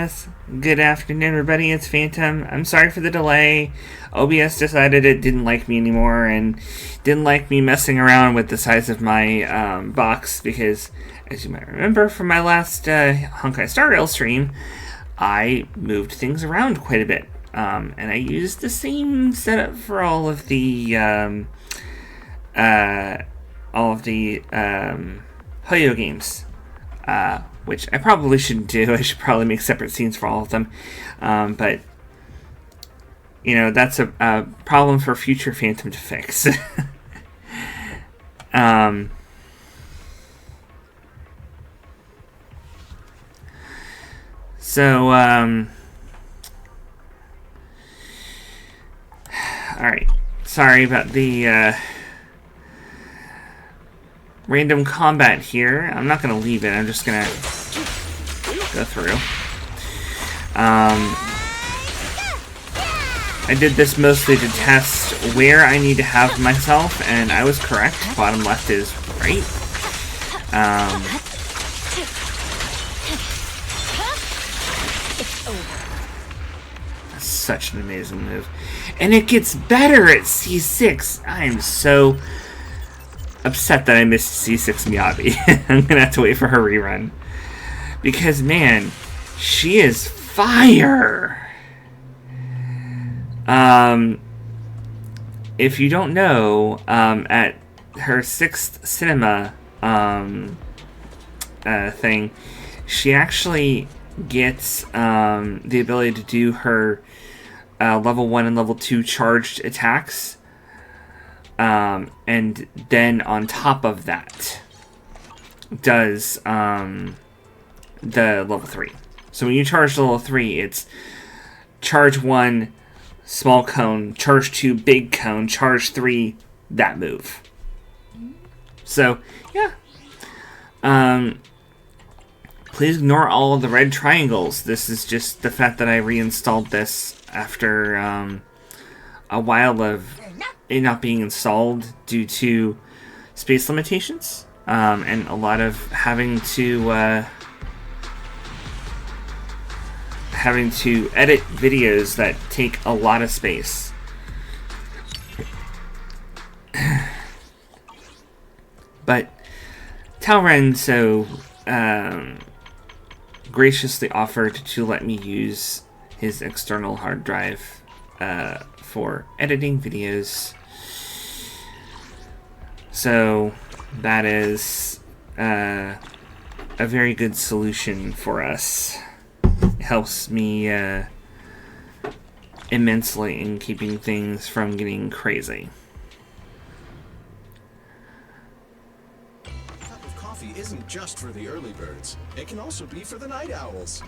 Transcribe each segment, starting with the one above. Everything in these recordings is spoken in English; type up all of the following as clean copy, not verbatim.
Yes, good afternoon everybody, it's Phantom. I'm sorry for the delay. OBS decided it didn't like me anymore and didn't like me messing around with the size of my box because, as you might remember from my last Honkai Star Rail stream, I moved things around quite a bit. And I used the same setup for all of the Hoyo games. Which I probably shouldn't do. I should probably make separate scenes for all of them. But, you know, that's a problem for future Phantom to fix. Alright. Sorry about the random combat here. I'm not going to leave it. I'm just going to go through. I did this mostly to test where I need to have myself, and I was correct. Bottom left is right. Such an amazing move. And it gets better at C6. I am so upset that I missed C6 Miyabi. I'm gonna have to wait for her rerun. Because, man, she is fire! If you don't know, at her 6th cinema thing, she actually gets the ability to do her level 1 and level 2 charged attacks. And then on top of that does the level 3. So when you charge the level 3, it's charge 1, small cone, charge 2, big cone, charge 3, that move. So, yeah. Please ignore all of the red triangles. This is just the fact that I reinstalled this after a while of it not being installed due to space limitations, and a lot of having to edit videos that take a lot of space. But Talren so graciously offered to let me use his external hard drive for editing videos. So that is a very good solution for us. It helps me immensely in keeping things from getting crazy. A cup of coffee isn't just for the early birds. It can also be for the night owls.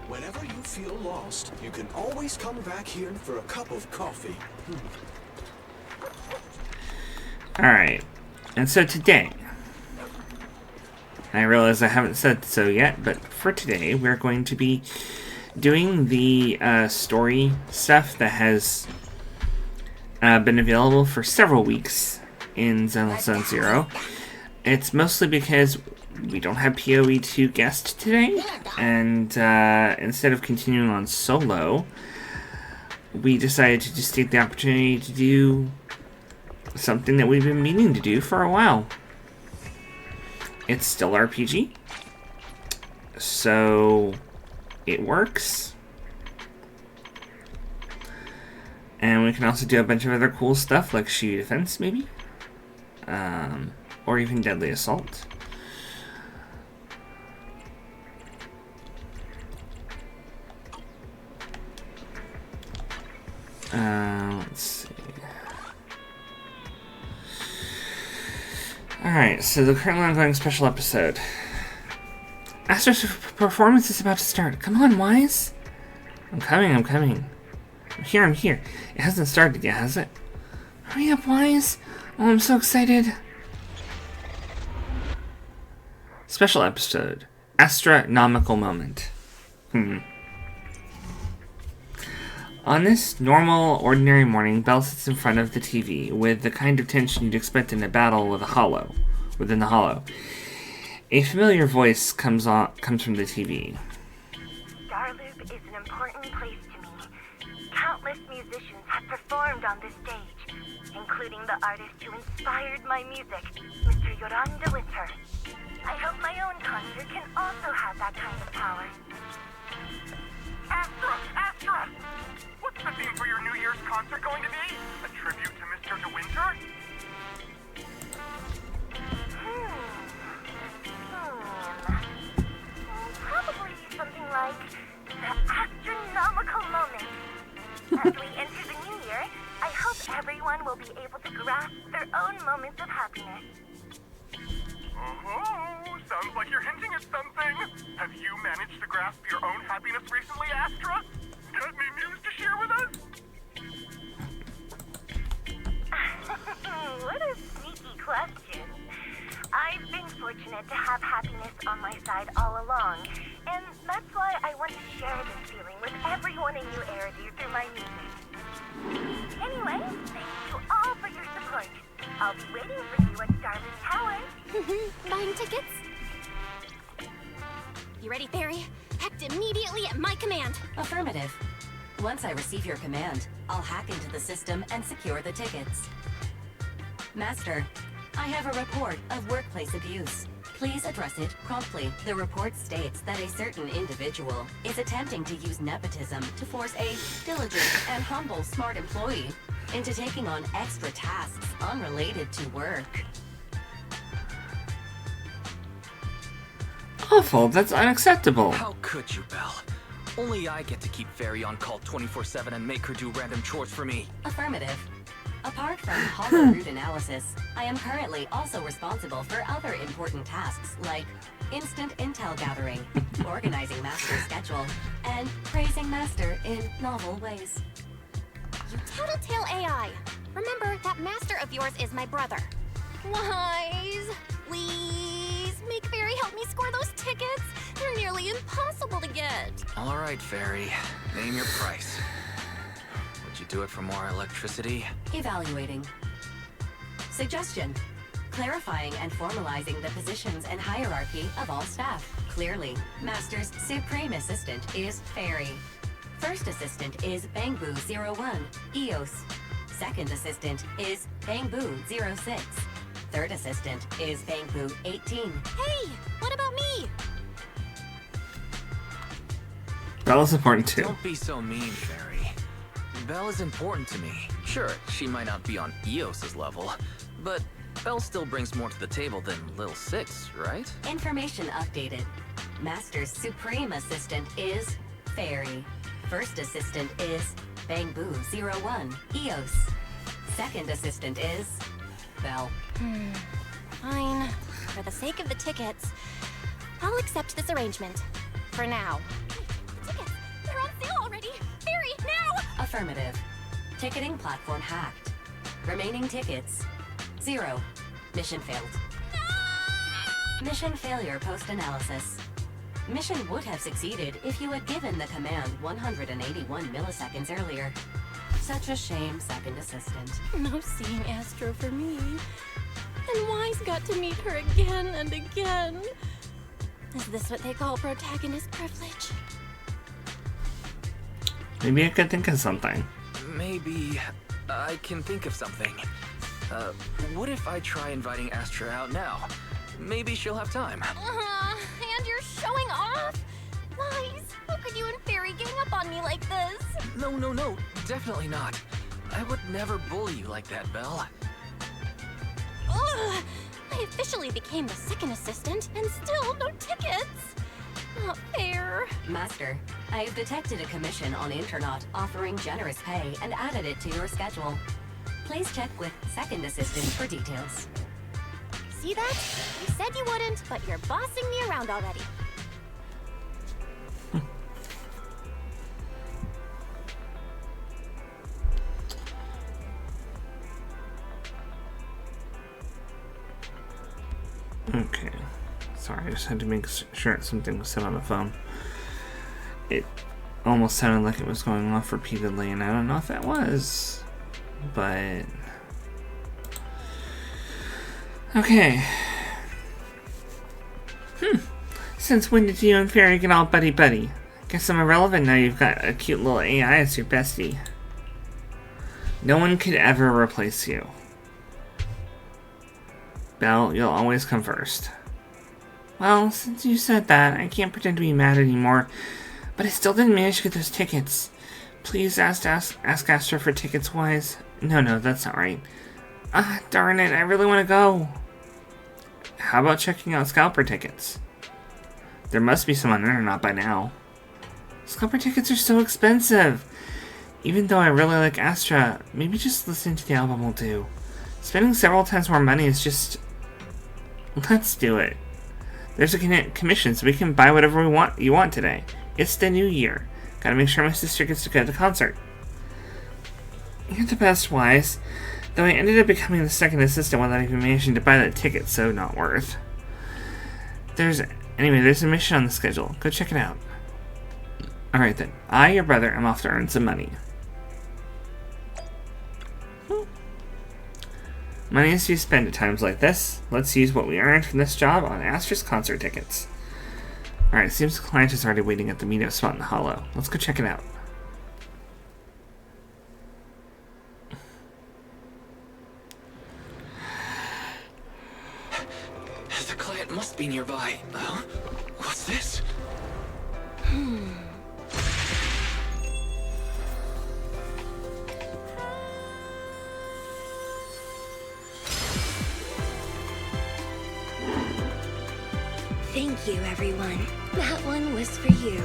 Whenever you feel lost, you can always come back here for a cup of coffee. Alright, and so today, I realize I haven't said so yet, but for today, we're going to be doing the story stuff that has been available for several weeks in Zenless Zone Zero. It's mostly because we don't have PoE2 guest today, and instead of continuing on solo, we decided to just take the opportunity to do something that we've been meaning to do for a while. It's still RPG, so it works. And we can also do a bunch of other cool stuff like Shiyu Defense, maybe? Or even Deadly Assault. Let's see. Alright, so the currently ongoing special episode. Astro's performance is about to start. Come on, Wise. I'm coming. I'm here. It hasn't started yet, has it? Hurry up, Wise. Oh, I'm so excited. Special episode. Astronomical moment. On this normal, ordinary morning, Belle sits in front of the TV with the kind of tension you'd expect in a battle with within the hollow. A familiar voice comes from the TV. Starloop is an important place to me. Countless musicians have performed on this stage, including the artist who inspired my music, Mr. Yoran de Winter. I hope my own concert can also have that kind of power. Astra! What's the theme for your New Year's concert going to be? A tribute to Mr. De Winter? Probably something like the astronomical moment. As we enter the new year, I hope everyone will be able to grasp their own moments of happiness. Oh, sounds like you're hinting at something. Have you managed to grasp your own happiness recently, Astra? Got any news to share with us? What a sneaky question. I've been fortunate to have happiness on my side all along, and that's why I want to share this feeling with everyone in New Eridu through my music. Anyway, thank you all for your support. I'll be waiting for you at Starling Tower. Buying tickets? You ready, Fairy? Act immediately at my command. Affirmative. Once I receive your command, I'll hack into the system and secure the tickets. Master, I have a report of workplace abuse. Please address it promptly. The report states that a certain individual is attempting to use nepotism to force a diligent and humble smart employee into taking on extra tasks unrelated to work. Awful, that's unacceptable. How could you, Belle? Only I get to keep Fairy on call 24/7 and make her do random chores for me. Affirmative. Apart from hollow root analysis, I am currently also responsible for other important tasks like instant intel gathering, organizing Master's schedule, and praising Master in novel ways. You tattletale AI. Remember, that master of yours is my brother. Wise, please, make Fairy help me score those tickets. They're nearly impossible to get. All right, Fairy. Name your price. Would you do it for more electricity? Evaluating. Suggestion. Clarifying and formalizing the positions and hierarchy of all staff. Clearly, Master's Supreme Assistant is Fairy. First Assistant is Bangboo01, EOS. Second Assistant is Bangboo06. Third Assistant is Bangboo18. Hey, what about me? Bella's important too. Don't be so mean, Fairy. Belle is important to me. Sure, she might not be on EOS's level, but Belle still brings more to the table than Lil Six, right? Information updated. Master's Supreme Assistant is Fairy. First Assistant is Bangboo01, EOS. Second Assistant is Belle. Fine. For the sake of the tickets, I'll accept this arrangement. For now. The tickets! They're on sale already! Fairy, now! Affirmative. Ticketing platform hacked. Remaining tickets 0. Mission failed. Mission failure post-analysis. Mission would have succeeded if you had given the command 181 milliseconds earlier. Such a shame, Second Assistant. No seeing Astro for me. And Wise got to meet her again and again. Is this what they call protagonist privilege? Maybe I could think of something. Maybe I can think of something. What if I try inviting Astra out now? Maybe she'll have time. And you're showing off? Wise, how could you and Fairy gang up on me like this? No, definitely not. I would never bully you like that, Belle. Ugh! I officially became the second assistant, and still no tickets! Not fair. Master, I have detected a commission on Internaut offering generous pay and added it to your schedule. Please check with Second Assistant for details. See that? You said you wouldn't, but you're bossing me around already. Okay. Sorry, I just had to make sure something was said on the phone. It almost sounded like it was going off repeatedly, and I don't know if that was. But... okay. Since when did you and Fairy get all buddy-buddy? Guess I'm irrelevant now you've got a cute little AI as your bestie. No one could ever replace you. Belle, you'll always come first. Well, since you said that, I can't pretend to be mad anymore, but I still didn't manage to get those tickets. Please ask Astra for tickets, Wise. No, that's not right. Ah, darn it, I really want to go. How about checking out Scalper tickets? There must be some on Internet by now. Scalper tickets are so expensive. Even though I really like Astra, maybe just listening to the album will do. Spending several times more money is just... Let's do it. There's a commission, so we can buy whatever you want today. It's the new year. Gotta make sure my sister gets to go to the concert. You're the best, Wise. Though I ended up becoming the second assistant without even managing to buy that ticket, so not worth. There's a mission on the schedule. Go check it out. Alright then. I, your brother, am off to earn some money. Money is to be spent at times like this. Let's use what we earned from this job on Astra's concert tickets. Alright, seems the client is already waiting at the meetup spot in the hollow. Let's go check it out. The client must be nearby. What's this? Thank you, everyone. That one was for you.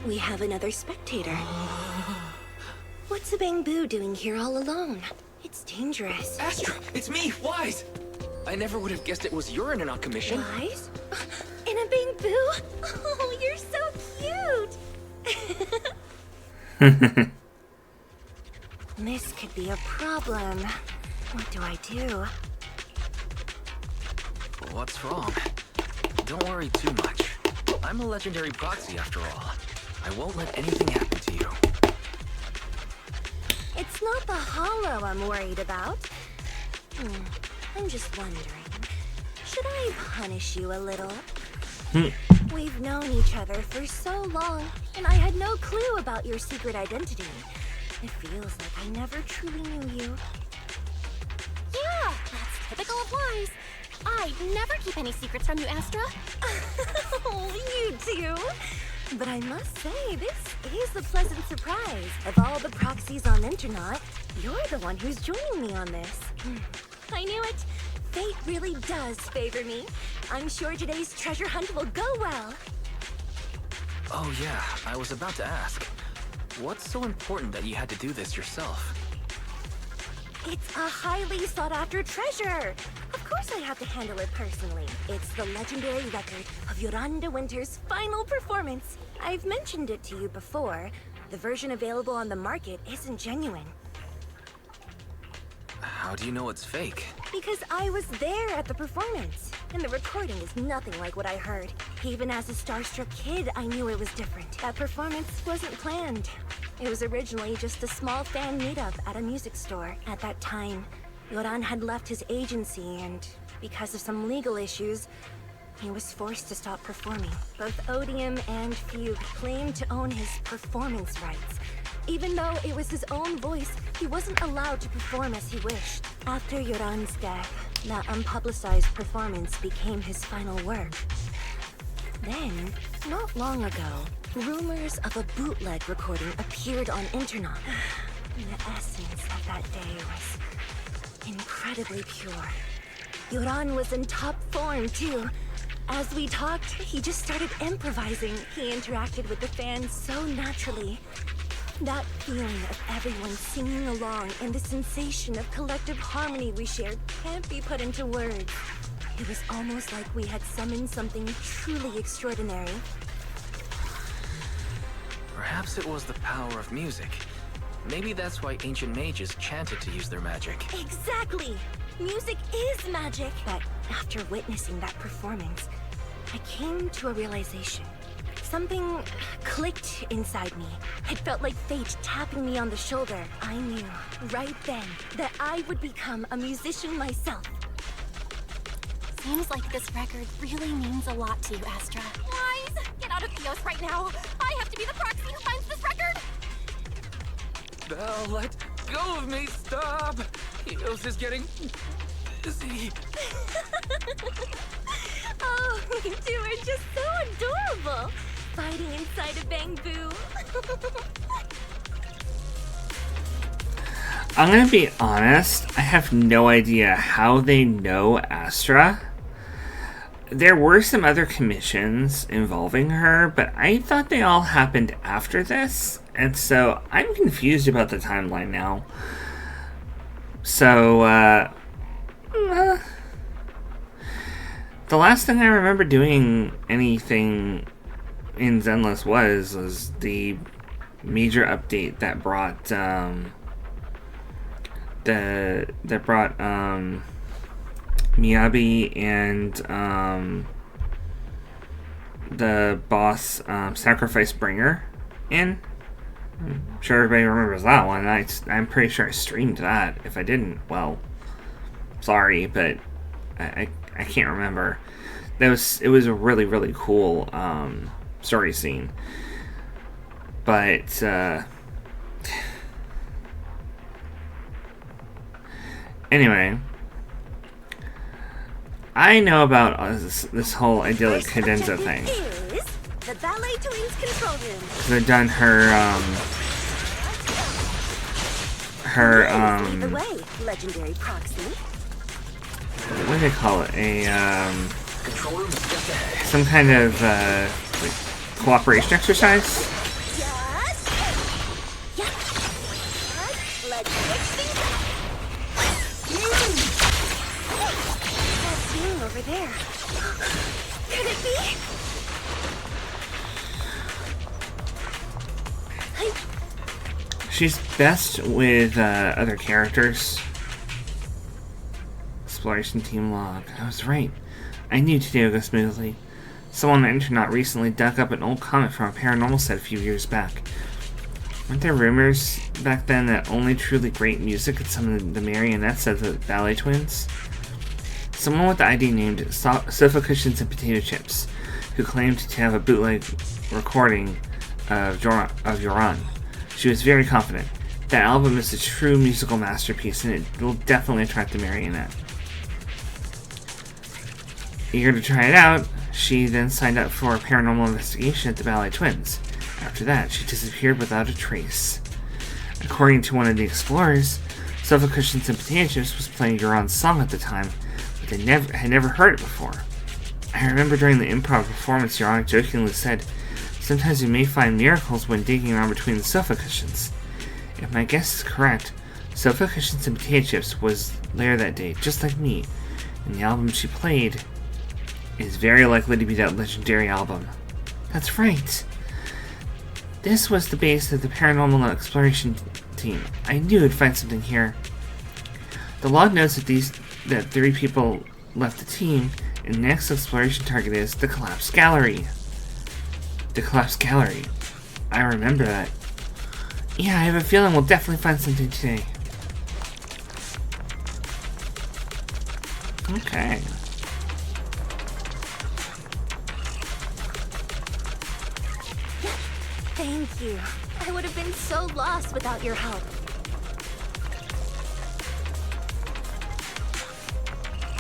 We have another spectator. What's a Bang-Boo doing here all alone? It's dangerous. Astra, it's me, Wise! I never would have guessed it was your Internet commission. Wise? In a Bang-Boo? Oh, you're so cute! This could be a problem. What do I do? What's wrong? Don't worry too much. I'm a legendary proxy after all. I won't let anything happen to you. It's not the hollow I'm worried about. I'm just wondering, should I punish you a little? We've known each other for so long, and I had no clue about your secret identity. It feels like I never truly knew you. Yeah, that's typical of Wise. I never keep any secrets from you, Astra. Oh, you do? But I must say, this is a pleasant surprise. Of all the proxies on Internet, you're the one who's joining me on this. I knew it. Fate really does favor me. I'm sure today's treasure hunt will go well. Oh yeah, I was about to ask. What's so important that you had to do this yourself? It's a highly sought-after treasure. Of course I have to handle it personally. It's the legendary record of Yolanda Winter's final performance. I've mentioned it to you before. The version available on the market isn't genuine. How do you know it's fake? Because I was there at the performance, and the recording is nothing like what I heard. Even as a starstruck kid, I knew it was different. That performance wasn't planned. It was originally just a small fan meetup at a music store. At that time, Yoran had left his agency, and because of some legal issues, he was forced to stop performing. Both Odium and Fugue claimed to own his performance rights. Even though it was his own voice, he wasn't allowed to perform as he wished. After Yoran's death, that unpublicized performance became his final work. Then, not long ago, rumors of a bootleg recording appeared on Internet. The essence of that day was incredibly pure. Yoran was in top form, too. As we talked, he just started improvising. He interacted with the fans so naturally. That feeling of everyone singing along and the sensation of collective harmony we shared can't be put into words. It was almost like we had summoned something truly extraordinary. Perhaps it was the power of music. Maybe that's why ancient mages chanted to use their magic. Exactly! Music is magic! But after witnessing that performance, I came to a realization. Something clicked inside me. It felt like fate tapping me on the shoulder. I knew right then that I would become a musician myself. Seems like this record really means a lot to you, Astra. Wise! Get out of Eos right now! I have to be the proxy who finds this record! Belle, let go of me! Stop! Eos is getting busy. Oh, you two are just so adorable! Fighting inside a bamboo. I'm gonna be honest, I have no idea how they know Astra. There were some other commissions involving her, but I thought they all happened after this, and so I'm confused about the timeline now. So, the last thing I remember doing anything in Zenless was the major update that brought, Miyabi and the boss Sacrifice Bringer in. I'm sure everybody remembers that one. I'm pretty sure I streamed that. If I didn't, well, sorry, but I can't remember. It was a really, really cool story scene. But anyway, I know about this whole idyllic cadenza thing. The Ballet Twins control room. They've done Lead the way, legendary proxy. what do they call it? Control room is just ahead. Some kind of like cooperation exercise. Yes. Let's switch things up. That being over there. Could it be? She's best with other characters. Exploration team log. I was right. I knew today would go smoothly. Someone on the internet recently dug up an old comment from a paranormal set a few years back. Weren't there rumors back then that only truly great music could summon the marionettes of the Ballet Twins? Someone with the ID named Sofa Cushions and Potato Chips, who claimed to have a bootleg recording of Yoran. She was very confident. That album is a true musical masterpiece, and it will definitely attract the marionette. Eager to try it out, she then signed up for a paranormal investigation at the Ballet Twins. After that, she disappeared without a trace. According to one of the explorers, Sofa Cushions and Potato Chips was playing Yoran's song at the time, but they had never heard it before. I remember during the improv performance, Yoran jokingly said, "Sometimes you may find miracles when digging around between the sofa cushions." If my guess is correct, Sofa Cushions and Potato Chips was there that day, just like me, and the album she played is very likely to be that legendary album. That's right. This was the base of the paranormal exploration team. I knew I'd find something here. The log notes that 3 people left the team, and the next exploration target is the Collapsed Gallery. The Collapsed Gallery. I remember that. Yeah, I have a feeling we'll definitely find something today. Okay. Thank you. I would have been so lost without your help.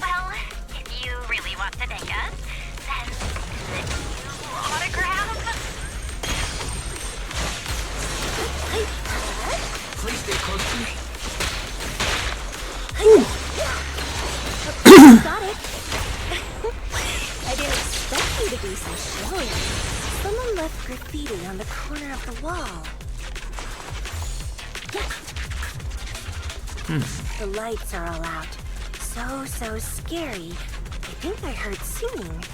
Well, if you really want to thank us, then could you autograph? Please stay close to me. Got it. I didn't expect you to be so showy. Someone left graffiti on the corner of the wall. The lights are all out. So scary. I think I heard singing.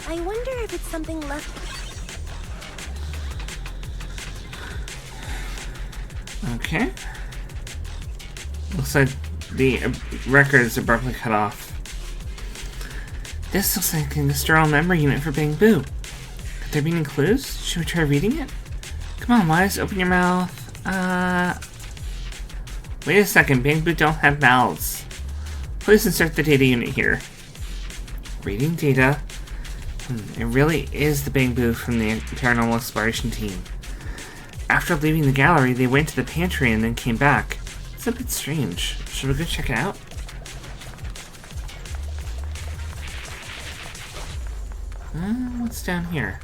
I wonder if it's something left. Okay. Looks like the record is abruptly cut off. This looks like an external memory unit for Bang Boo. Could there be any clues? Should we try reading it? Come on, Wise, open your mouth. Wait a second, Bang Boo don't have mouths. Please insert the data unit here. Reading data. It really is the Bang Boo from the Paranormal Exploration team. After leaving the gallery, they went to the pantry and then came back. It's a bit strange. Should we go check it out? What's down here?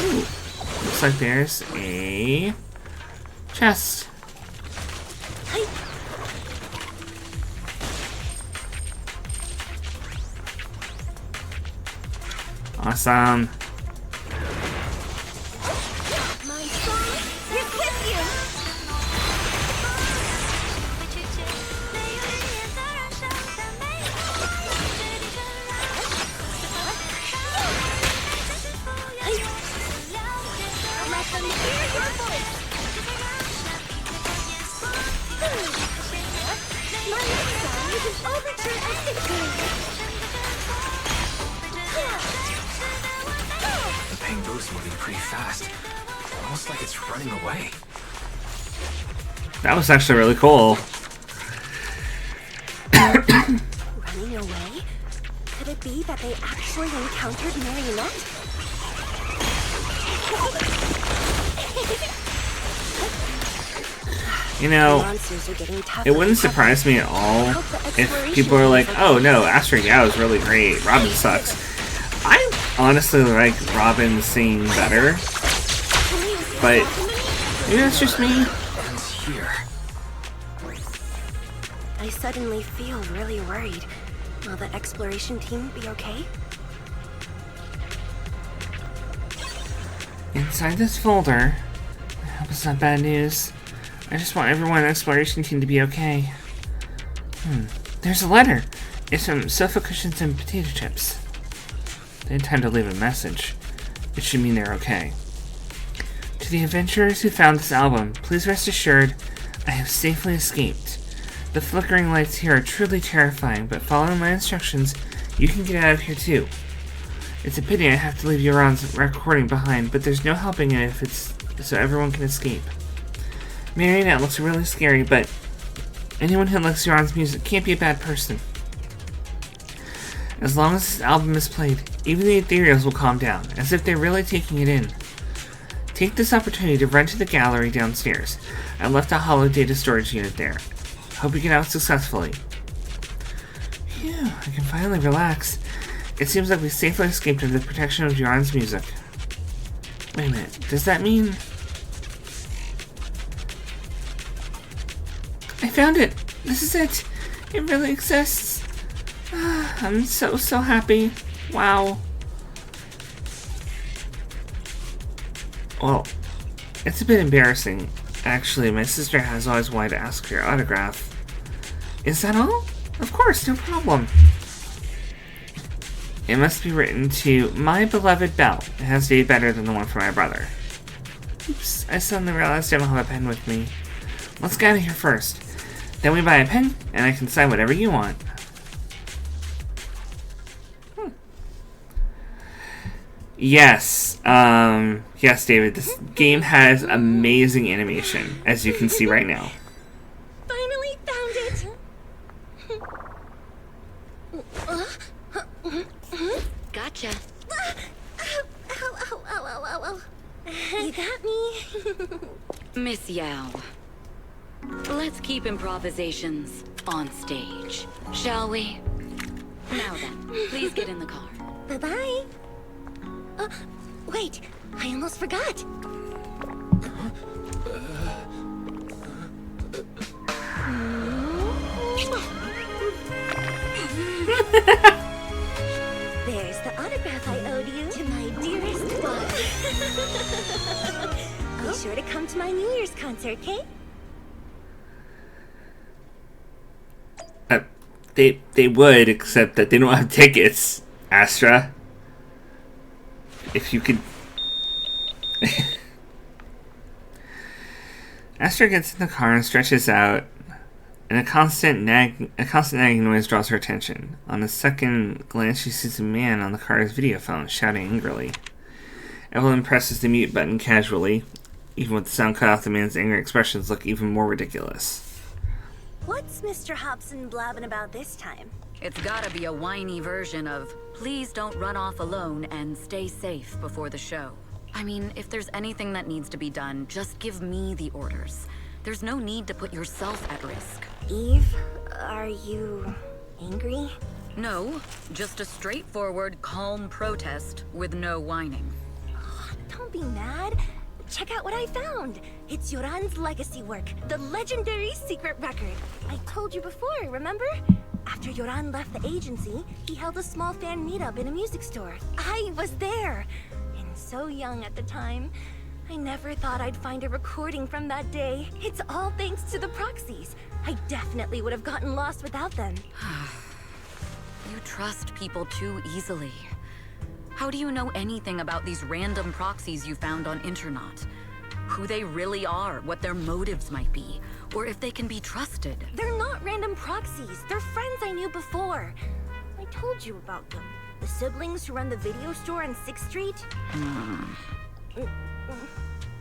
Ooh, looks like there's a chest. Awesome. My song is with you. Let them hear your voice. My next song is an overture escape. The Bang Boo's moving pretty fast. Almost like it's running away. That was actually really cool. Running away? Could it be that they actually encountered Marionette? You know, Monsters are getting tougher it wouldn't and tougher. surprise me at all if people are like, oh no, Astro Yao is really great, Robin sucks. I honestly like Robin singing better, but maybe that's just me. And here. I suddenly feel really worried. Will the exploration team be okay? Inside this folder, I hope it's not bad news. I just want everyone on the exploration team to be okay. There's a letter. It's from sofa cushions and potato chips. They had time to leave a message. It should mean they're okay. To the adventurers who found this album, please rest assured I have safely escaped. The flickering lights here are truly terrifying, but following my instructions, you can get out of here too. It's a pity I have to leave Yoran's recording behind, but there's no helping it if it's so everyone can escape. Marionette looks really scary, but anyone who likes Yoran's music can't be a bad person. As long as this album is played, even the ethereals will calm down, as if they're really taking it in. Take this opportunity to run to the gallery downstairs. I left a hollow data storage unit there. Hope you get out successfully. Phew, I can finally relax. It seems like we safely escaped under the protection of Yoran's music. Wait a minute, does that mean... I found it! This is it! It really exists! I'm so happy. Wow. Well, it's a bit embarrassing. Actually, my sister has always wanted to ask for your autograph. Is that all? Of course, no problem. It must be written to my beloved Belle. It has to be better than the one for my brother. Oops, I suddenly realized I don't have a pen with me. Let's get out of here first. Then we buy a pen, and I can sign whatever you want. Yes, yes, David, this game has amazing animation, as you can see right now. Finally found it! Gotcha. Ow. You got me. Miss Yao, let's keep improvisations on stage, shall we? Now then, please get in the car. Bye-bye. Wait, I almost forgot. There's the autograph I owed you to my dearest boy. Be sure to come to my New Year's concert, okay? They would, except that they don't have tickets, Astra. If you could... Astra gets in the car and stretches out. And a constant nagging noise draws her attention. On a second glance, she sees a man on the car's video phone, shouting angrily. Evelyn presses the mute button casually. Even with the sound cut off, the man's angry expressions look even more ridiculous. What's Mr. Hobson blabbing about this time? It's gotta be a whiny version of, please don't run off alone and stay safe before the show. I mean, if there's anything that needs to be done, just give me the orders. There's no need to put yourself at risk. Eve, are you angry? No, just a straightforward, calm protest with no whining. Don't be mad. Check out what I found. It's Yoran's legacy work, the legendary secret record. I told you before, remember? After Yoran left the agency, he held a small fan meetup in a music store. I was there. And so young at the time. I never thought I'd find a recording from that day. It's all thanks to the proxies. I definitely would have gotten lost without them. You trust people too easily. How do you know anything about these random proxies you found on Internaut? Who they really are, what their motives might be, or if they can be trusted? They're not random proxies. They're friends I knew before. I told you about them. The siblings who run the video store on 6th Street.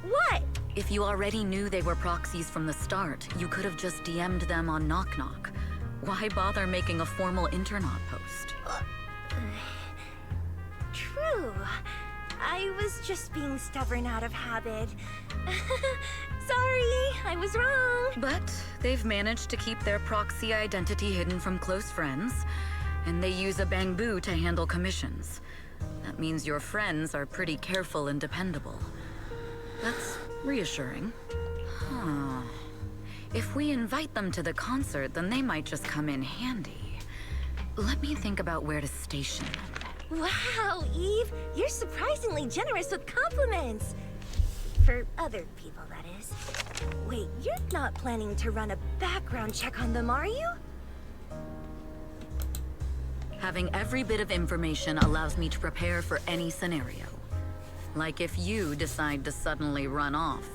What? If you already knew they were proxies from the start, you could have just DM'd them on Knock Knock. Why bother making a formal Internaut post? True. I was just being stubborn out of habit. Sorry, I was wrong. But they've managed to keep their proxy identity hidden from close friends, and they use a bamboo to handle commissions. That means your friends are pretty careful and dependable. That's reassuring. Huh. If we invite them to the concert, then they might just come in handy. Let me think about where to station them. Wow, Eve, you're surprisingly generous with compliments. For other people, that is. Wait, you're not planning to run a background check on them, are you? Having every bit of information allows me to prepare for any scenario. Like if you decide to suddenly run off.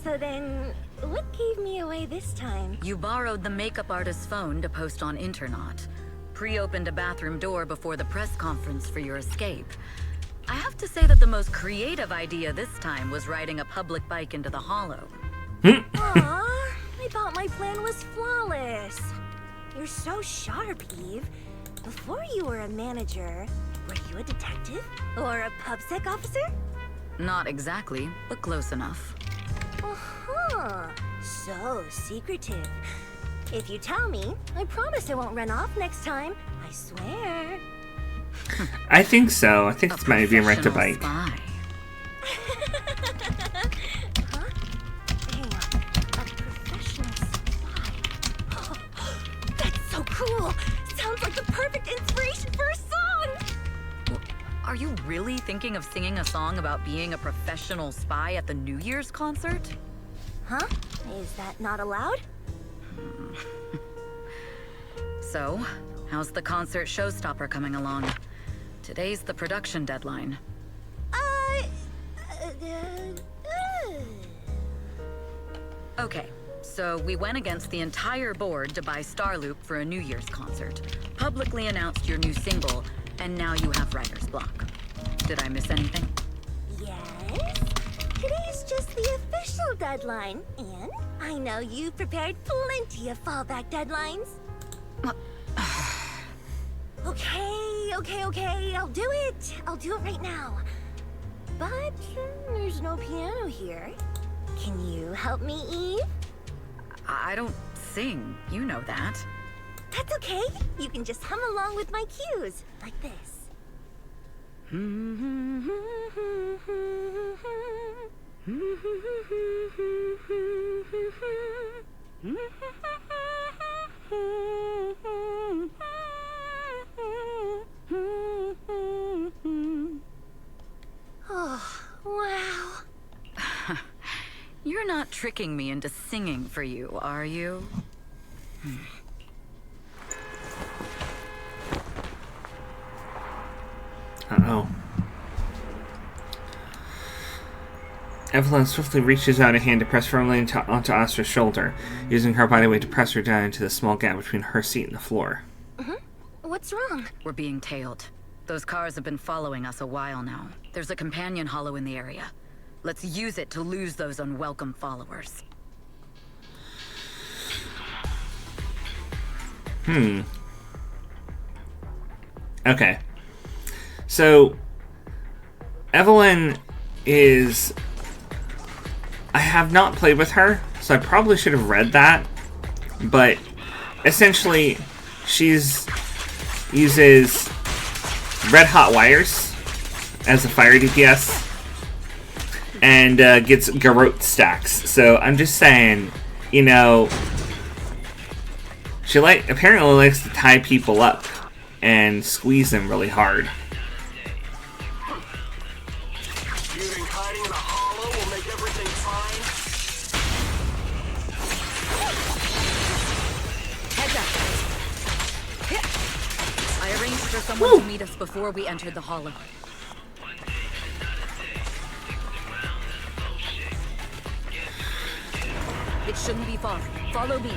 So then, what gave me away this time? You borrowed the makeup artist's phone to post on Internaut. Pre-opened a bathroom door before the press conference for your escape. I have to say that the most creative idea this time was riding a public bike into the hollow. Aw, I thought my plan was flawless. You're so sharp, Eve. Before you were a manager, were you a detective? Or a PubSec officer? Not exactly, but close enough. Uh-huh. So secretive. If you tell me, I promise I won't run off next time. I swear. I think so. I think A this might be a rent a bike. professional spy. Huh? Hang on. A professional spy. Oh, that's so cool. Sounds like the perfect inspiration for a song. Are you really thinking of singing a song about being a professional spy at the New Year's concert? Huh? Is that not allowed? So, how's the concert showstopper coming along? Today's the production deadline. Okay, so we went against the entire board to buy Starloop for a New Year's concert, publicly announced your new single, and now you have writer's block. Did I miss anything? Yes. Today's just the official deadline, and I know you've prepared plenty of fallback deadlines. Okay, I'll do it. I'll do it right now. But there's no piano here. Can you help me, Eve? I don't sing, you know that. That's okay. You can just hum along with my cues, like this. Oh, wow. You're not tricking me into singing for you, are you? Uh-oh. Evelyn swiftly reaches out a hand to press firmly onto Astra's shoulder, using her body weight to press her down into the small gap between her seat and the floor. What's wrong? We're being tailed. Those cars have been following us a while now. There's a companion hollow in the area. Let's use it to lose those unwelcome followers. Okay. So, Evelyn is... I have not played with her, so I probably should have read that. But, essentially, she's... uses red hot wires as a fire DPS. And gets garrote stacks. So, I'm just saying, you know... She apparently likes to tie people up and squeeze them really hard. You think hiding in a hollow will make everything fine? Heads up. I arranged for someone to meet us before we entered the hollow. It shouldn't be far. Follow me.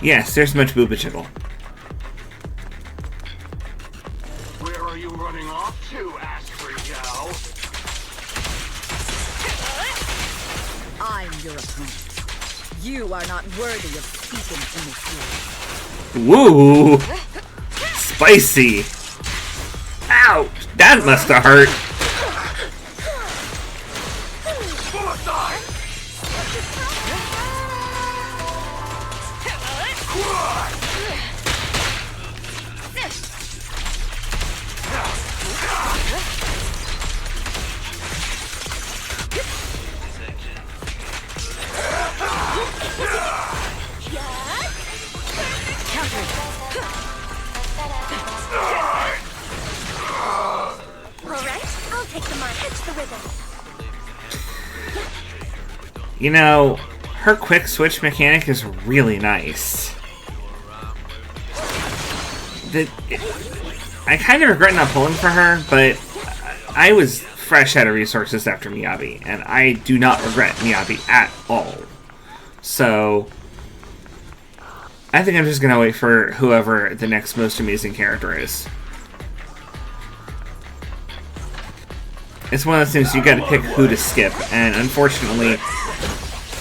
Yes, there's much booba jiggle. Where are you running off to, Aspergel? I'm your opponent. You are not worthy of speaking in this way. Woo! Spicy! Ouch! That must have hurt! You know, her quick switch mechanic is really nice. I kind of regret not pulling for her, but I was fresh out of resources after Miyabi, and I do not regret Miyabi at all. So, I think I'm just going to wait for whoever the next most amazing character is. It's one of those things you gotta pick who to skip, and unfortunately,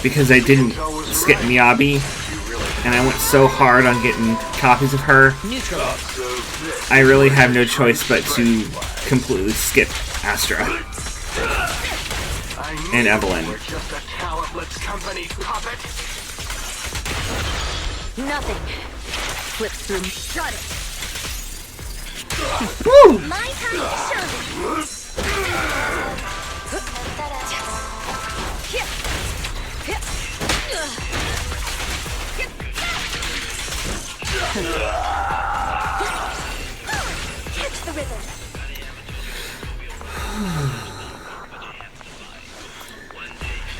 because I didn't skip Miyabi, and I went so hard on getting copies of her, I really have no choice but to completely skip Astra and Evelyn. Nothing. Flip through. Shut it. Woo! My time to show them. Catch the rhythm.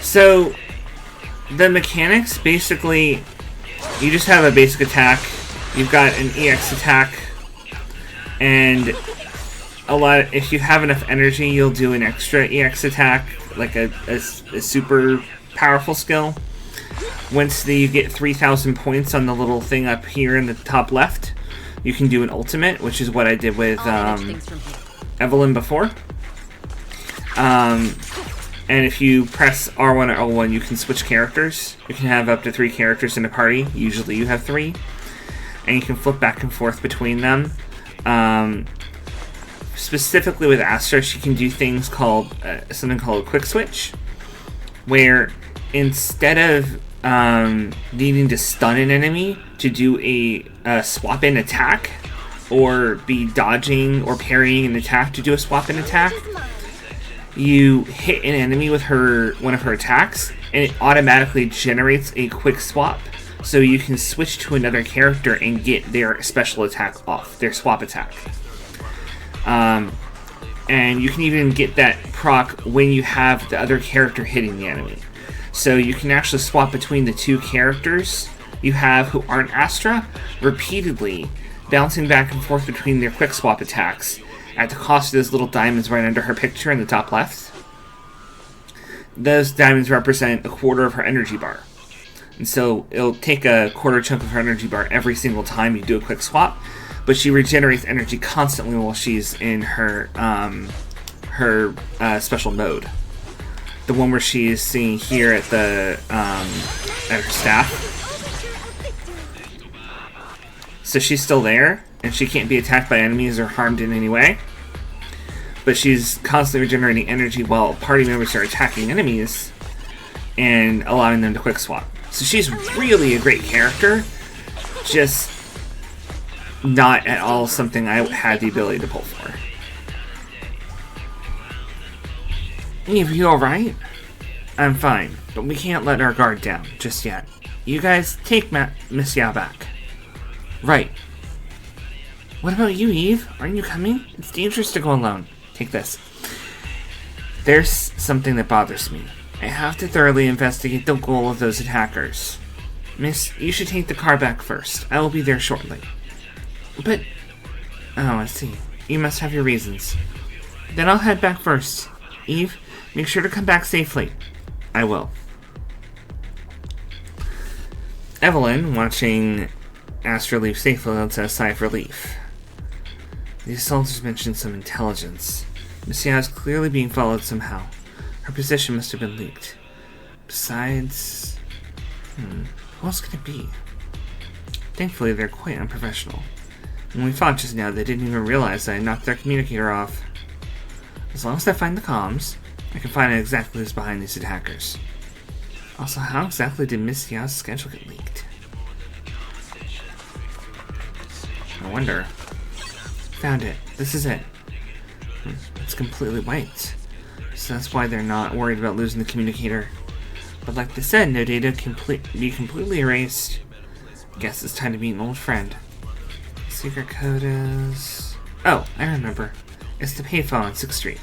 So, the mechanics, basically, you just have a basic attack, you've got an EX attack, and if you have enough energy, you'll do an extra EX attack, like a super powerful skill. Once you get 3,000 points on the little thing up here in the top left, you can do an ultimate, which is what I did with Evelyn before. And if you press R1 or L1, you can switch characters. You can have up to 3 characters in a party. Usually you have 3. And you can flip back and forth between them. Specifically with Astra, she can do things called something called a quick switch, where instead of needing to stun an enemy to do a swap-in attack, or be dodging or parrying an attack to do a swap-in attack, you hit an enemy with one of her attacks, and it automatically generates a quick swap, so you can switch to another character and get their special attack off, their swap attack. And you can even get that proc when you have the other character hitting the enemy. So you can actually swap between the 2 characters you have who aren't Astra repeatedly bouncing back and forth between their quick swap attacks at the cost of those little diamonds right under her picture in the top left. Those diamonds represent a quarter of her energy bar. And so it'll take a quarter chunk of her energy bar every single time you do a quick swap, but she regenerates energy constantly while she's in her special mode. The one where she's seeing here at the at her staff. So she's still there, and she can't be attacked by enemies or harmed in any way. But she's constantly regenerating energy while party members are attacking enemies and allowing them to quick swap. So she's really a great character, just not at all something I had the ability to pull for. Eve, you alright? I'm fine, but we can't let our guard down just yet. You guys take Miss Yao back. Right. What about you, Eve? Aren't you coming? It's dangerous to go alone. Take this. There's something that bothers me. I have to thoroughly investigate the goal of those attackers. Miss, you should take the car back first. I will be there shortly. But... oh, I see. You must have your reasons. Then I'll head back first. Eve, make sure to come back safely. I will. Evelyn, watching Astra leave safely, lets out a sigh of relief. The assaulters mentioned some intelligence. Miss Yao is clearly being followed somehow. Her position must have been leaked. Besides... who else could it be? Thankfully, they're quite unprofessional. When we fought just now, they didn't even realize I knocked their communicator off. As long as I find the comms, I can find out exactly who's behind these attackers. Also, how exactly did Miss Yao's schedule get leaked? I wonder. Found it. This is it. It's completely wiped. So that's why they're not worried about losing the communicator. But like they said, no data can be completely erased. Guess it's time to meet an old friend. Secret code is... oh, I remember. It's the payphone on 6th Street.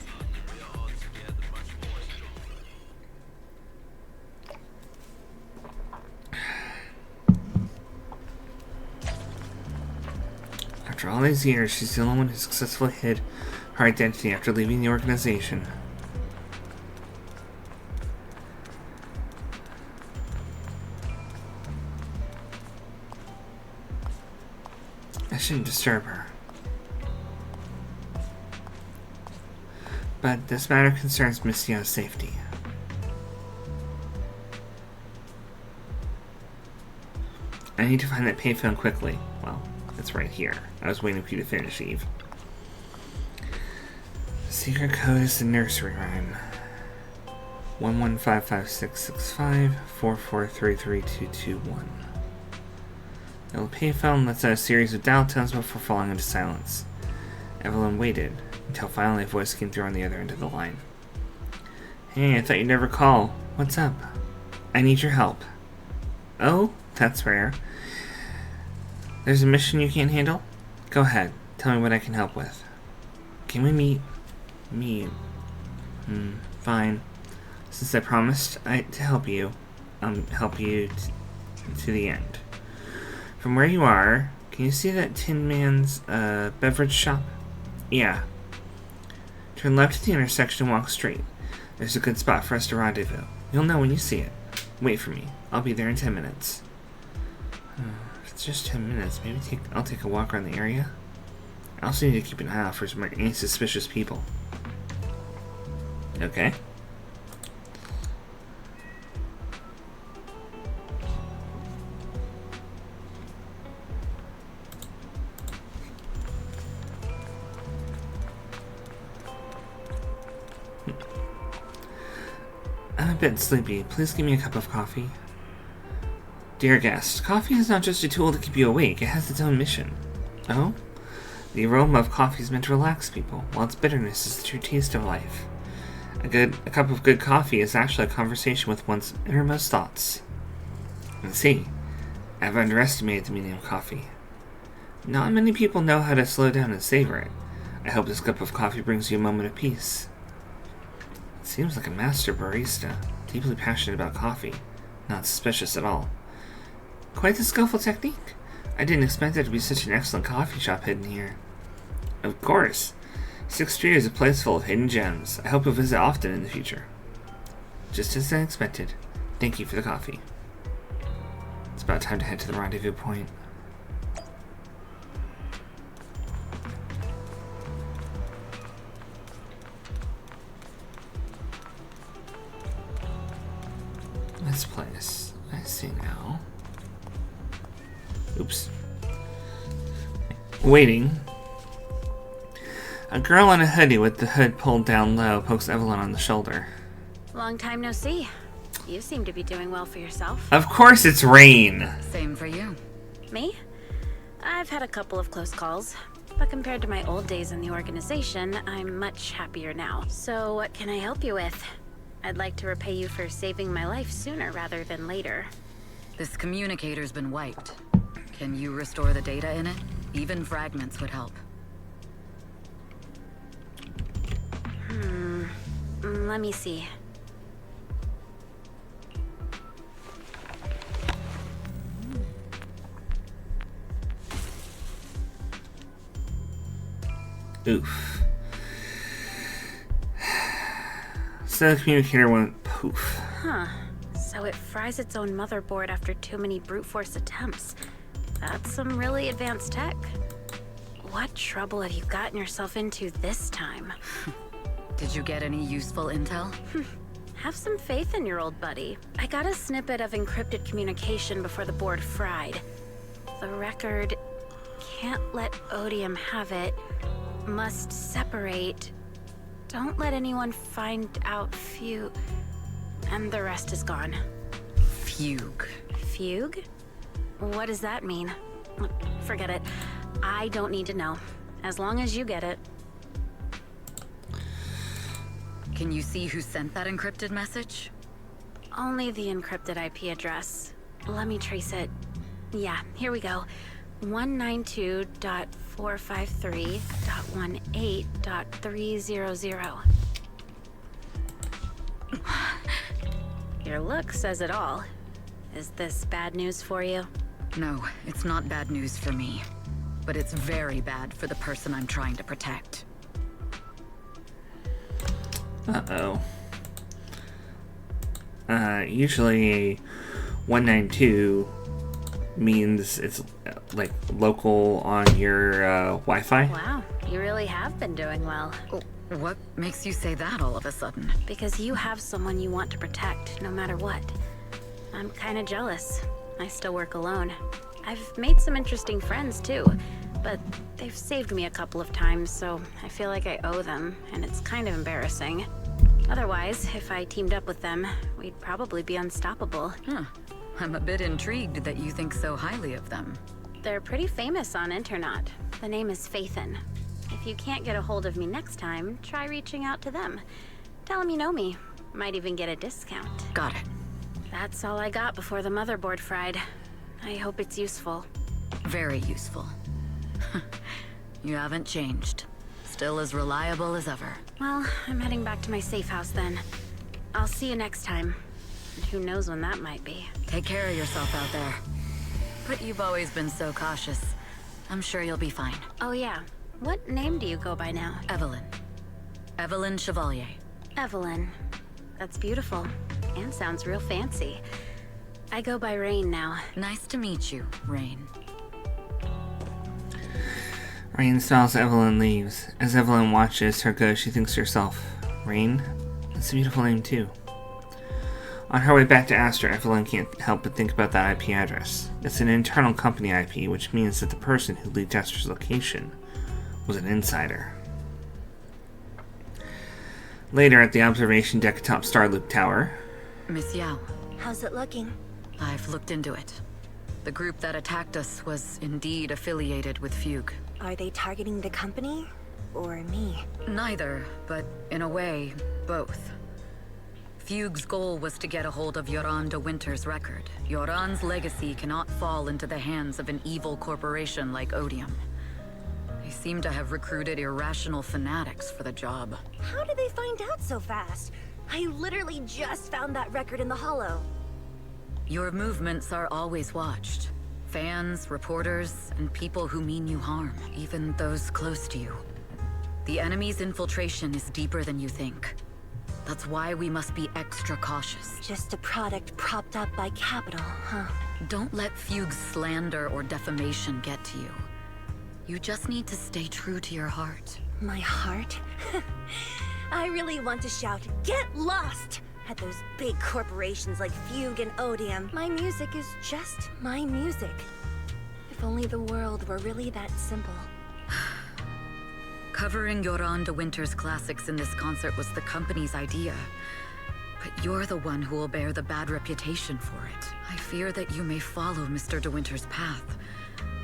After all these years, she's the only one who successfully hid her identity after leaving the organization. I shouldn't disturb her. But this matter concerns Miss Yao's safety. I need to find that payphone quickly. Well, it's right here. I was waiting for you to finish, Eve. The secret code is the nursery rhyme. 11556654433221. The little payphone lets out a series of dial tones before falling into silence. Evelyn waited until finally a voice came through on the other end of the line. Hey, I thought you'd never call. What's up? I need your help. Oh, that's rare. There's a mission you can't handle? Go ahead. Tell me what I can help with. Can we meet? Fine. Since I promised to help you, help you to the end. From where you are, can you see that Tin Man's beverage shop? Yeah. Turn left at the intersection and walk straight. There's a good spot for us to rendezvous. You'll know when you see it. Wait for me. I'll be there in 10 minutes. If it's just 10 minutes, maybe I'll take a walk around the area. I also need to keep an eye out for any suspicious people. Okay. I'm a bit sleepy. Please give me a cup of coffee. Dear guest, coffee is not just a tool to keep you awake, it has its own mission. Oh? The aroma of coffee is meant to relax people, while its bitterness is the true taste of life. A cup of good coffee is actually a conversation with one's innermost thoughts. And see, I've underestimated the meaning of coffee. Not many people know how to slow down and savor it. I hope this cup of coffee brings you a moment of peace. It seems like a master barista, deeply passionate about coffee, not suspicious at all. Quite the skillful technique. I didn't expect there to be such an excellent coffee shop hidden here. Of course. 6th Street is a place full of hidden gems. I hope you'll visit often in the future. Just as I expected. Thank you for the coffee. It's about time to head to the rendezvous point. This place. I see now. Oops. Waiting. A girl in a hoodie with the hood pulled down low pokes Evelyn on the shoulder. Long time no see. You seem to be doing well for yourself. Of course it's Rain! Same for you. Me? I've had a couple of close calls, but compared to my old days in the organization, I'm much happier now. So what can I help you with? I'd like to repay you for saving my life sooner rather than later. This communicator's been wiped. Can you restore the data in it? Even fragments would help. Let me see. Oof. So the communicator went poof. Huh. So it fries its own motherboard after too many brute force attempts. That's some really advanced tech. What trouble have you gotten yourself into this time? Did you get any useful intel? Have some faith in your old buddy. I got a snippet of encrypted communication before the board fried. The record can't let Odium have it. Must separate. Don't let anyone find out Fugue. And the rest is gone. Fugue. Fugue? What does that mean? Forget it. I don't need to know. As long as you get it. Can you see who sent that encrypted message? Only the encrypted IP address. Let me trace it. Yeah, here we go. 192.453.18.300. Your look says it all. Is this bad news for you? No, it's not bad news for me. But it's very bad for the person I'm trying to protect. Uh-oh. Usually 192 means it's like local on your Wi-Fi. Wow, you really have been doing well. What makes you say that all of a sudden? Because you have someone you want to protect, no matter what. I'm kinda jealous. I still work alone. I've made some interesting friends too, but they've saved me a couple of times, so I feel like I owe them, and it's kind of embarrassing. Otherwise, if I teamed up with them, we'd probably be unstoppable. Huh. I'm a bit intrigued that you think so highly of them. They're pretty famous on Internet. The name is Faithin. If you can't get a hold of me next time, try reaching out to them. Tell them you know me. Might even get a discount. Got it. That's all I got before the motherboard fried. I hope it's useful. Very useful. You haven't changed. Still as reliable as ever. Well, I'm heading back to my safe house then. I'll see you next time. And who knows when that might be. Take care of yourself out there. But you've always been so cautious. I'm sure you'll be fine. Oh yeah. What name do you go by now? Evelyn. Evelyn Chevalier. Evelyn. That's beautiful. And sounds real fancy. I go by Rain now. Nice to meet you, Rain. Rain smiles as Evelyn leaves. As Evelyn watches her go, she thinks to herself, Rain? That's a beautiful name too. On her way back to Astra, Evelyn can't help but think about that IP address. It's an internal company IP, which means that the person who leaked Astra's location was an insider. Later, at the observation deck atop Starloop Tower. Miss Yao. How's it looking? I've looked into it. The group that attacked us was indeed affiliated with Fugue. Are they targeting the company? Or me? Neither, but in a way, both. Fugue's goal was to get a hold of Yoran de Winter's record. Yoran's legacy cannot fall into the hands of an evil corporation like Odium. They seem to have recruited irrational fanatics for the job. How did they find out so fast? I literally just found that record in the Hollow. Your movements are always watched. Fans, reporters, and people who mean you harm, even those close to you. The enemy's infiltration is deeper than you think. That's why we must be extra cautious. Just a product propped up by capital, huh? Don't let Fugue's slander or defamation get to you. You just need to stay true to your heart. My heart? I really want to shout, "Get lost!" at those big corporations like Fugue and Odium. My music is just my music. If only the world were really that simple. Covering Yoran de Winter's classics in this concert was the company's idea. But you're the one who will bear the bad reputation for it. I fear that you may follow Mr. de Winter's path,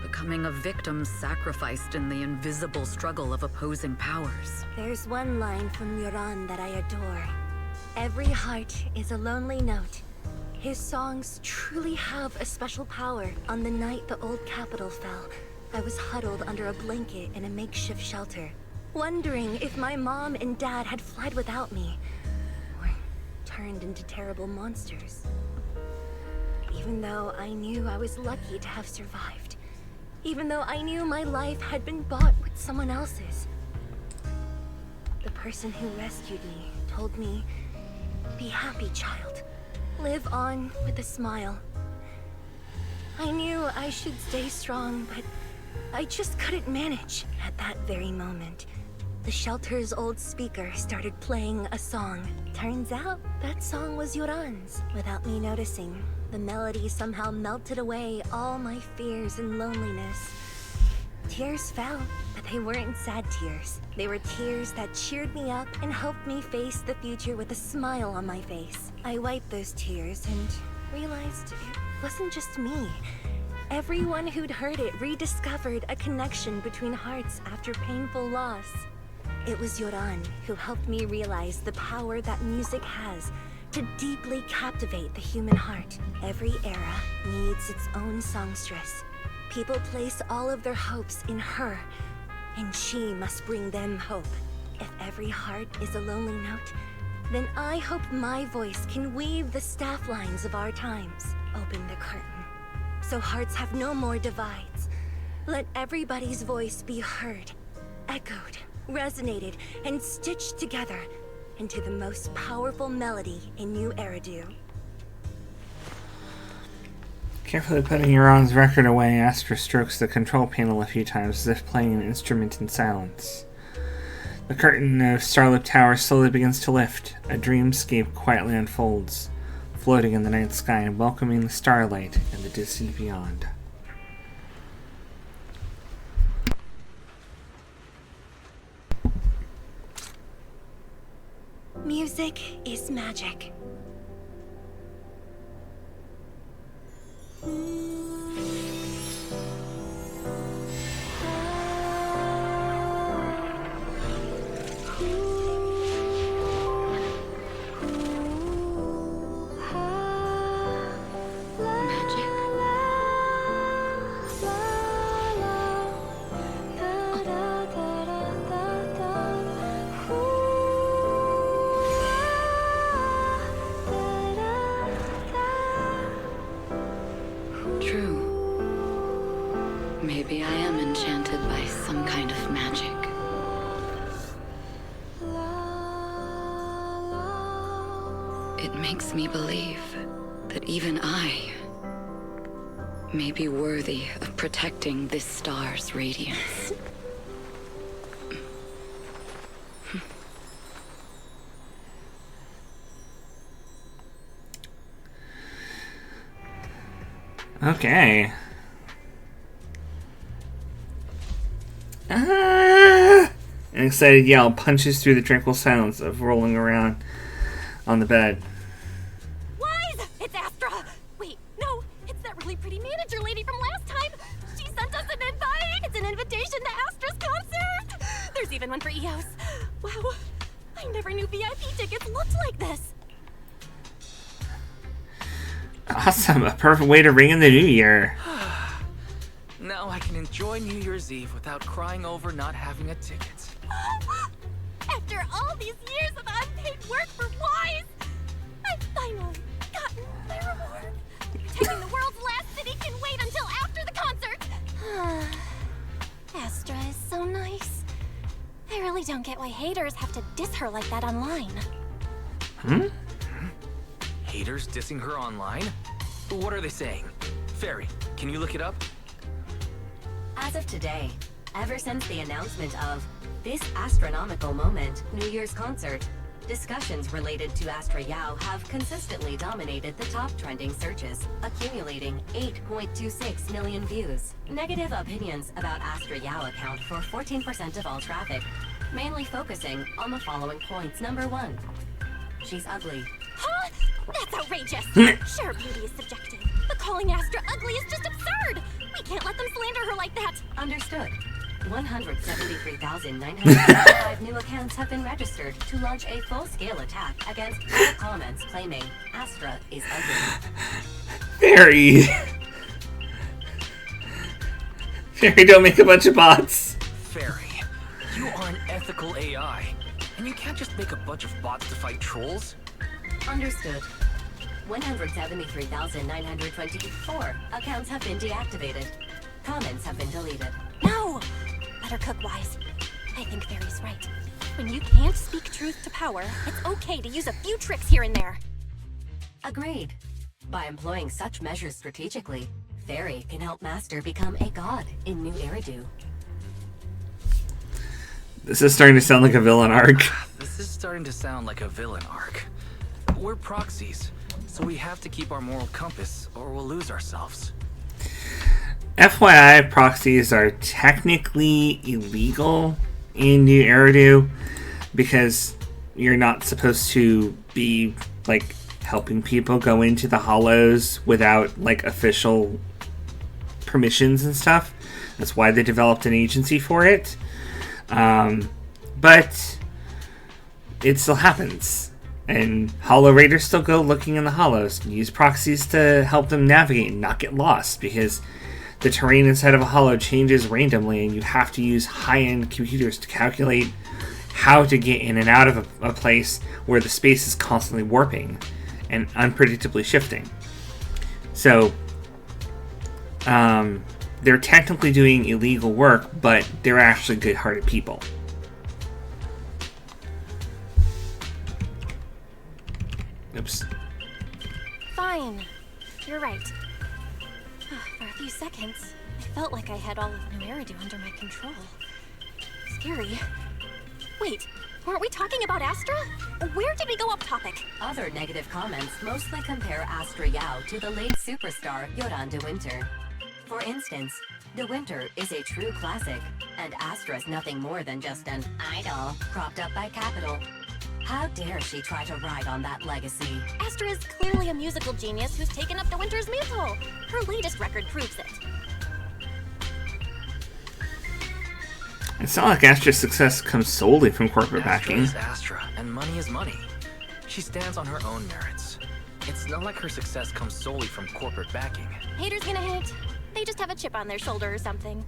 becoming a victim sacrificed in the invisible struggle of opposing powers. There's one line from Yoran that I adore. Every heart is a lonely note. His songs truly have a special power. On the night the old capital fell, I was huddled under a blanket in a makeshift shelter, wondering if my mom and dad had fled without me, or turned into terrible monsters. Even though I knew I was lucky to have survived, even though I knew my life had been bought with someone else's, the person who rescued me told me, "Be happy, child. Live on with a smile." I knew I should stay strong, but I just couldn't manage. At that very moment, the shelter's old speaker started playing a song. Turns out, that song was Yoran's. Without me noticing, the melody somehow melted away all my fears and loneliness. Tears fell, but they weren't sad tears. They were tears that cheered me up and helped me face the future with a smile on my face. I wiped those tears and realized it wasn't just me. Everyone who'd heard it rediscovered a connection between hearts after painful loss. It was Yoran who helped me realize the power that music has to deeply captivate the human heart. Every era needs its own songstress. People place all of their hopes in her, and she must bring them hope. If every heart is a lonely note, then I hope my voice can weave the staff lines of our times. Open the curtain, so hearts have no more divides. Let everybody's voice be heard, echoed, resonated, and stitched together into the most powerful melody in New Eridu. Carefully putting Yoran's record away, Astra strokes the control panel a few times as if playing an instrument in silence. The curtain of Starlip Tower slowly begins to lift. A dreamscape quietly unfolds, floating in the night sky and welcoming the starlight and the distant beyond. Music is magic. Maybe I am enchanted by some kind of magic. It makes me believe that even I may be worthy of protecting this star's radiance. Okay. An excited yell punches through the tranquil silence of rolling around on the bed. Wise! It's Astra! Wait, no, it's that really pretty manager lady from last time. She sent us an invite! It's an invitation to Astra's concert! There's even one for EOS. Wow, I never knew VIP tickets looked like this. Awesome, a perfect way to ring in the new year. Now I can enjoy New Year's Eve without crying over not having a ticket. After all these years of unpaid work for Wise, I've finally gotten my reward. protecting the world's last city can wait until after the concert. Astra is so nice. I really don't get why haters have to diss her like that online. Haters dissing her online? What are they saying? Fairy, can you look it up? As of today, ever since the announcement of this astronomical moment, New Year's concert, discussions related to Astra Yao have consistently dominated the top trending searches, accumulating 8.26 million views. Negative opinions about Astra Yao account for 14% of all traffic, mainly focusing on the following points. Number 1, she's ugly. Huh? That's outrageous! Sure, beauty is subjective, but calling Astra ugly is just absurd! We can't let them slander her like that! Understood. 173,955 new accounts have been registered to launch a full-scale attack against all comments claiming Astra is ugly. Fairy! Fairy, don't make a bunch of bots. Fairy, you are an ethical AI, and you can't just make a bunch of bots to fight trolls. Understood. 173,924 accounts have been deactivated. Comments have been deleted. No! Better cook wise. I think Fairy's right. When you can't speak truth to power, it's okay to use a few tricks here and there. Agreed. By employing such measures strategically, Fairy can help Master become a god in New Eridu. This is starting to sound like a villain arc. This is starting to sound like a villain arc. We're proxies, so we have to keep our moral compass or we'll lose ourselves. FYI, proxies are technically illegal in New Eridu because you're not supposed to be, like, helping people go into the hollows without, like, official permissions and stuff. That's why they developed an agency for it. But it still happens. And Hollow Raiders still go looking in the hollows and use proxies to help them navigate and not get lost because the terrain inside of a hollow changes randomly and you have to use high-end computers to calculate how to get in and out of a place where the space is constantly warping and unpredictably shifting. So, they're technically doing illegal work, but they're actually good-hearted people. Oops. Fine. You're right. For a few seconds, I felt like I had all of New Eridu under my control. Scary. Wait, weren't we talking about Astra? Where did we go off topic? Other negative comments mostly compare Astra Yao to the late superstar Yoran de Winter. For instance, De Winter is a true classic, and Astra's nothing more than just an idol propped up by Capital. How dare she try to ride on that legacy? Astra is clearly a musical genius who's taken up De Winter's mantle. Her latest record proves it. It's not like Astra's success comes solely from corporate backing. Astra is Astra, and money is money. She stands on her own merits. It's not like her success comes solely from corporate backing. Haters gonna hate. They just have a chip on their shoulder or something.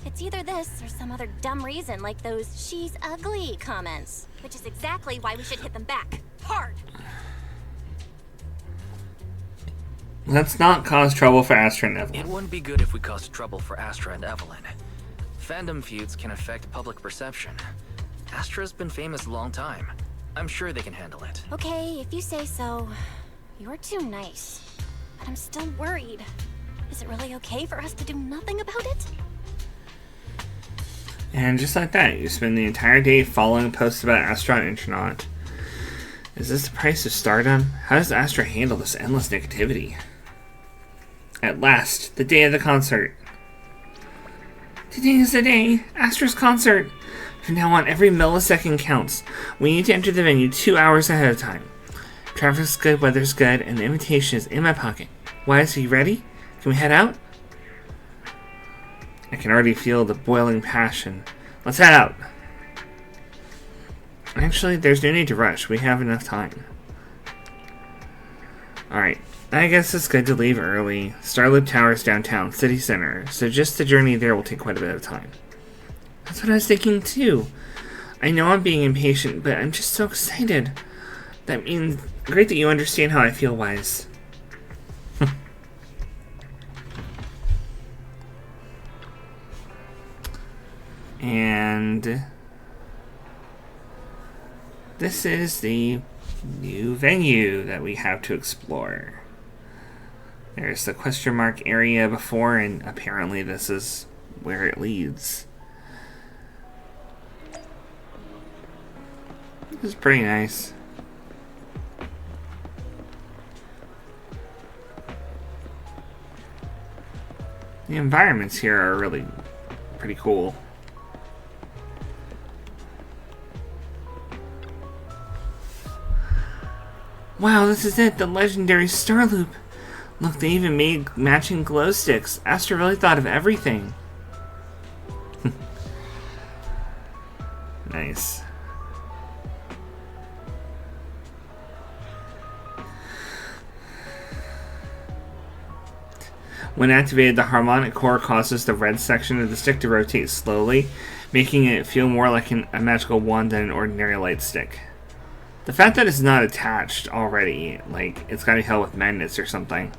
It's either this or some other dumb reason like those "she's ugly" comments, which is exactly why we should hit them back. Hard! Let's not cause trouble for Astra and Evelyn. It wouldn't be good if we caused trouble for Astra and Evelyn. Fandom feuds can affect public perception. Astra's been famous a long time. I'm sure they can handle it. Okay, if you say so. You're too nice. But I'm still worried. Is it really okay for us to do nothing about it? And just like that, you spend the entire day following posts about Astra on Intronaut. Is this the price of stardom? How does Astra handle this endless negativity? At last, the day of the concert. Today is the day. Astra's concert. From now on, every millisecond counts. We need to enter the venue 2 hours ahead of time. Traffic's good, weather's good, and the invitation is in my pocket. Wise, are you ready? Can we head out? I can already feel the boiling passion. Let's head out. Actually, there's no need to rush. We have enough time. Alright, I guess it's good to leave early. Starloop Tower's downtown, city center, so just the journey there will take quite a bit of time. That's what I was thinking too. I know I'm being impatient, but I'm just so excited. That means great that you understand how I feel, Wise. And this is the new venue that we have to explore. There's the question mark area before, and apparently this is where it leads. This is pretty nice. The environments here are really pretty cool. Wow, this is it, the legendary Star Loop. Look, they even made matching glow sticks. Astra really thought of everything. Nice. When activated, the harmonic core causes the red section of the stick to rotate slowly, making it feel more like a magical wand than an ordinary light stick. The fact that it's not attached already, like, it's gotta be held with magnets or something.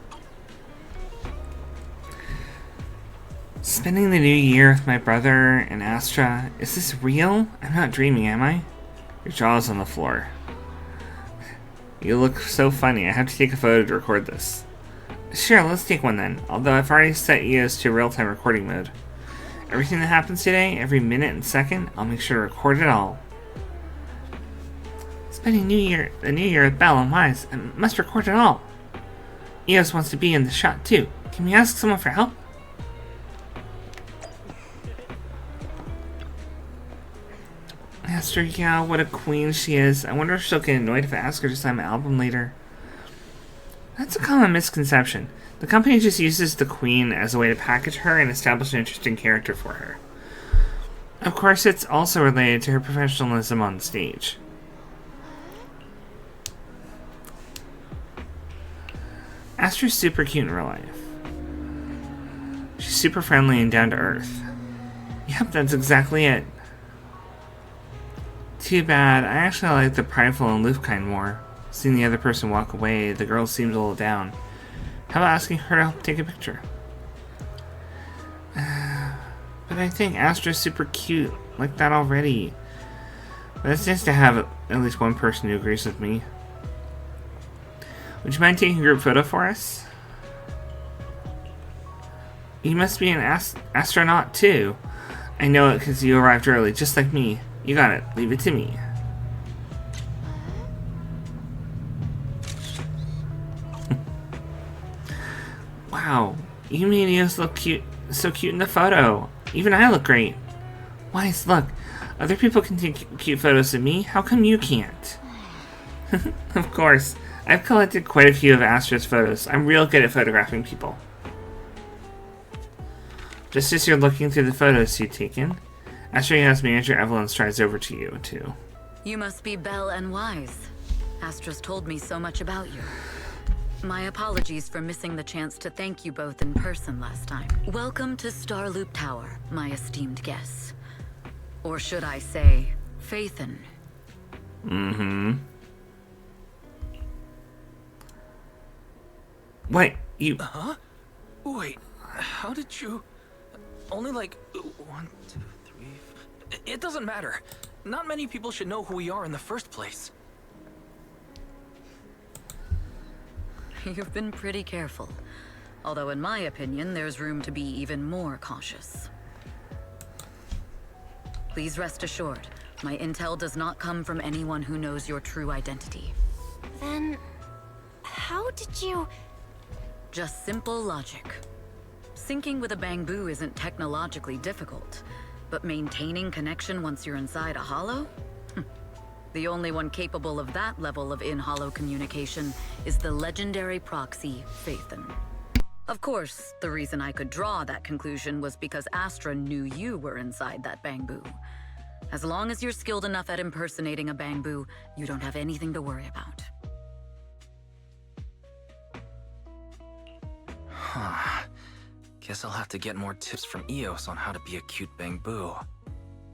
Spending the new year with my brother and Astra, is this real? I'm not dreaming, am I? Your jaw's on the floor. You look so funny, I have to take a photo to record this. Sure, let's take one then, although I've already set EOS to real-time recording mode. Everything that happens today, every minute and second, I'll make sure to record it all. Spending the new year with Belle and Wise, I must record it all. EOS wants to be in the shot too. Can we ask someone for help? Astra, yeah, what a queen she is. I wonder if she'll get annoyed if I ask her to sign my album later. That's a common misconception. The company just uses the queen as a way to package her and establish an interesting character for her. Of course, it's also related to her professionalism on stage. Astra's super cute in real life. She's super friendly and down to earth. Yep, that's exactly it. Too bad, I actually like the prideful and aloof kind more. Seeing the other person walk away, the girl seems a little down. How about asking her to help take a picture? But I think Astra's super cute, like that already. But it's nice to have at least one person who agrees with me. Would you mind taking a group photo for us? You must be an astronaut too. I know it because you arrived early, just like me. You got it. Leave it to me. Wow, you made EOS look cute, so cute in the photo. Even I look great. Wise, look. Other people can take cute photos of me. How come you can't? Of course. I've collected quite a few of Astra's photos. I'm real good at photographing people. Just as you're looking through the photos you've taken, Astra's manager Evelyn strides over to you, too. You must be Belle and Wise. Astra's told me so much about you. My apologies for missing the chance to thank you both in person last time. Welcome to Starloop Tower, my esteemed guests. Or should I say, Faithin. Mm-hmm. Wait, you... Huh? Wait, how did you... Only like 1, 2, 3... It doesn't matter. Not many people should know who we are in the first place. You've been pretty careful. Although in my opinion, there's room to be even more cautious. Please rest assured, my intel does not come from anyone who knows your true identity. Then, how did you... Just simple logic. Syncing with a bamboo isn't technologically difficult, but maintaining connection once you're inside a hollow? The only one capable of that level of in-hollow communication is the legendary proxy, Faithin. Of course, the reason I could draw that conclusion was because Astra knew you were inside that bamboo. As long as you're skilled enough at impersonating a bamboo, you don't have anything to worry about. Huh. Guess I'll have to get more tips from EOS on how to be a cute bamboo.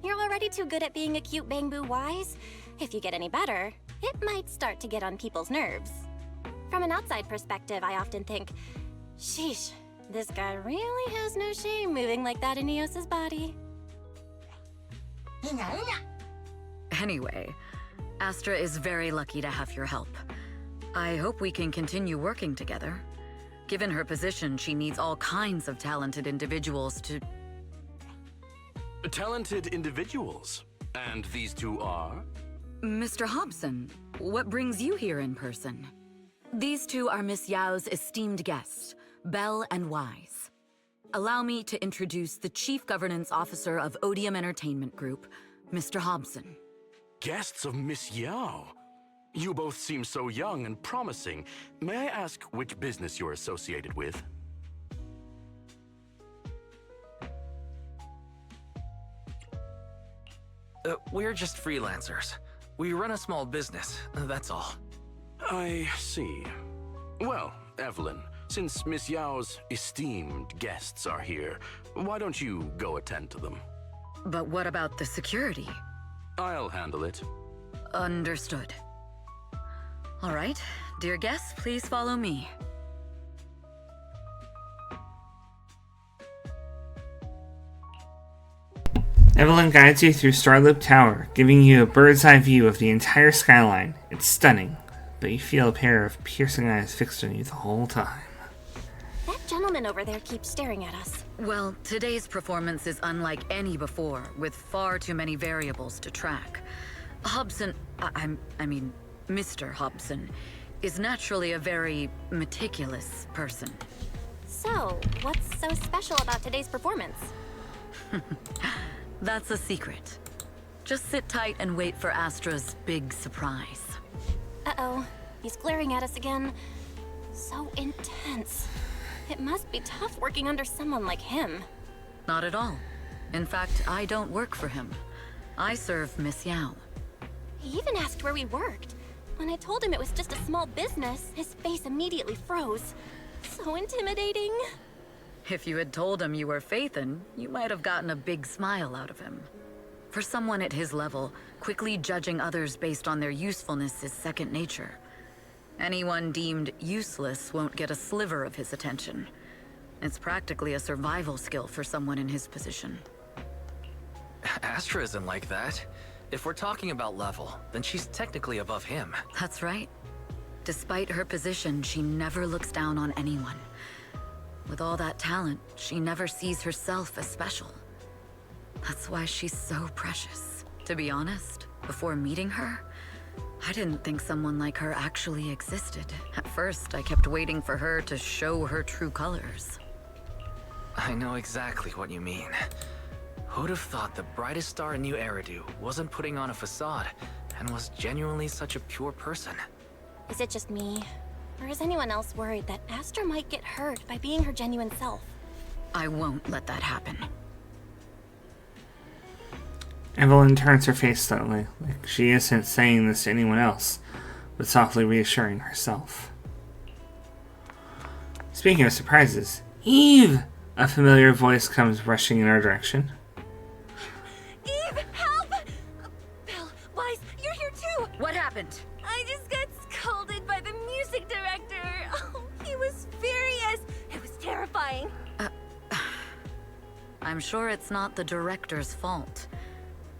You're already too good at being a cute bamboo, Wise. If you get any better, it might start to get on people's nerves. From an outside perspective, I often think, sheesh, this guy really has no shame moving like that in EOS's body. Anyway, Astra is very lucky to have your help. I hope we can continue working together. Given her position, she needs all kinds of talented individuals to... Talented individuals? And these two are? Mr. Hobson, what brings you here in person? These two are Miss Yao's esteemed guests, Belle and Wise. Allow me to introduce the Chief Governance Officer of Odium Entertainment Group, Mr. Hobson. Guests of Miss Yao? You both seem so young and promising. May I ask which business you're associated with? We're just freelancers. We run a small business, that's all. I see. Well, Evelyn, since Miss Yao's esteemed guests are here, why don't you go attend to them? But what about the security? I'll handle it. Understood. All right, dear guests, please follow me. Evelyn guides you through Starloop Tower, giving you a bird's eye view of the entire skyline. It's stunning, but you feel a pair of piercing eyes fixed on you the whole time. That gentleman over there keeps staring at us. Well, today's performance is unlike any before, with far too many variables to track. Hobson, I mean, Mr. Hobson, is naturally a very meticulous person. So, what's so special about today's performance? That's a secret. Just sit tight and wait for Astra's big surprise. Uh-oh, he's glaring at us again. So intense. It must be tough working under someone like him. Not at all. In fact, I don't work for him. I serve Miss Yao. He even asked where we worked. When I told him it was just a small business, his face immediately froze. So intimidating. If you had told him you were Phaethon, you might have gotten a big smile out of him. For someone at his level, quickly judging others based on their usefulness is second nature. Anyone deemed useless won't get a sliver of his attention. It's practically a survival skill for someone in his position. Astra isn't like that. If we're talking about level, then she's technically above him. That's right. Despite her position, she never looks down on anyone. With all that talent, she never sees herself as special. That's why she's so precious. To be honest, before meeting her, I didn't think someone like her actually existed. At first, I kept waiting for her to show her true colors. I know exactly what you mean. Who'd have thought the brightest star in New Eridu wasn't putting on a facade and was genuinely such a pure person? Is it just me? Or is anyone else worried that Astra might get hurt by being her genuine self? I won't let that happen. Evelyn turns her face slightly, like she isn't saying this to anyone else, but softly reassuring herself. Speaking of surprises, Eve! A familiar voice comes rushing in our direction. Eve, help! Belle, Wise, you're here too! What happened? I just got scolded by the music director. Oh, he was furious. It was terrifying. I'm sure it's not the director's fault.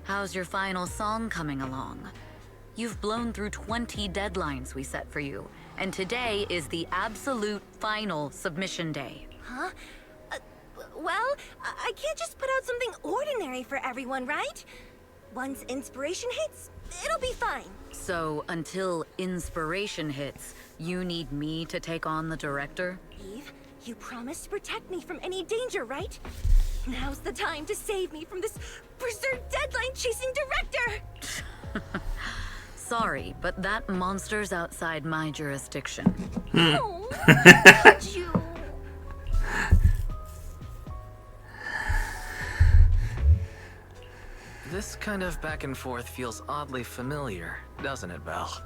How's your final song coming along? You've blown through 20 deadlines we set for you, and today is the absolute final submission day. Huh? Well, I can't just put out something ordinary for everyone, right? Once inspiration hits, it'll be fine. So, until inspiration hits, you need me to take on the director? Eve, you promised to protect me from any danger, right? Now's the time to save me from this berserk deadline-chasing director! Sorry, but that monster's outside my jurisdiction. Oh, how could you? This kind of back and forth feels oddly familiar, doesn't it, Belle?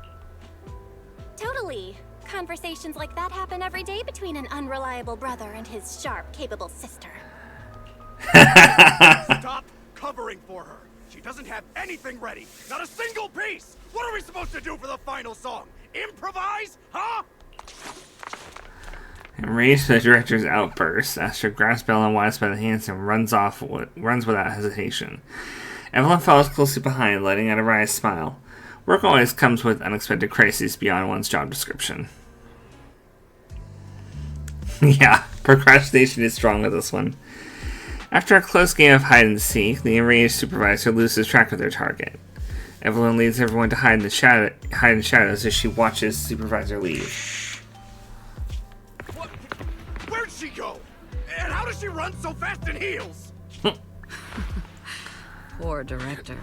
Totally. Conversations like that happen every day between an unreliable brother and his sharp, capable sister. Stop covering for her. She doesn't have anything ready. Not a single piece. What are we supposed to do for the final song? Improvise? Huh? Enraged by the director's outburst, Astra grabs Belle and Wise by the hands and runs without hesitation. Evelyn follows closely behind, letting out a wry smile. Work always comes with unexpected crises beyond one's job description. Yeah, procrastination is strong with this one. After a close game of hide-and-seek, the enraged supervisor loses track of their target. Evelyn leads everyone to hide in shadows as she watches supervisor leave. What? Where'd she go? And how does she run so fast in heels? Poor director.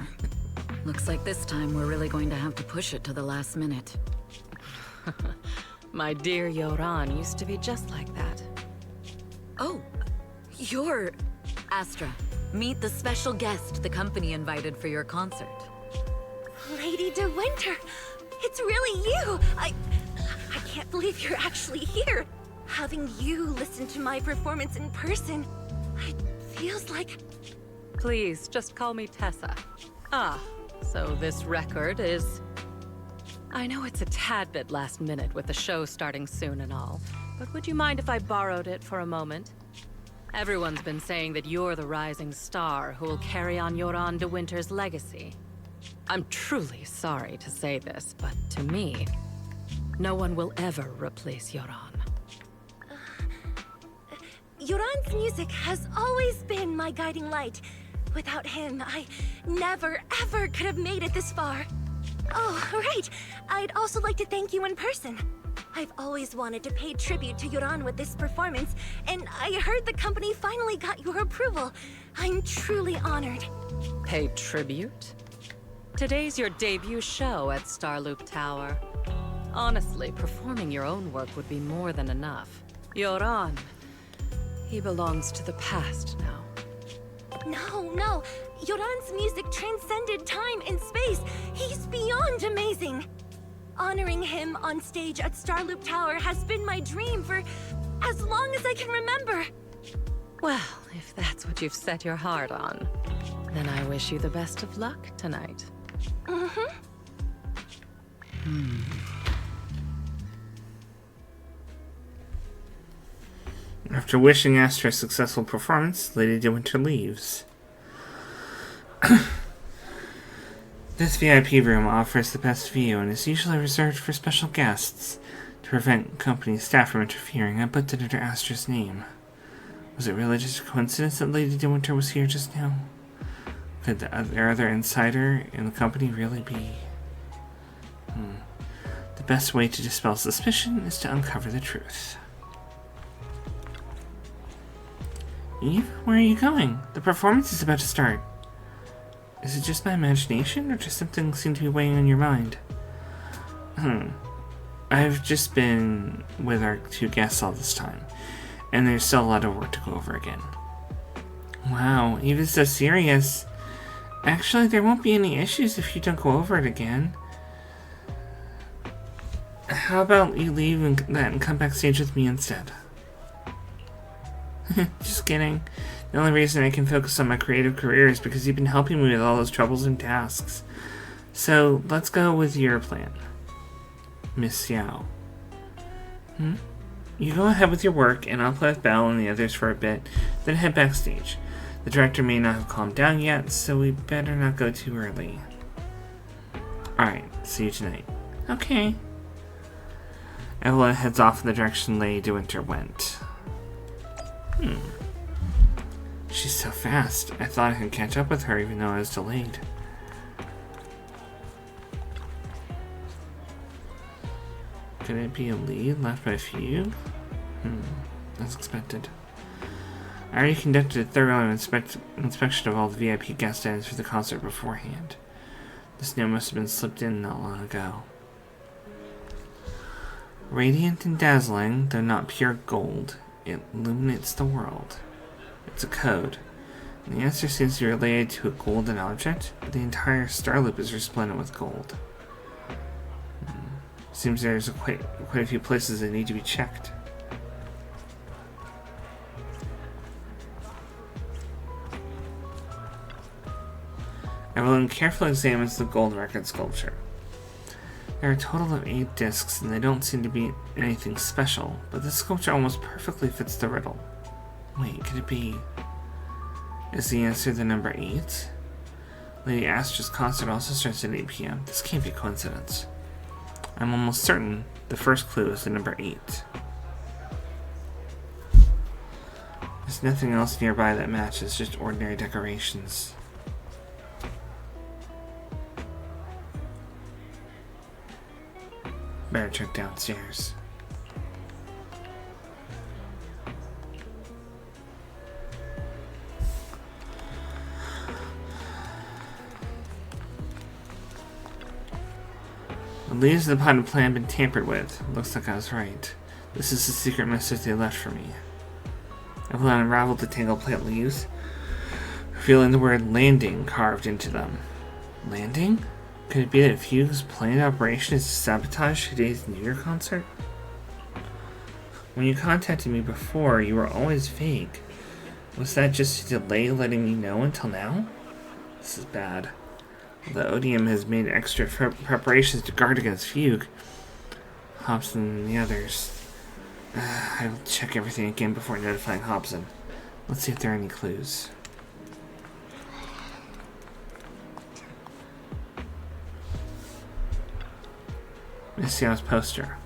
Looks like this time we're really going to have to push it to the last minute. My dear Yoran used to be just like that. Oh, you're... Astra, meet the special guest the company invited for your concert. Lady De Winter, it's really you! I can't believe you're actually here. Having you listen to my performance in person, it feels like... Please, just call me Tessa. Ah, so this record is... I know it's a tad bit last minute with the show starting soon and all, but would you mind if I borrowed it for a moment? Everyone's been saying that you're the rising star who will carry on Yoran De Winter's legacy. I'm truly sorry to say this, but to me, no one will ever replace Yoran. Yoran's music has always been my guiding light. Without him, I never, ever could have made it this far. Oh, right. I'd also like to thank you in person. I've always wanted to pay tribute to Yoran with this performance, and I heard the company finally got your approval. I'm truly honored. Pay tribute? Today's your debut show at Starloop Tower. Honestly, performing your own work would be more than enough. Yoran, he belongs to the past now. No. Yoran's music transcended time and space. He's beyond amazing. Honoring him on stage at Starloop Tower has been my dream for as long as I can remember. Well, if that's what you've set your heart on, then I wish you the best of luck tonight. After wishing Astra a successful performance, Lady De Winter leaves. This VIP room offers the best view and is usually reserved for special guests. To prevent company staff from interfering, I put it under Astra's name. Was it really just a coincidence that Lady De Winter was here just now? Could the other insider in the company really be? The best way to dispel suspicion is to uncover the truth. Eve, where are you going? The performance is about to start. Is it just my imagination, or does something seem to be weighing on your mind? I've just been with our two guests all this time, and there's still a lot of work to go over again. Wow, Eve is so serious. Actually, there won't be any issues if you don't go over it again. How about you leave and come backstage with me instead? Just kidding. The only reason I can focus on my creative career is because you've been helping me with all those troubles and tasks. So, let's go with your plan. Miss Xiao. You go ahead with your work, and I'll play with Belle and the others for a bit, then head backstage. The director may not have calmed down yet, so we better not go too early. Alright, see you tonight. Okay. Evelyn heads off in the direction Lady De Winter went. She's so fast. I thought I could catch up with her even though I was delayed. Could it be a lead left by Fugue? As expected. I already conducted a thorough inspection of all the VIP guest items for the concert beforehand. This note must have been slipped in not long ago. Radiant and dazzling, though not pure gold, it illuminates the world. It's a code. And the answer seems to be related to a golden object, but the entire star loop is resplendent with gold. Seems there's quite a few places that need to be checked. Evelyn carefully examines the gold record sculpture. There are a total of 8 discs, and they don't seem to be anything special, but the sculpture almost perfectly fits the riddle. Wait, could it be... Is the answer the number 8? Lady Astra's concert also starts at 8 p.m. This can't be a coincidence. I'm almost certain the first clue is the number 8. There's nothing else nearby that matches, just ordinary decorations. Better check downstairs. The leaves of the potted plant have been tampered with. Looks like I was right. This is the secret message they left for me. Evelyn unraveled the tangled plant leaves, revealing the word landing carved into them. Landing? Could it be that Fugue's planned operation is to sabotage today's New Year concert? When you contacted me before, you were always vague. Was that just a delay letting me know until now? This is bad. The Odium has made extra preparations to guard against Fugue. Hobson and the others. I'll check everything again before notifying Hobson. Let's see if there are any clues. Miss Xiao's poster.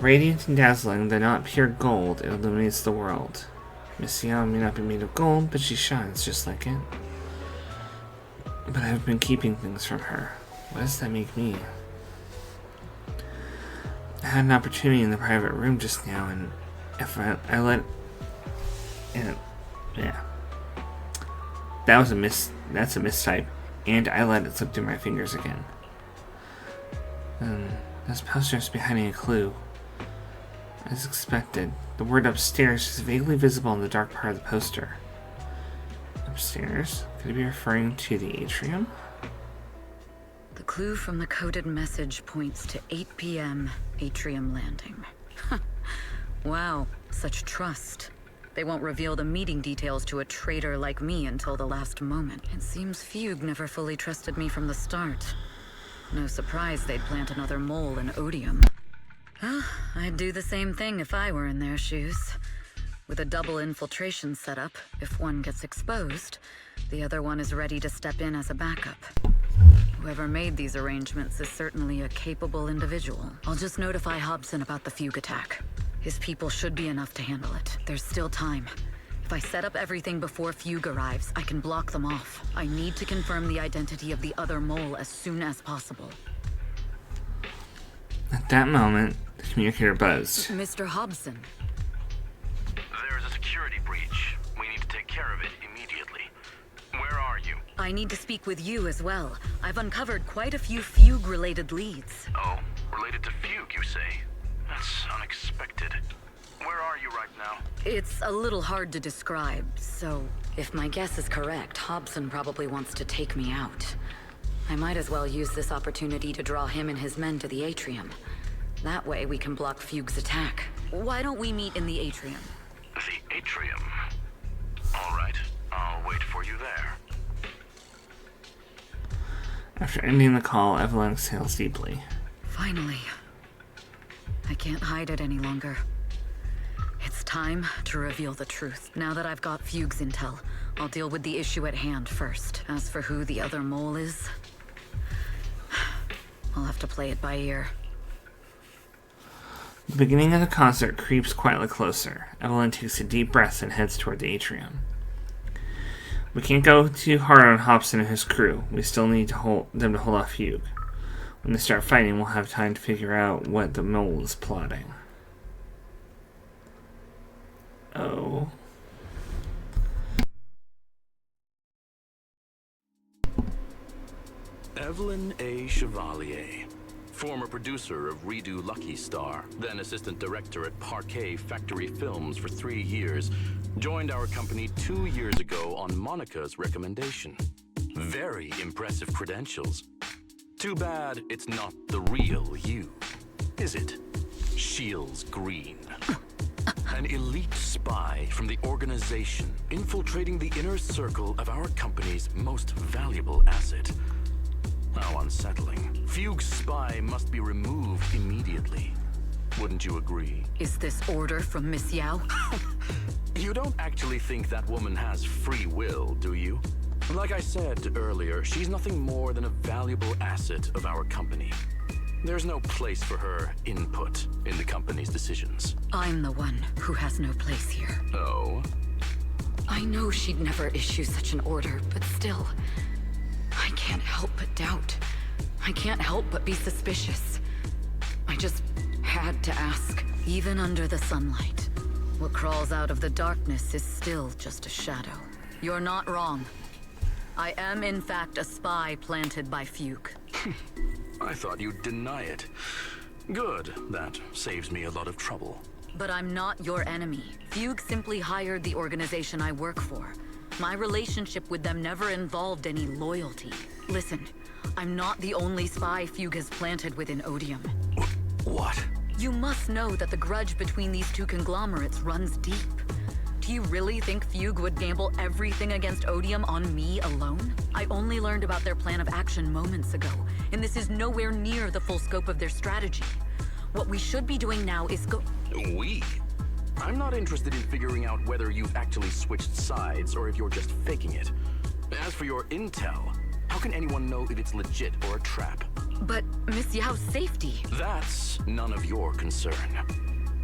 Radiant and dazzling, though not pure gold, it illuminates the world. Miss Xiao may not be made of gold, but she shines just like it. But I've been keeping things from her. What does that make me? I had an opportunity in the private room just now, and if I let... yeah. That was a that's a mistype, and I let it slip through my fingers again. This poster must be hiding a clue. As expected, the word upstairs is vaguely visible in the dark part of the poster. Upstairs? Could it be referring to the atrium? The clue from the coded message points to 8 p.m. atrium landing. Wow, such trust. They won't reveal the meeting details to a traitor like me until the last moment. It seems Fugue never fully trusted me from the start. No surprise they'd plant another mole in Odium. I'd do the same thing if I were in their shoes. With a double infiltration setup, if one gets exposed, the other one is ready to step in as a backup. Whoever made these arrangements is certainly a capable individual. I'll just notify Hobson about the Fugue attack. His people should be enough to handle it. There's still time. If I set up everything before Fugue arrives, I can block them off. I need to confirm the identity of the other mole as soon as possible. At that moment, the communicator buzzed. Mr. Hobson. There's a security breach. We need to take care of it immediately. Where are you? I need to speak with you as well. I've uncovered quite a few Fugue-related leads. Oh, related to Fugue, you say? That's unexpected. Where are you right now? It's a little hard to describe, so if my guess is correct, Hobson probably wants to take me out. I might as well use this opportunity to draw him and his men to the atrium. That way we can block Fugue's attack. Why don't we meet in the atrium? The atrium? All right, I'll wait for you there. After ending the call, Evelyn exhales deeply. Finally. I can't hide it any longer. It's time to reveal the truth. Now that I've got Fugue's intel, I'll deal with the issue at hand first. As for who the other mole is, I'll have to play it by ear. The beginning of the concert creeps quietly closer. Evelyn takes a deep breath and heads toward the atrium. We can't go too hard on Hobson and his crew. We still need them to hold off Fugue. When they start fighting, we'll have time to figure out what the mole is plotting. Oh. Evelyn A. Chevalier, former producer of Redo Lucky Star, then assistant director at Parquet Factory Films for 3 years, joined our company 2 years ago on Monica's recommendation. Very impressive credentials. Too bad it's not the real you, is it? Shields Green. An elite spy from the organization, infiltrating the inner circle of our company's most valuable asset. How unsettling. Fugue's spy must be removed immediately. Wouldn't you agree? Is this order from Miss Yao? You don't actually think that woman has free will, do you? Like I said earlier, she's nothing more than a valuable asset of our company. There's no place for her input in the company's decisions. I'm the one who has no place here. Oh? I know she'd never issue such an order, but still, I can't help but doubt. I can't help but be suspicious. I just had to ask. Even under the sunlight, what crawls out of the darkness is still just a shadow. You're not wrong. I am, in fact, a spy planted by Fugue. I thought you'd deny it. Good. That saves me a lot of trouble. But I'm not your enemy. Fugue simply hired the organization I work for. My relationship with them never involved any loyalty. Listen, I'm not the only spy Fugue has planted within Odium. What? You must know that the grudge between these two conglomerates runs deep. Do you really think Fugue would gamble everything against Odium on me alone? I only learned about their plan of action moments ago, and this is nowhere near the full scope of their strategy. What we should be doing now is We? I'm not interested in figuring out whether you've actually switched sides or if you're just faking it. As for your intel, how can anyone know if it's legit or a trap? But Miss Yao's safety... That's none of your concern.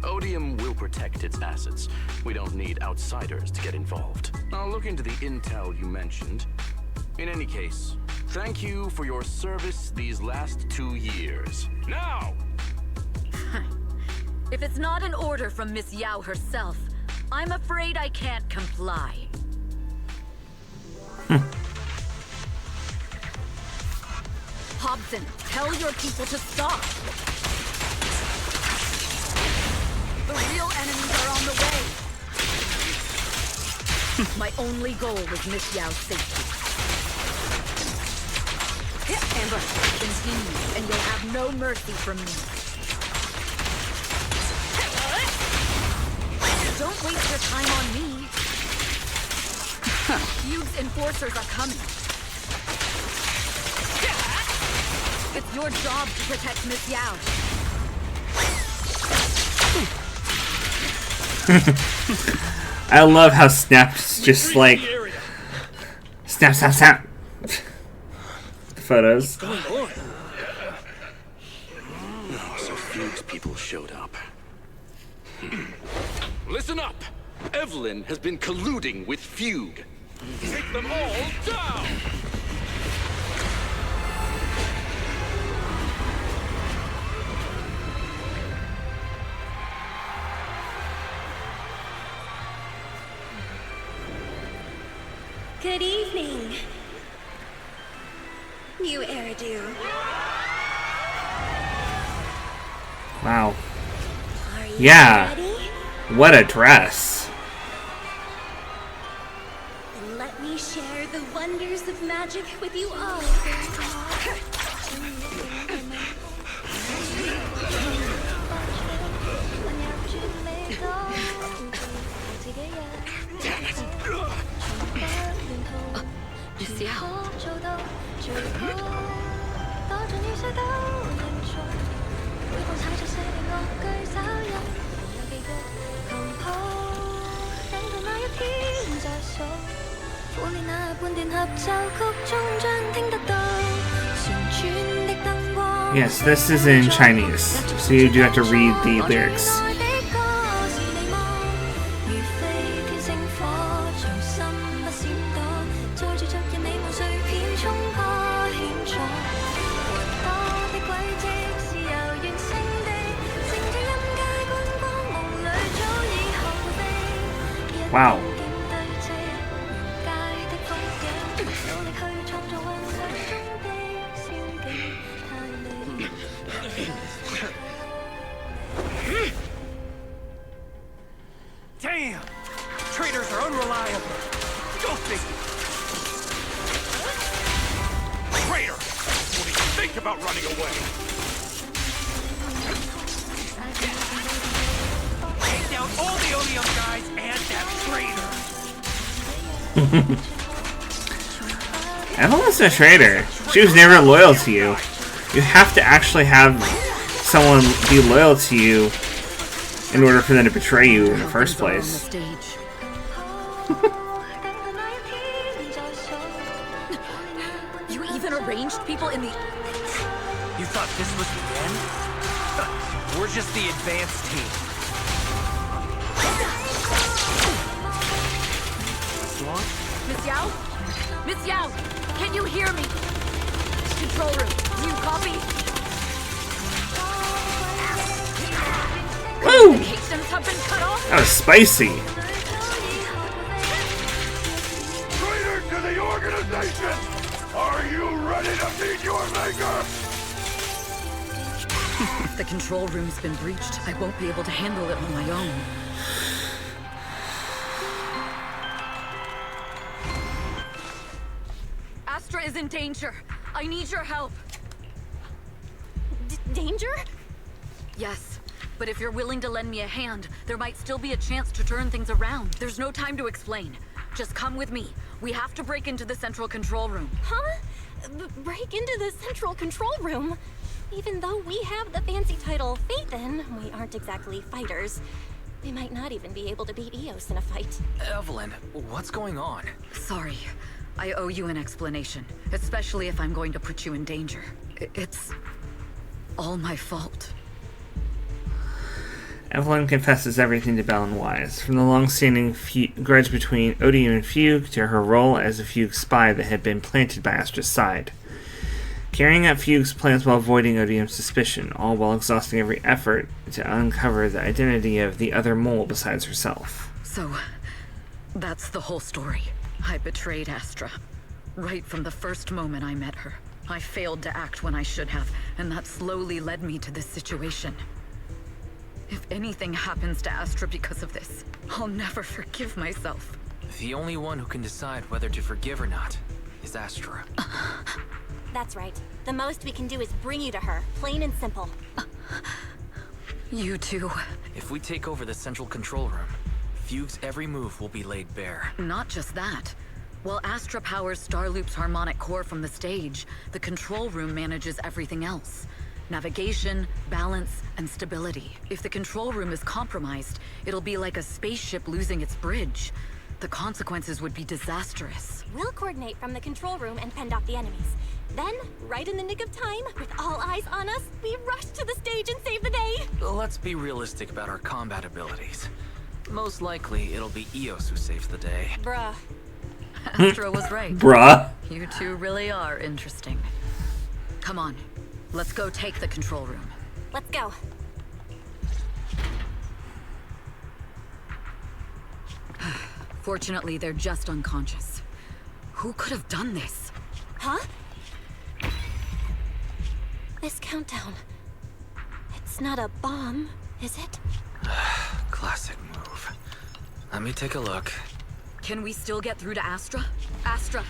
Odium will protect its assets. We don't need outsiders to get involved. I'll look into the intel you mentioned. In any case, thank you for your service these last 2 years. Now! If it's not an order from Miss Yao herself, I'm afraid I can't comply. Hobson, tell your people to stop! The real enemies are on the way! My only goal was Miss Yao's safety. Amber, continue, and you'll have no mercy from me. Don't waste your time on me. Fugue's enforcers are coming. It's your job to protect Miss Yao. I love how Snap's just like snap, snap, snap. The photos. Oh, so Fugue's people showed up. Listen up! Evelyn has been colluding with Fugue. Take them all down! Good evening, new Eridu. Wow. Are you Yeah. ready? What a dress. Then let me share the wonders of magic with you all. Miss Yao. Yes, this is in Chinese, so you do have to read the lyrics. Wow. Damn! Traitors are unreliable. Go figure. Traitor! What do you think about running away? Take down all the Odium guys and that traitor! Evelyn's a traitor. She was never loyal to you. You have to actually have someone be loyal to you in order for them to betray you in the first place. You even arranged people in the... You thought this was the end? We're just the advanced team. What? Miss Yao? Miss Yao, can you hear me? Control room, do you copy? Woo! Communications have been cut off? That was spicy. Traitor to the organization! Are you ready to meet your maker? If the control room's been breached, I won't be able to handle it on my own. Astra is in danger. I need your help. Danger? Yes, but if you're willing to lend me a hand, there might still be a chance to turn things around. There's no time to explain. Just come with me. We have to break into the central control room. Huh? Break into the central control room? Even though we have the fancy title Phaethon, we aren't exactly fighters. We might not even be able to beat Eos in a fight. Evelyn, what's going on? Sorry. I owe you an explanation, especially if I'm going to put you in danger. It's all my fault. Evelyn confesses everything to Belle and Wise, from the long-standing grudge between Odium and Fugue to her role as a Fugue spy that had been planted by Astra's side. Carrying out Fugue's plans while avoiding Odium's suspicion, all while exhausting every effort to uncover the identity of the other mole besides herself. So, that's the whole story. I betrayed Astra. Right from the first moment I met her. I failed to act when I should have, and that slowly led me to this situation. If anything happens to Astra because of this, I'll never forgive myself. The only one who can decide whether to forgive or not is Astra. That's right. The most we can do is bring you to her, plain and simple. You too. If we take over the central control room, Fugue's every move will be laid bare. Not just that. While Astra powers Starloop's harmonic core from the stage, the control room manages everything else. Navigation, balance, and stability. If the control room is compromised, it'll be like a spaceship losing its bridge. The consequences would be disastrous. We'll coordinate from the control room and fend off the enemies. Then, right in the nick of time, with all eyes on us, we rush to the stage and save the day! Let's be realistic about our combat abilities. Most likely, it'll be Eos who saves the day. Bruh. Astra was right. Bruh. You two really are interesting. Come on, let's go take the control room. Let's go. Fortunately, they're just unconscious. Who could have done this? Huh? This countdown. It's not a bomb, is it? Classic move. Let me take a look. Can we still get through to Astra? Astra!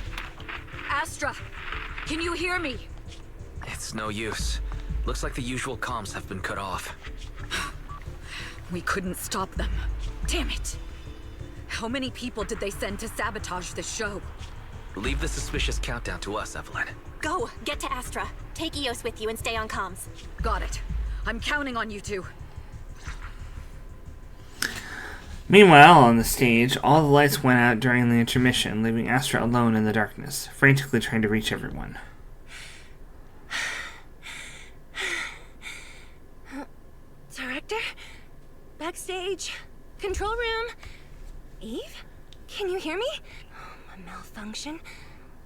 Astra! Can you hear me? It's no use. Looks like the usual comms have been cut off. We couldn't stop them. Damn it! How many people did they send to sabotage this show? Leave the suspicious countdown to us, Evelyn. Go! Get to Astra. Take Eos with you and stay on comms. Got it. I'm counting on you two. Meanwhile, on the stage, all the lights went out during the intermission, leaving Astra alone in the darkness, frantically trying to reach everyone. Director? Backstage? Control room? Eve? Can you hear me? A malfunction?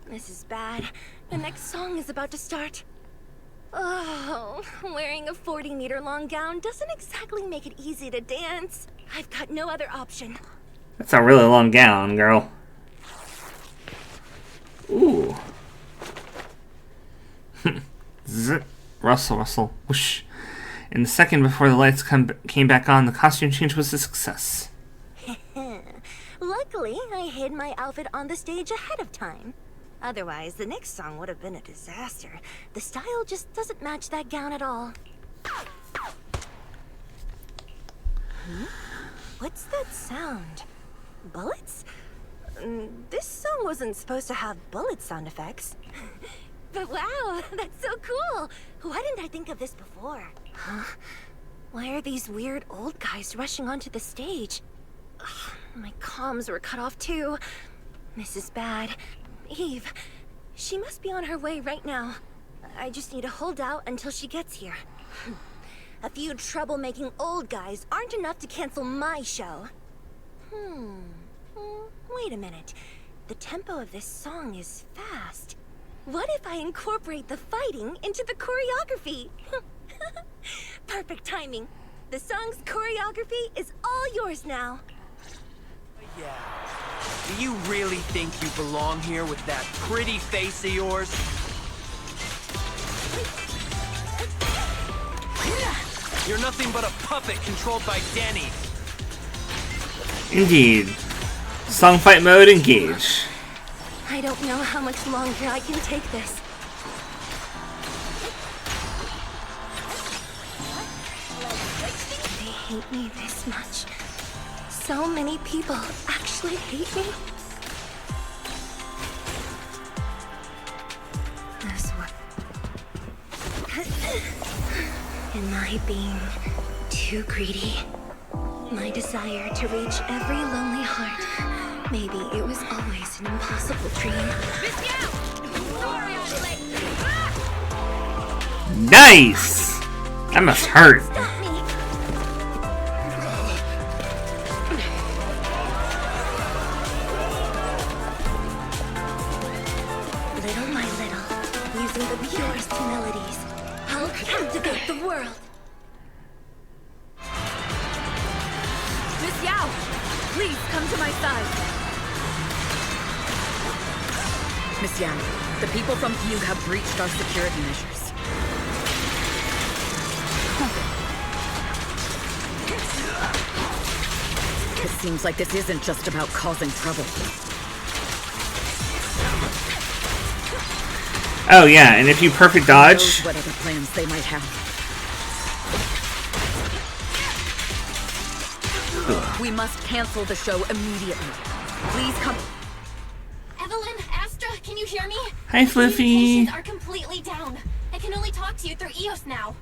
This is bad. The next song is about to start. Oh, wearing a 40-meter long gown doesn't exactly make it easy to dance. I've got no other option. That's a really long gown, girl. Ooh. Zzz. Rustle, rustle, whoosh. In the second before the lights came back on, the costume change was a success. Luckily, I hid my outfit on the stage ahead of time. Otherwise, the next song would have been a disaster. The style just doesn't match that gown at all. What's that sound? Bullets? This song wasn't supposed to have bullet sound effects. But wow, that's so cool! Why didn't I think of this before? Huh? Why are these weird old guys rushing onto the stage? Ugh, my comms were cut off too. This is bad. Eve, She must be on her way right now. I just need to hold out until she gets here. A few troublemaking old guys aren't enough to cancel my show. Wait a minute. The tempo of this song is fast. What if I incorporate the fighting into the choreography? Perfect timing. The song's choreography is all yours now. Yeah. Do you really think you belong here with that pretty face of yours? You're nothing but a puppet controlled by Denny. Indeed. Song fight mode engage. I don't know how much longer I can take this. They hate me this much. So many people actually hate me. This one. Am I being too greedy? My desire to reach every lonely heart. Maybe it was always an impossible dream. Nice! That must hurt. Stop me! Little by little, using the purest melodies, I'll captivate the world. Miss Yao, please come to my side. Miss Yang, the people from Fugue have breached our security measures. It seems like this isn't just about causing trouble. Oh yeah, and if you perfect Who dodge... knows what other plans they might have. We must cancel the show immediately. Please come. Evelyn, Astra, can you hear me? Hi, Fluffy. Communications are completely down. I can only talk to you through EOS now.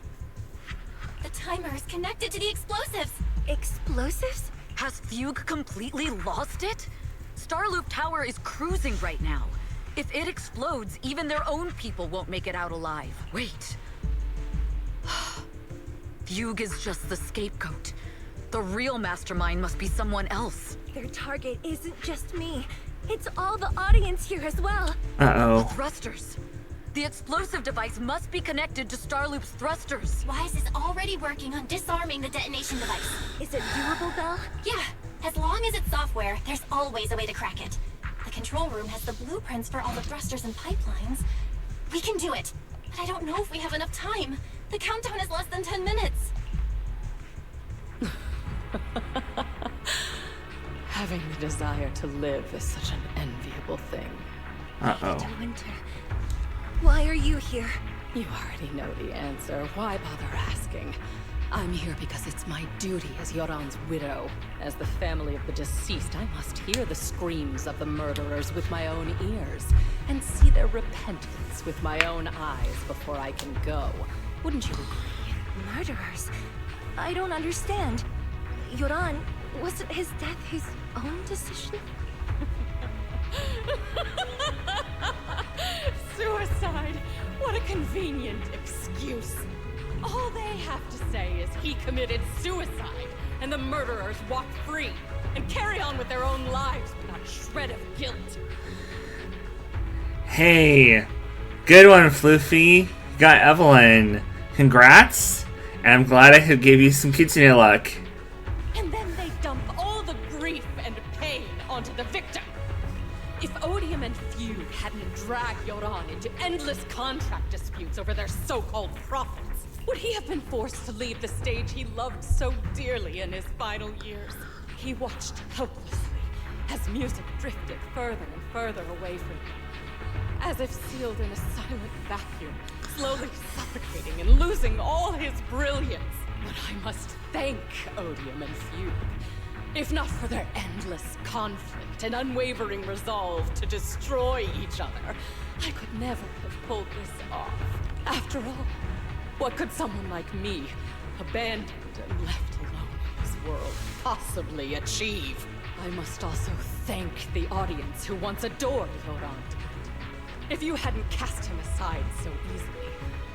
The timer is connected to the explosives. Explosives? Has Fugue completely lost it? Starloop Tower is cruising right now. If it explodes, even their own people won't make it out alive. Wait. Fugue is just the scapegoat. The real mastermind must be someone else. Their target isn't just me. It's all the audience here as well. Uh-oh. Thrusters. The explosive device must be connected to Starloop's thrusters. Wise is already working on disarming the detonation device. Is it doable, Belle? Yeah, as long as it's software, there's always a way to crack it. The control room has the blueprints for all the thrusters and pipelines. We can do it, but I don't know if we have enough time. The countdown is less than 10 minutes. Having the desire to live is such an enviable thing. Uh-oh. Winter, why are you here? You already know the answer. Why bother asking? I'm here because it's my duty as Yoran's widow. As the family of the deceased, I must hear the screams of the murderers with my own ears, and see their repentance with my own eyes before I can go. Wouldn't you agree? Murderers? I don't understand. Yoran, wasn't his death his own decision? Suicide! What a convenient excuse. All they have to say is he committed suicide, and the murderers walk free, and carry on with their own lives without a shred of guilt. Hey, good one, Floofy. You got Evelyn. Congrats, and I'm glad I could give you some Kitsune luck. And then they dump all the grief and pain onto the victim. If Odium and Fugue hadn't dragged Yoran into endless contract disputes over their so-called profits, would he have been forced to leave the stage he loved so dearly in his final years? He watched helplessly as music drifted further and further away from him, as if sealed in a silent vacuum, slowly suffocating and losing all his brilliance. But I must thank Odium and Fugue, if not for their endless conflict and unwavering resolve to destroy each other, I could never have pulled this off. After all, what could someone like me, abandoned and left alone in this world, possibly achieve? I must also thank the audience who once adored Yoran. If you hadn't cast him aside so easily,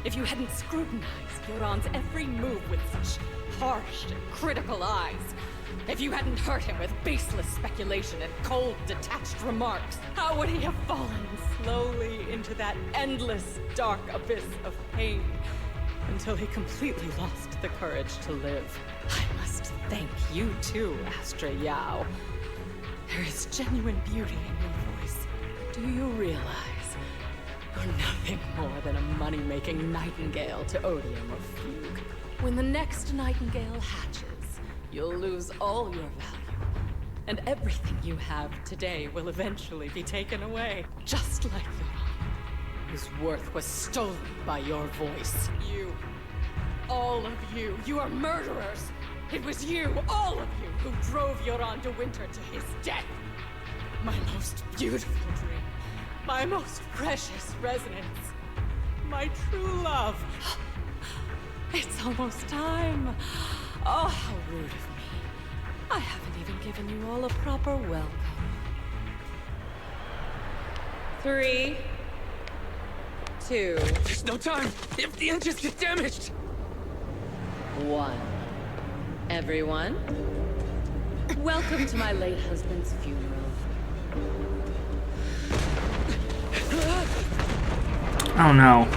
if you hadn't scrutinized Yoran's every move with such harsh and critical eyes, if you hadn't hurt him with baseless speculation and cold, detached remarks, how would he have fallen slowly into that endless, dark abyss of pain until he completely lost the courage to live? I must thank you too, Astra Yao. There is genuine beauty in your voice. Do you realize you're nothing more than a money-making nightingale to Odium or Fugue? When the next nightingale hatches, you'll lose all your value, and everything you have today will eventually be taken away, just like Yoran, whose worth was stolen by your voice. You, all of you, you are murderers! It was you, all of you, who drove Yoran de Winter to his death! My most beautiful dream, my most precious resonance, my true love. It's almost time. Oh, how rude of me. I haven't even given you all a proper welcome. 3, 2... There's no time! If the engines get damaged! 1. Everyone, welcome to my late husband's funeral. Oh no.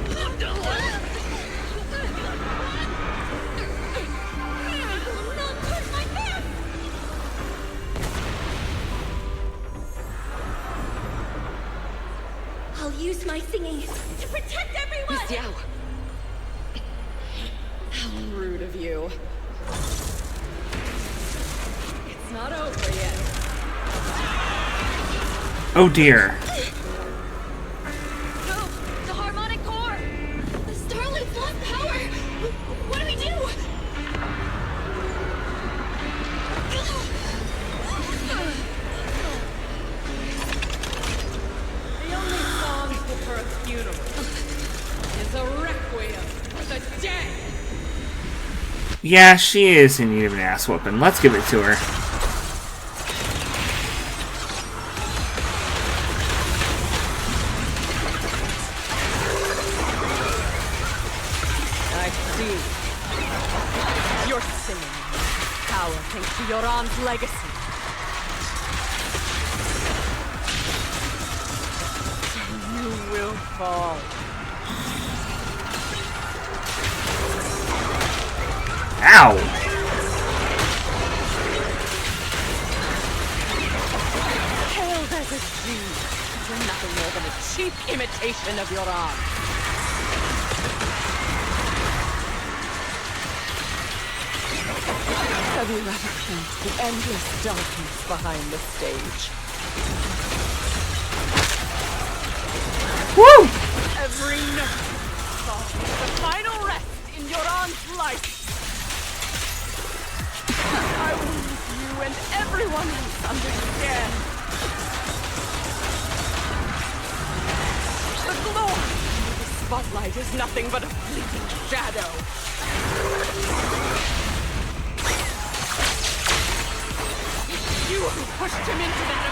I'll use my singing to protect everyone! Miss Yao. How rude of you. It's not over yet. Oh dear. No! The harmonic core! The Starlight's lost power! What do we do? The only song for a funeral is a requiem for the dead. Yeah, she is in need of an ass whooping. Let's give it to her. I see. You're singing power thanks to Yoran's legacy. You will fall. Ow! Hailed as a Jew, you're nothing more than a cheap imitation of Yoran. Have you ever sensed the endless darkness behind the stage? Woo! Every note song is the final rest in Yoran's life. I will make you and everyone else understand. The glory of the spotlight is nothing but a fleeting shadow. You who pushed him into that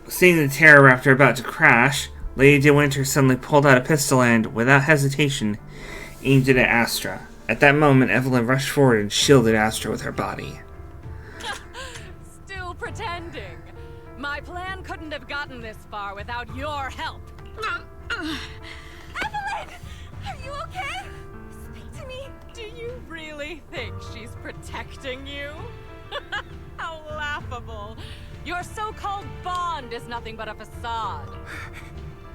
abyss. Seeing the Terror Raptor about to crash, Lady De Winter suddenly pulled out a pistol and, without hesitation, aimed it at Astra. At that moment, Evelyn rushed forward and shielded Astra with her body. Still pretending. My plan couldn't have gotten this far without your help. Evelyn! Are you okay? Speak to me. Do you really think she's protecting you? How laughable. Your so-called bond is nothing but a facade.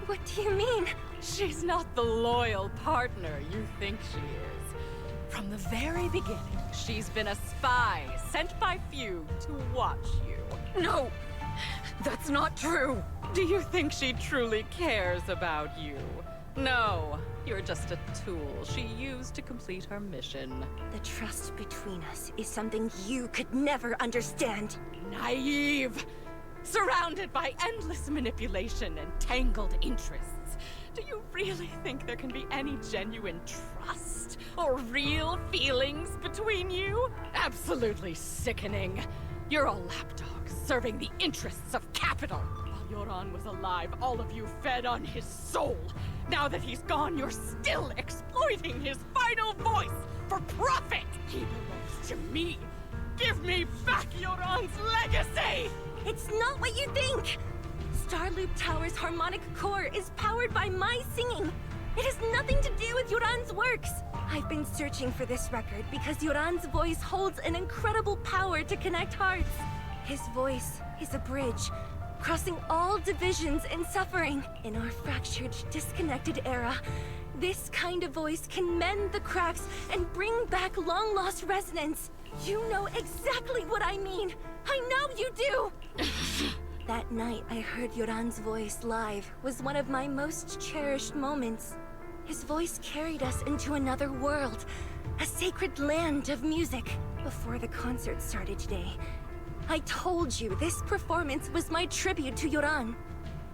What do you mean? She's not the loyal partner you think she is. From the very beginning, she's been a spy sent by Fugue to watch you. No! That's not true! Do you think she truly cares about you? No, you're just a tool she used to complete her mission. The trust between us is something you could never understand. Naive! Surrounded by endless manipulation and tangled interests. Do you really think there can be any genuine trust or real feelings between you? Absolutely sickening. You're a lapdog serving the interests of capital. While Yoran was alive, all of you fed on his soul. Now that he's gone, you're still exploiting his final voice for profit. He belongs to me. Give me back Yoran's legacy! It's not what you think! Starloop Tower's harmonic core is powered by my singing. It has nothing to do with Yoran's works. I've been searching for this record because Yoran's voice holds an incredible power to connect hearts. His voice is a bridge, crossing all divisions and suffering. In our fractured, disconnected era, this kind of voice can mend the cracks and bring back long-lost resonance. You know exactly what I mean. I know you do! That night I heard Yoran's voice live was one of my most cherished moments. His voice carried us into another world, a sacred land of music. Before the concert started today, I told you this performance was my tribute to Yoran.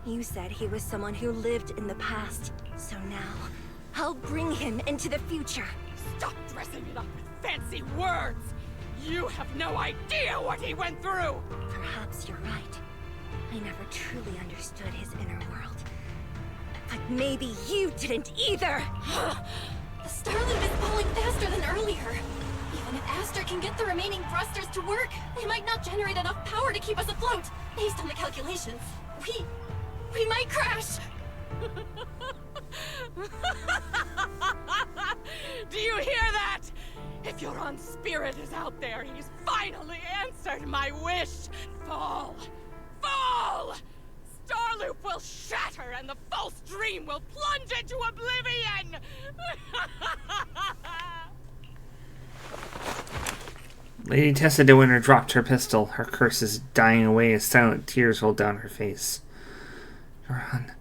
You said he was someone who lived in the past, so now I'll bring him into the future. Stop dressing it up with fancy words! You have no idea what he went through! Perhaps you're right. I never truly understood his inner world. But maybe you didn't either! The Starloop is falling faster than earlier. Even if Aster can get the remaining thrusters to work, they might not generate enough power to keep us afloat. Based on the calculations, we might crash. Do you hear that? If Yoran's spirit is out there, he's finally answered my wish. Fall! Fall! Starloop will shatter and the false dream will plunge into oblivion! Lady Tessa De Winter dropped her pistol, her curses dying away as silent tears rolled down her face. Yoran,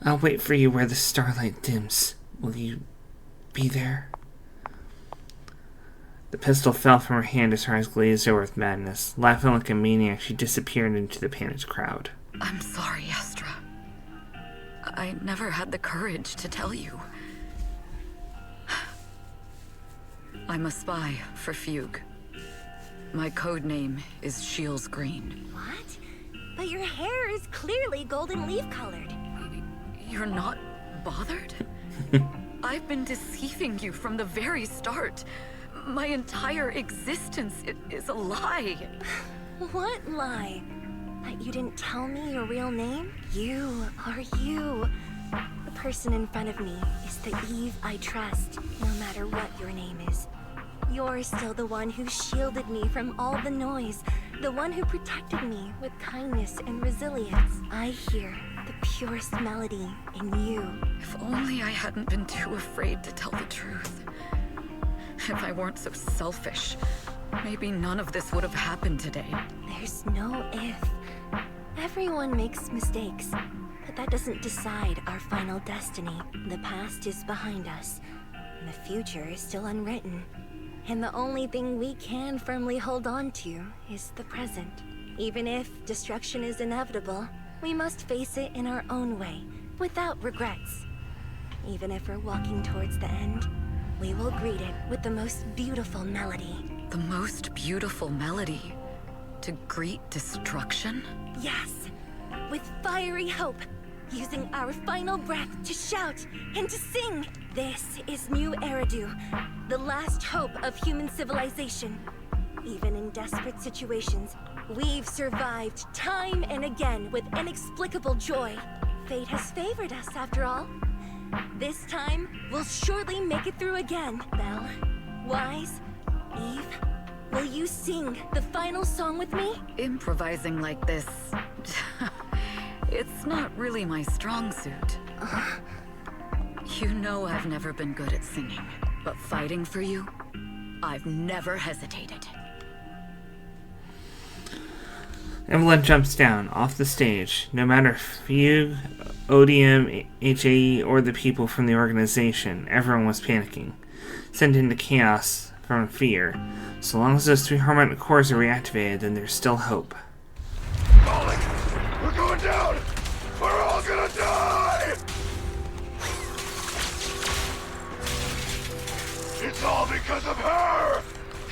I'll wait for you where the starlight dims. Will you be there? The pistol fell from her hand as her eyes glazed over with madness. Laughing like a maniac, she disappeared into the panicked crowd. I'm sorry, Astra. I never had the courage to tell you. I'm a spy for Fugue. My code name is Shields Green. What? But your hair is clearly golden leaf colored. You're not bothered? I've been deceiving you from the very start. My entire existence is a lie. What lie? That you didn't tell me your real name? You are you. The person in front of me is the Eve I trust, no matter what your name is. You're still the one who shielded me from all the noise, the one who protected me with kindness and resilience. I hear the purest melody in you. If only I hadn't been too afraid to tell the truth. If I weren't so selfish, maybe none of this would have happened today. There's no if. Everyone makes mistakes, but that doesn't decide our final destiny. The past is behind us, and the future is still unwritten. And the only thing we can firmly hold on to is the present. Even if destruction is inevitable, we must face it in our own way, without regrets. Even if we're walking towards the end, we will greet it with the most beautiful melody. The most beautiful melody? To greet destruction? Yes, with fiery hope, using our final breath to shout and to sing. This is New Eridu, the last hope of human civilization. Even in desperate situations, we've survived time and again with inexplicable joy. Fate has favored us, after all. This time, we'll surely make it through again. Belle, Wise, Eve, will you sing the final song with me? Improvising like this... it's not really my strong suit. You know I've never been good at singing, but fighting for you, I've never hesitated. Evelyn jumps down, off the stage. No matter Fugue, ODM, HAE, or the people from the organization, everyone was panicking, sent into chaos from fear. So long as those 3 harmonic cores are reactivated, then there's still hope. Falling! We're going down! We're all gonna die! It's It's all because of her!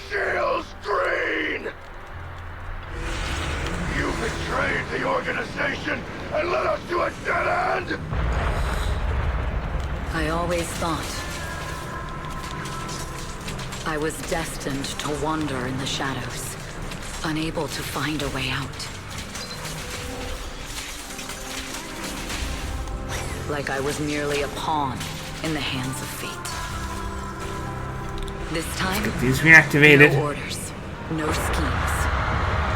Shield's green! You betrayed the organization and led us to a dead end! I always thought I was destined to wander in the shadows, unable to find a way out. Like I was merely a pawn in the hands of fate. This time, These reactivated. no orders, no schemes,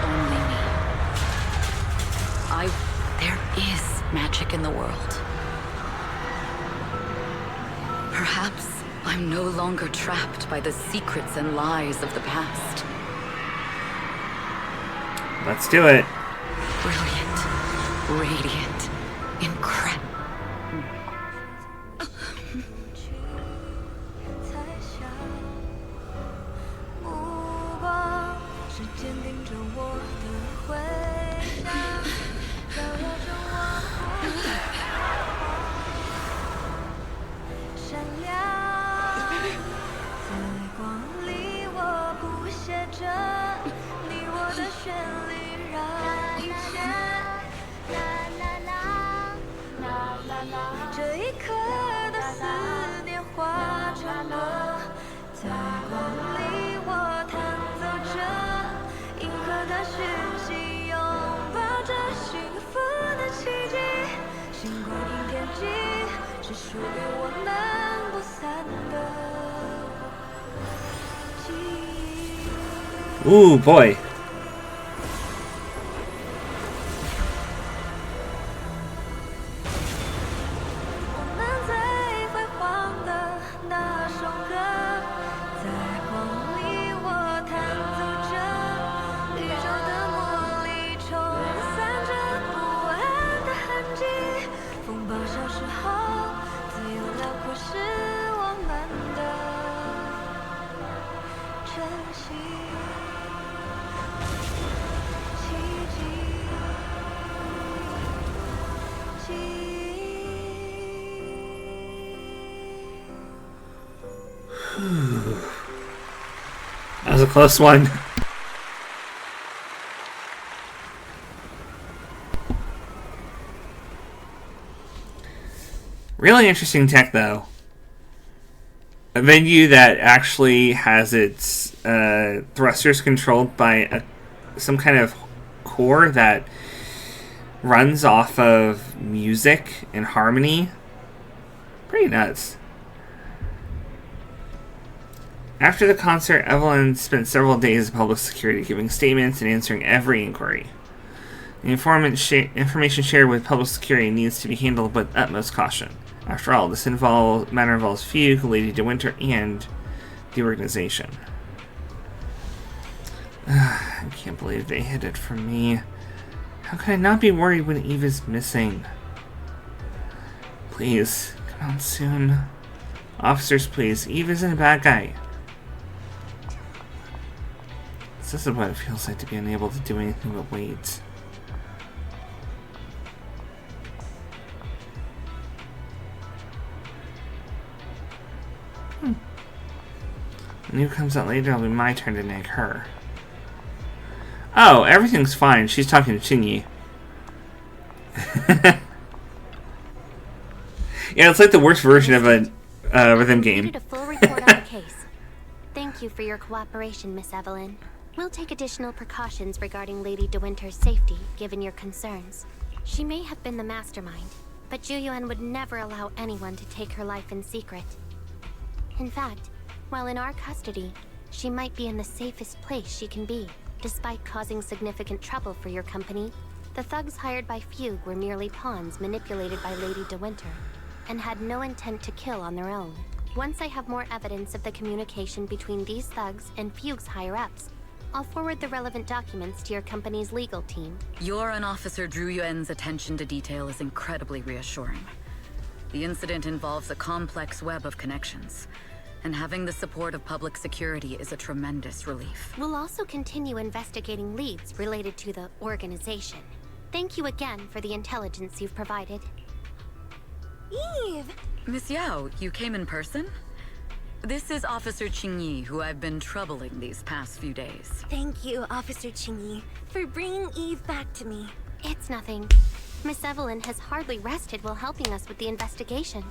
only me. There is magic in the world. Perhaps I'm no longer trapped by the secrets and lies of the past. Let's do it. Brilliant, radiant, incredible. Ooh, boy. That was a close one. Really interesting tech, though. A venue that actually has its thrusters controlled by some kind of core that runs off of music and harmony. Pretty nuts. After the concert, Evelyn spent several days in public security, giving statements and answering every inquiry. The information shared with public security needs to be handled with utmost caution. After all, this matter involves Fugue, Lady De Winter, and the organization. I can't believe they hid it from me. How could I not be worried when Eve is missing? Please, come on soon. Officers, please. Eve isn't a bad guy. This is what it feels like to be unable to do anything but wait. When Eve comes out later, it'll be my turn to nag her. Oh, everything's fine. She's talking to XinYu. Yeah, it's like the worst version of a rhythm game. A full report on the case. Thank you for your cooperation, Miss Evelyn. We'll take additional precautions regarding Lady De Winter's safety, given your concerns. She may have been the mastermind, but Zhu would never allow anyone to take her life in secret. In fact, while in our custody, she might be in the safest place she can be. Despite causing significant trouble for your company, the thugs hired by Fugue were merely pawns manipulated by Lady De Winter, and had no intent to kill on their own. Once I have more evidence of the communication between these thugs and Fugue's higher-ups, I'll forward the relevant documents to your company's legal team. Your and Officer Zhu Yuan's attention to detail is incredibly reassuring. The incident involves a complex web of connections, and having the support of public security is a tremendous relief. We'll also continue investigating leads related to the organization. Thank you again for the intelligence you've provided. Eve! Miss Yao, you came in person? This is Officer XinYu, who I've been troubling these past few days. Thank you, Officer XinYu, for bringing Eve back to me. It's nothing. Miss Evelyn has hardly rested while helping us with the investigation.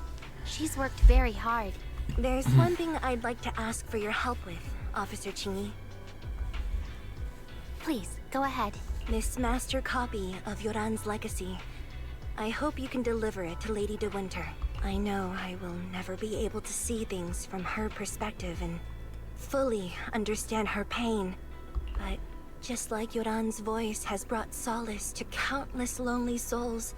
She's worked very hard. There's one thing I'd like to ask for your help with, Officer XinYu. Please, go ahead. This master copy of Yoran's legacy. I hope you can deliver it to Lady De Winter. I know I will never be able to see things from her perspective and fully understand her pain. But just like Yoran's voice has brought solace to countless lonely souls,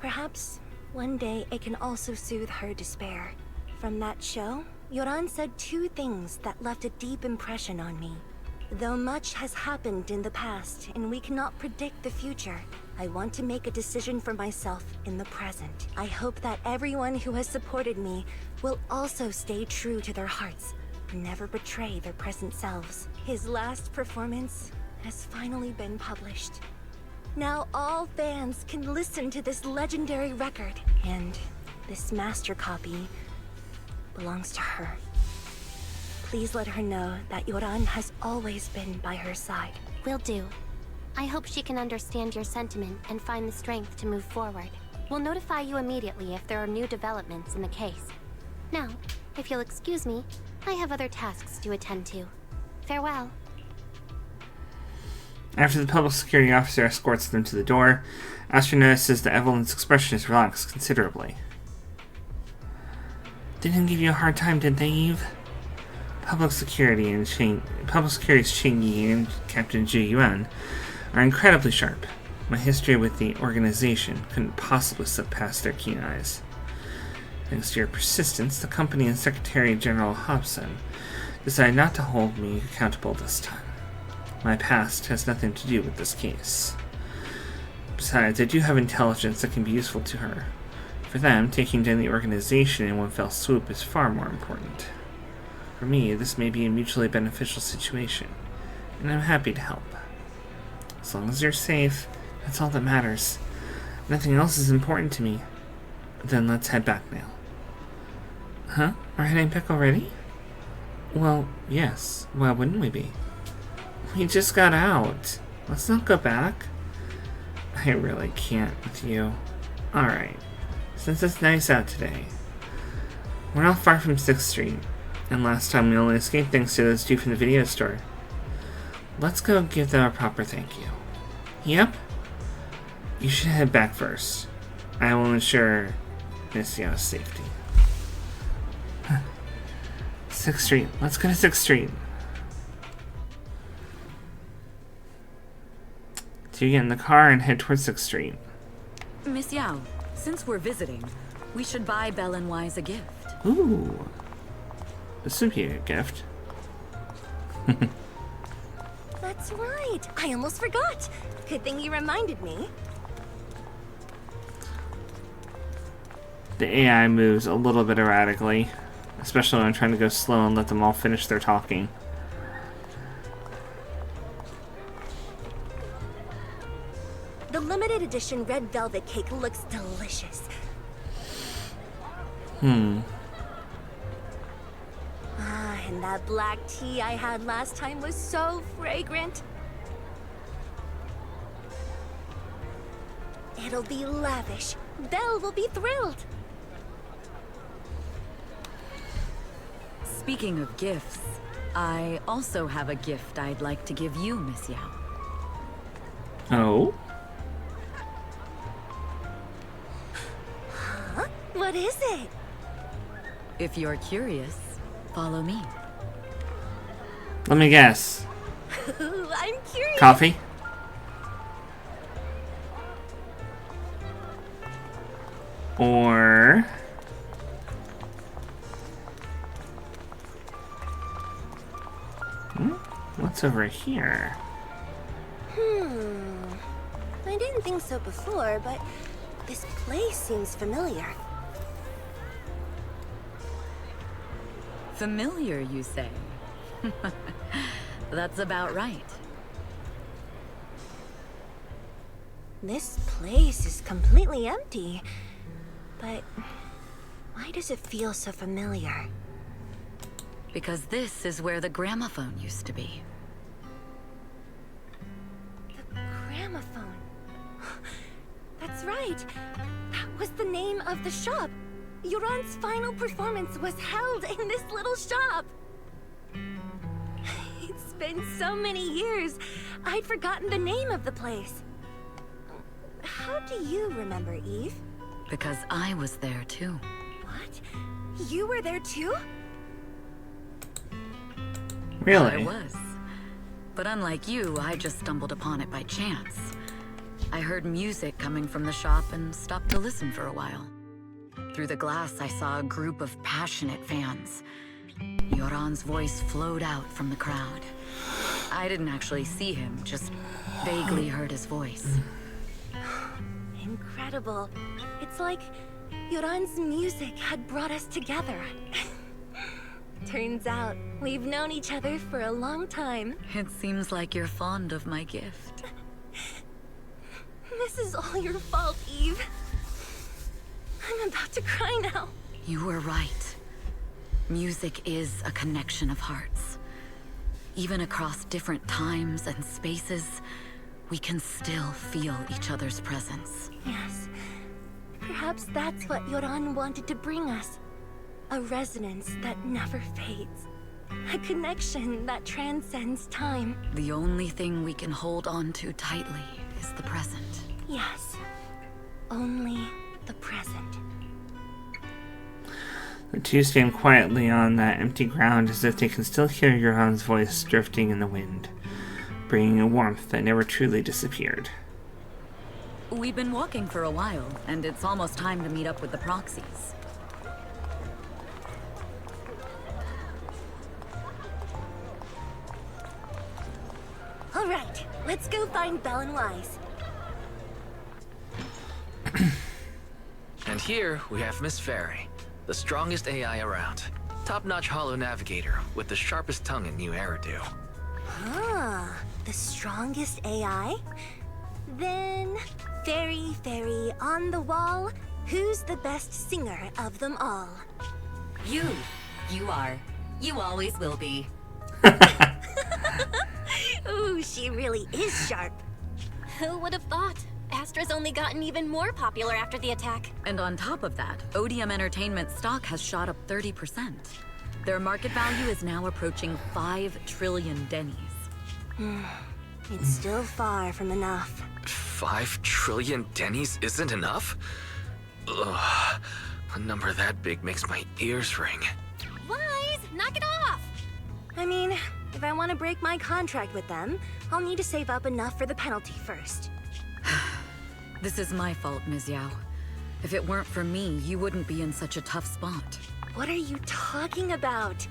perhaps one day it can also soothe her despair. From that show, Yoran said two things that left a deep impression on me. Though much has happened in the past and we cannot predict the future, I want to make a decision for myself in the present. I hope that everyone who has supported me will also stay true to their hearts and never betray their present selves. His last performance has finally been published. Now all fans can listen to this legendary record, and this master copy belongs to her. Please let her know that Yoran has always been by her side. Will do. I hope she can understand your sentiment and find the strength to move forward. We'll notify you immediately if there are new developments in the case. Now, if you'll excuse me, I have other tasks to attend to. Farewell. After the public security officer escorts them to the door, Astra notices that Evelyn's expression is relaxed considerably. They didn't give you a hard time, did they, Eve? Public Security's XinYu and Captain Zhu Yuan are incredibly sharp. My history with the organization couldn't possibly slip past their keen eyes. Thanks to your persistence, the company and Secretary General Hobson decided not to hold me accountable this time. My past has nothing to do with this case. Besides, I do have intelligence that can be useful to her. For them, taking down the organization in one fell swoop is far more important. For me, this may be a mutually beneficial situation, and I'm happy to help. As long as you're safe, that's all that matters. Nothing else is important to me. Then let's head back now. Huh? We're heading back already? Well, yes. Why wouldn't we be? We just got out. Let's not go back. I really can't with you. Alright. Since it's nice out today. We're not far from 6th Street. And last time we only escaped thanks to those two from the video store. Let's go give them a proper thank you. Yep. You should head back first. I will ensure Miss Yao's safety. 6th Street. Let's go to 6th Street. So you get in the car and head towards 6th Street. Miss Yao, since we're visiting, we should buy Belle and Wise a gift. Ooh. This would be a gift. That's right. I almost forgot. Good thing you reminded me. The AI moves a little bit erratically, especially when I'm trying to go slow and let them all finish their talking. The limited edition red velvet cake looks delicious. And that black tea I had last time was so fragrant. It'll be lavish. Belle will be thrilled. Speaking of gifts, I also have a gift I'd like to give you, Miss Yao. Oh? Huh? What is it? If you're curious, follow me. Let me guess. I'm curious. Coffee? Or... what's over here? I didn't think so before, but this place seems familiar. Familiar, you say? That's about right. This place is completely empty. But why does it feel so familiar? Because this is where the gramophone used to be. The gramophone. That's right. That was the name of the shop. Yoran's final performance was held in this little shop. It's been so many years, I'd forgotten the name of the place. How do you remember, Eve? Because I was there too. What? You were there too? Really? I was. But unlike you, I just stumbled upon it by chance. I heard music coming from the shop and stopped to listen for a while. Through the glass, I saw a group of passionate fans. Yoran's voice flowed out from the crowd. I didn't actually see him, just vaguely heard his voice. Incredible. It's like Yoran's music had brought us together. Turns out, we've known each other for a long time. It seems like you're fond of my gift. This is all your fault, Eve. I'm about to cry now. You were right. Music is a connection of hearts. Even across different times and spaces, we can still feel each other's presence. Yes. Perhaps that's what Yoran wanted to bring us. A resonance that never fades. A connection that transcends time. The only thing we can hold on to tightly is the present. Yes. Only the present. The two stand quietly on that empty ground as if they can still hear Yoran's voice drifting in the wind, bringing a warmth that never truly disappeared. We've been walking for a while, and it's almost time to meet up with the proxies. All right, let's go find Belle and Wise. And here we have Miss Fairy, the strongest AI around. Top-notch holo navigator with the sharpest tongue in New Eridu. Ah, the strongest AI? Then, Fairy, on the wall, who's the best singer of them all? You. You are. You always will be. Ooh, she really is sharp. Who would have thought? Astra's only gotten even more popular after the attack. And on top of that, ODM Entertainment stock has shot up 30%. Their market value is now approaching 5 trillion dennies. It's still far from enough. 5 trillion dennies isn't enough? Ugh. A number that big makes my ears ring. Wise, knock it off! I mean, if I want to break my contract with them, I'll need to save up enough for the penalty first. This is my fault, Ms. Yao. If it weren't for me, you wouldn't be in such a tough spot. What are you talking about?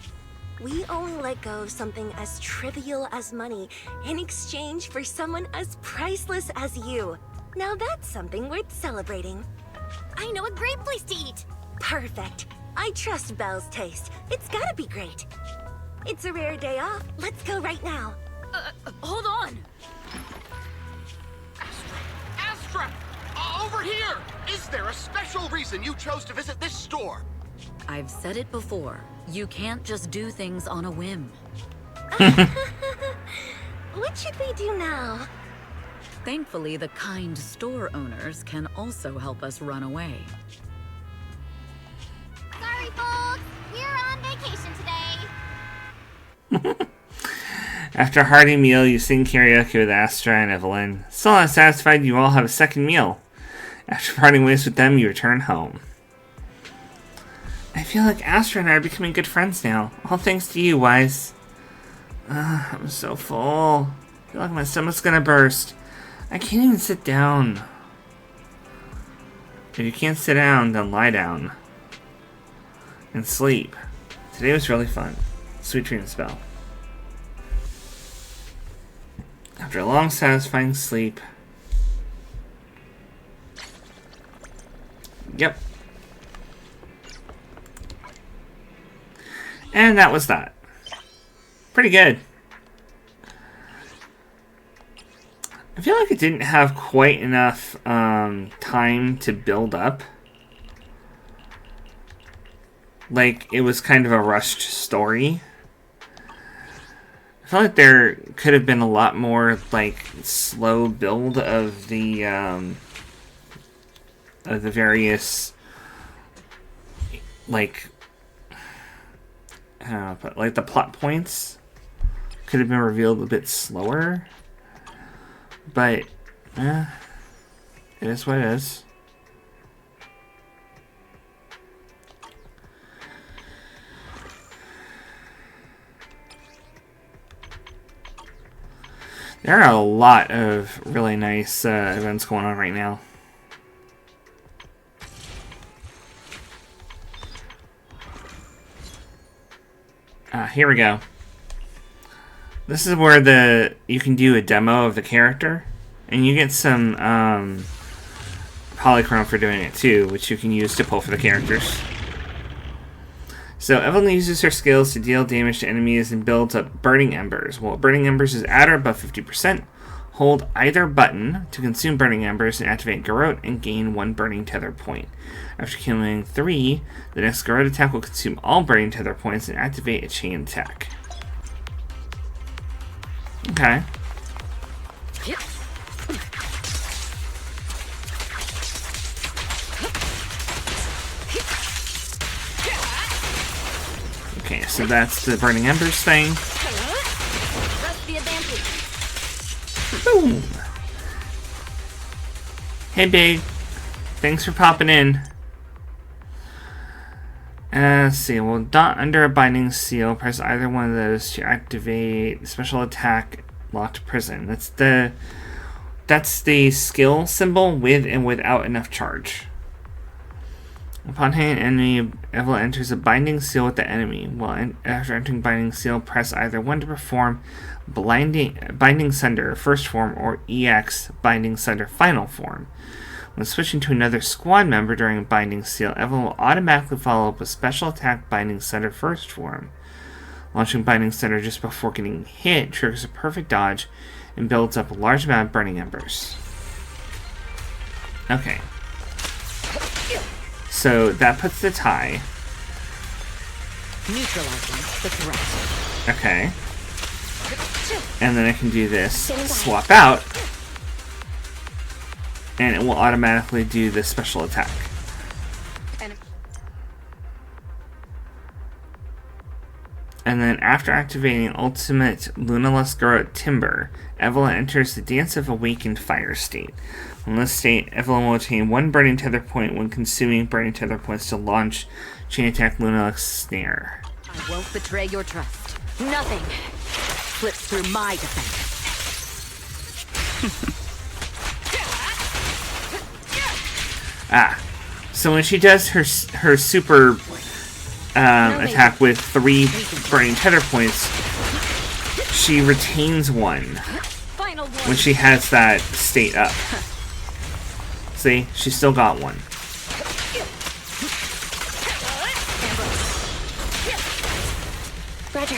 We only let go of something as trivial as money in exchange for someone as priceless as you. Now that's something worth celebrating. I know a great place to eat! Perfect. I trust Belle's taste. It's gotta be great. It's a rare day off. Let's go right now. Hold on! Astra! Over here! Is there a special reason you chose to visit this store? I've said it before. You can't just do things on a whim. What should we do now? Thankfully, the kind store owners can also help us run away. Sorry, folks! We're on vacation today! After a hearty meal, you sing karaoke with Astra and Evelyn. Still not satisfied, you all have a second meal. After parting ways with them, you return home. I feel like Astra and I are becoming good friends now. All thanks to you, Wise. I'm so full. I feel like my stomach's gonna burst. I can't even sit down. If you can't sit down, then lie down. And sleep. Today was really fun. Sweet dreams, Belle. After a long, satisfying sleep. Yep. And that was that. Pretty good. I feel like it didn't have quite enough time to build up. Like, it was kind of a rushed story. feel like there could have been a lot more like slow build of the various like I don't know, but like the plot points could have been revealed a bit slower. But it is what it is. There are a lot of really nice events going on right now. Here we go. This is where you can do a demo of the character, and you get some polychrome for doing it too, which you can use to pull for the characters. So Evelyn uses her skills to deal damage to enemies and builds up Burning Embers. Well, Burning Embers is at or above 50%. Hold either button to consume Burning Embers and activate Garrote and gain 1 Burning Tether point. After killing 3, the next Garrote attack will consume all Burning Tether points and activate a chain attack. Okay. Okay, so that's the Burning Embers thing. Boom! Hey, Big. Thanks for popping in. Let's see. Well, dot under a binding seal. Press either one of those to activate special attack locked prison. That's the skill symbol with and without enough charge. Upon hitting an enemy, Evelyn enters a binding seal with the enemy. Well, after entering binding seal, press either one to perform binding sunder first form or EX binding sunder final form. When switching to another squad member during a binding seal, Evelyn will automatically follow up with special attack binding sunder first form. Launching binding sunder just before getting hit triggers a perfect dodge and builds up a large amount of burning embers. Okay. So that puts the tie. Neutralizing the threat. Okay. And then I can do this, swap out, and it will automatically do the special attack. And then after activating Ultimate Lunaless Garrote Timber, Evelyn enters the Dance of Awakened Fire state. In this state, Evelyn will obtain 1 Burning Tether point when consuming Burning Tether points to launch Chain Attack Lunaless Snare. I won't betray your trust. Nothing slips through my defense. So when she does her super attack with 3 Burning Tether points, she retains 1 when she has that state up. See, she still got 1. Roger.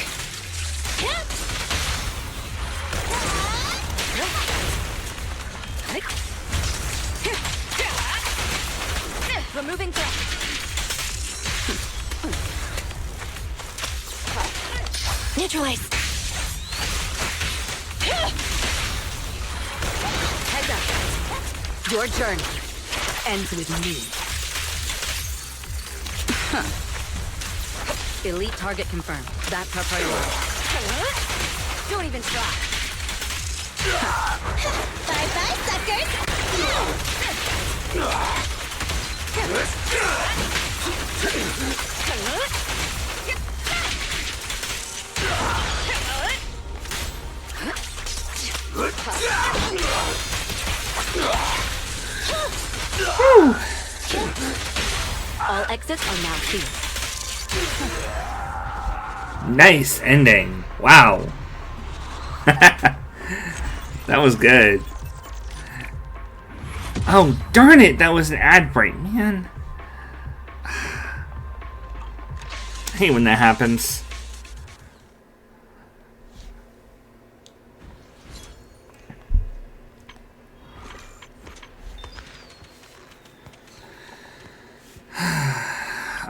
Removing threat. Neutralize. Heads up. Your journey ends with me. Elite target confirmed. That's our priority. Don't even try. Bye-bye, suckers! All exits are now sealed. Nice ending. Wow. That was good. Oh, darn it. That was an ad break, man. I hate when that happens.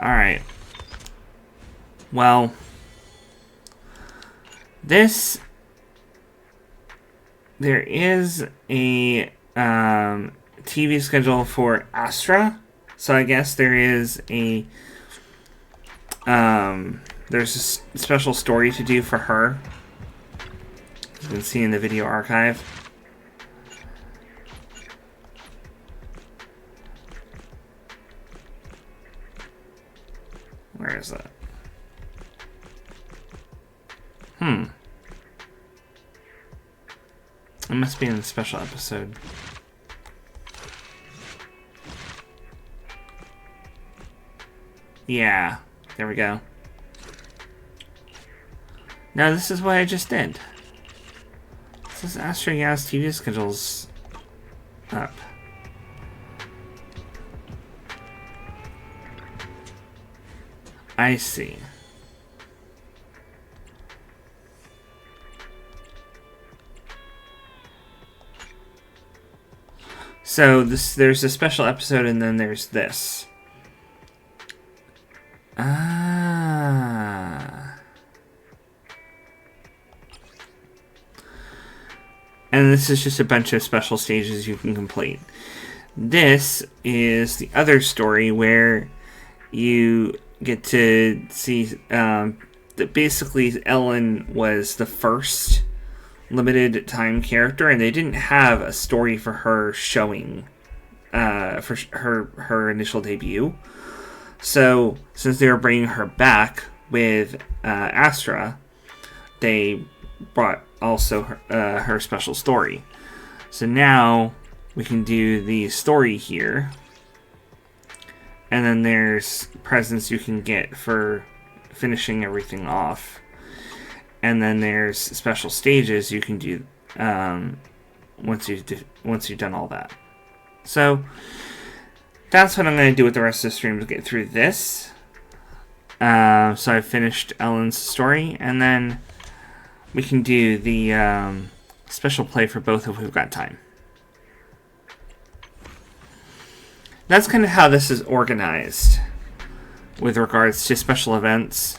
Alright. Well, this there is a TV schedule for Astra, so I guess there is a there's a special story to do for her. You can see in the video archive. Where is that? It must be in the special episode. Yeah, there we go. Now this is what I just did. This is Astra Yaz TV schedules up. I see. So there's a special episode and then there's this. Ah. And this is just a bunch of special stages you can complete. This is the other story where you get to see that basically Ellen was the first limited time character, and they didn't have a story for her showing for her initial debut. So since they were bringing her back with Astra, they brought also her special story. So now we can do the story here, and then there's presents you can get for finishing everything off. And then there's special stages you can do once you've done all that. So that's what I'm going to do with the rest of the stream to get through this. So I've finished Ellen's story, and then we can do the special play for both if we've got time. That's kind of how this is organized with regards to special events.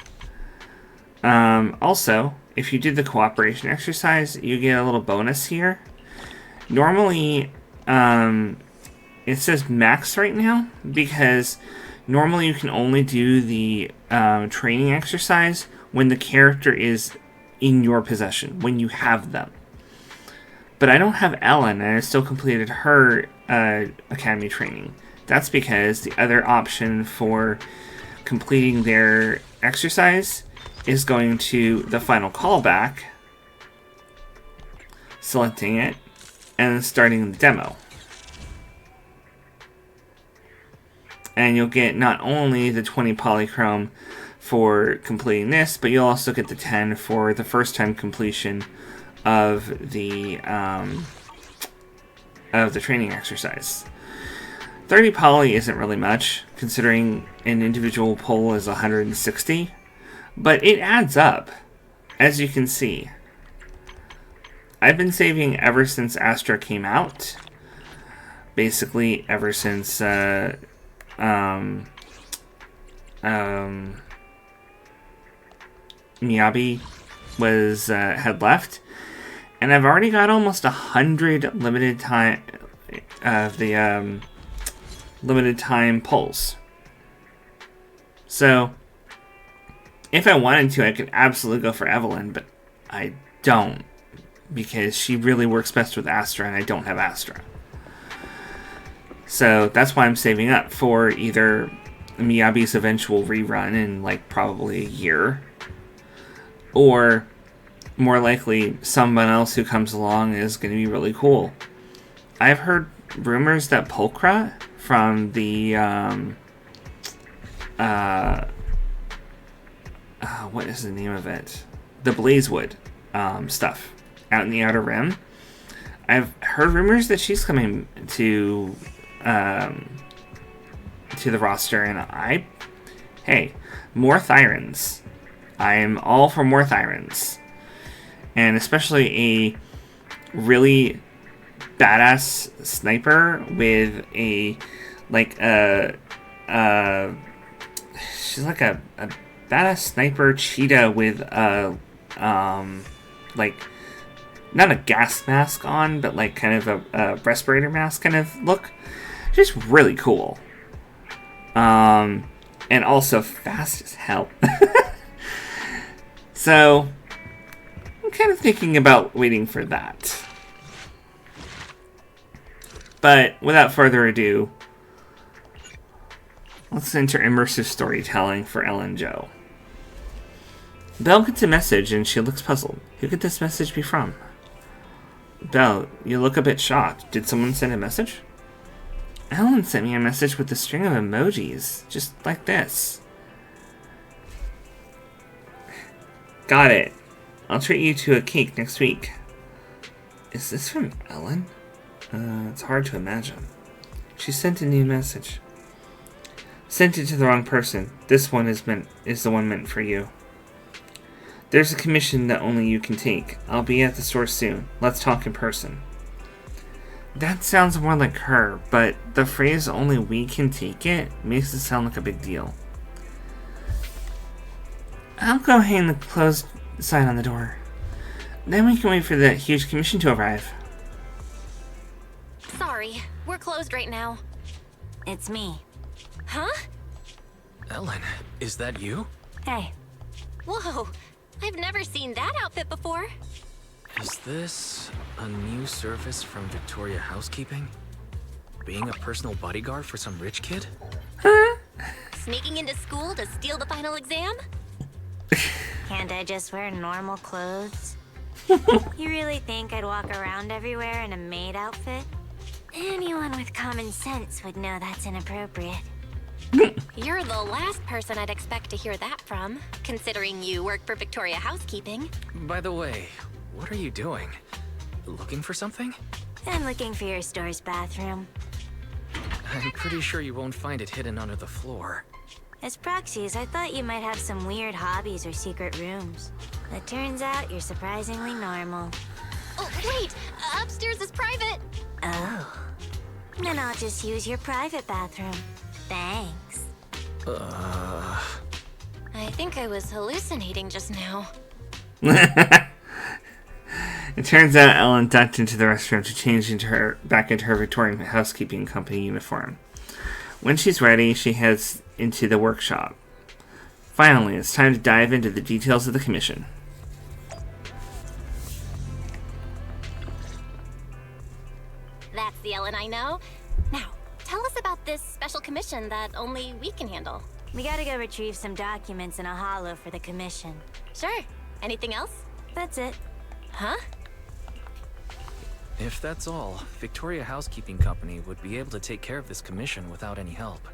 Also, if you do the cooperation exercise, you get a little bonus here. Normally, it says max right now, because normally you can only do the training exercise when the character is in your possession, when you have them. But I don't have Ellen, and I still completed her academy training. That's because the other option for completing their exercise is going to the final callback, selecting it, and starting the demo. And you'll get not only the 20 polychrome for completing this, but you'll also get the 10 for the first time completion of the training exercise. 30 poly isn't really much, considering an individual pull is 160. But it adds up, as you can see. I've been saving ever since Astra came out. Basically, ever since Miyabi was had left, and I've already got almost 100 limited time of the limited time pulls. So if I wanted to, I could absolutely go for Evelyn, but I don't, because she really works best with Astra, and I don't have Astra. So that's why I'm saving up for either Miyabi's eventual rerun in, like, probably a year, or more likely someone else who comes along is going to be really cool. I've heard rumors that Pulchra from the what is the name of it? The Blazewood stuff out in the Outer Rim. I've heard rumors that she's coming to the roster, and hey, more Thyrans. I'm all for more Thyrans, and especially a really badass sniper with a she's like a badass sniper cheetah with not a gas mask on, but like kind of a respirator mask kind of look. Just really cool. And also fast as hell. So, I'm kind of thinking about waiting for that. But without further ado, let's enter immersive storytelling for Ellen Jo. Belle gets a message and she looks puzzled. Who could this message be from? Belle, you look a bit shocked. Did someone send a message? Ellen sent me a message with a string of emojis, just like this. Got it. I'll treat you to a cake next week. Is this from Ellen? It's hard to imagine. She sent a new message. Sent it to the wrong person. This one is the one meant for you. There's a commission that only you can take. I'll be at the store soon. Let's talk in person. That sounds more like her, but the phrase only we can take it makes it sound like a big deal. I'll go hang the closed sign on the door. Then we can wait for the huge commission to arrive. Sorry, we're closed right now. It's me. Huh? Ellen, is that you? Hey. Whoa, I've never seen that outfit before. Is this a new service from Victoria Housekeeping? Being a personal bodyguard for some rich kid? Sneaking into school to steal the final exam? Can't I just wear normal clothes? You really think I'd walk around everywhere in a maid outfit? Anyone with common sense would know that's inappropriate. You're the last person I'd expect to hear that from, considering you work for Victoria Housekeeping. By the way, what are you doing? Looking for something? I'm looking for your store's bathroom. I'm pretty sure you won't find it hidden under the floor. As proxies, I thought you might have some weird hobbies or secret rooms. It turns out you're surprisingly normal. Oh, wait! Upstairs is private! Oh. Then I'll just use your private bathroom. Thanks. I think I was hallucinating just now. It turns out Ellen ducked into the restroom to change back into her Victorian Housekeeping Company uniform. When she's ready, she heads into the workshop. Finally, it's time to dive into the details of the commission. That's the Ellen I know. Now, tell us about this special commission that only we can handle. We gotta go retrieve some documents in a hollow for the commission. Sure. Anything else? That's it. Huh? If that's all, Victoria Housekeeping Company would be able to take care of this commission without any help.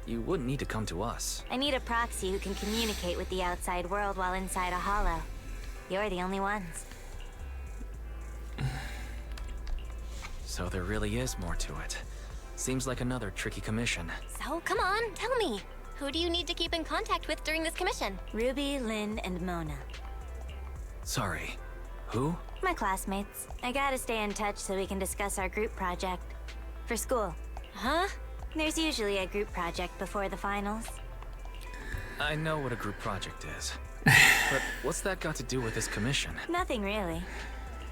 You wouldn't need to come to us. I need a proxy who can communicate with the outside world while inside a hollow. You're the only ones. So there really is more to it. Seems like another tricky commission. So, come on, tell me. Who do you need to keep in contact with during this commission? Ruby, Lynn, and Mona. Sorry. Who? My classmates. I gotta stay in touch so we can discuss our group project. For school. Huh? There's usually a group project before the finals. I know what a group project is. But what's that got to do with this commission? Nothing really.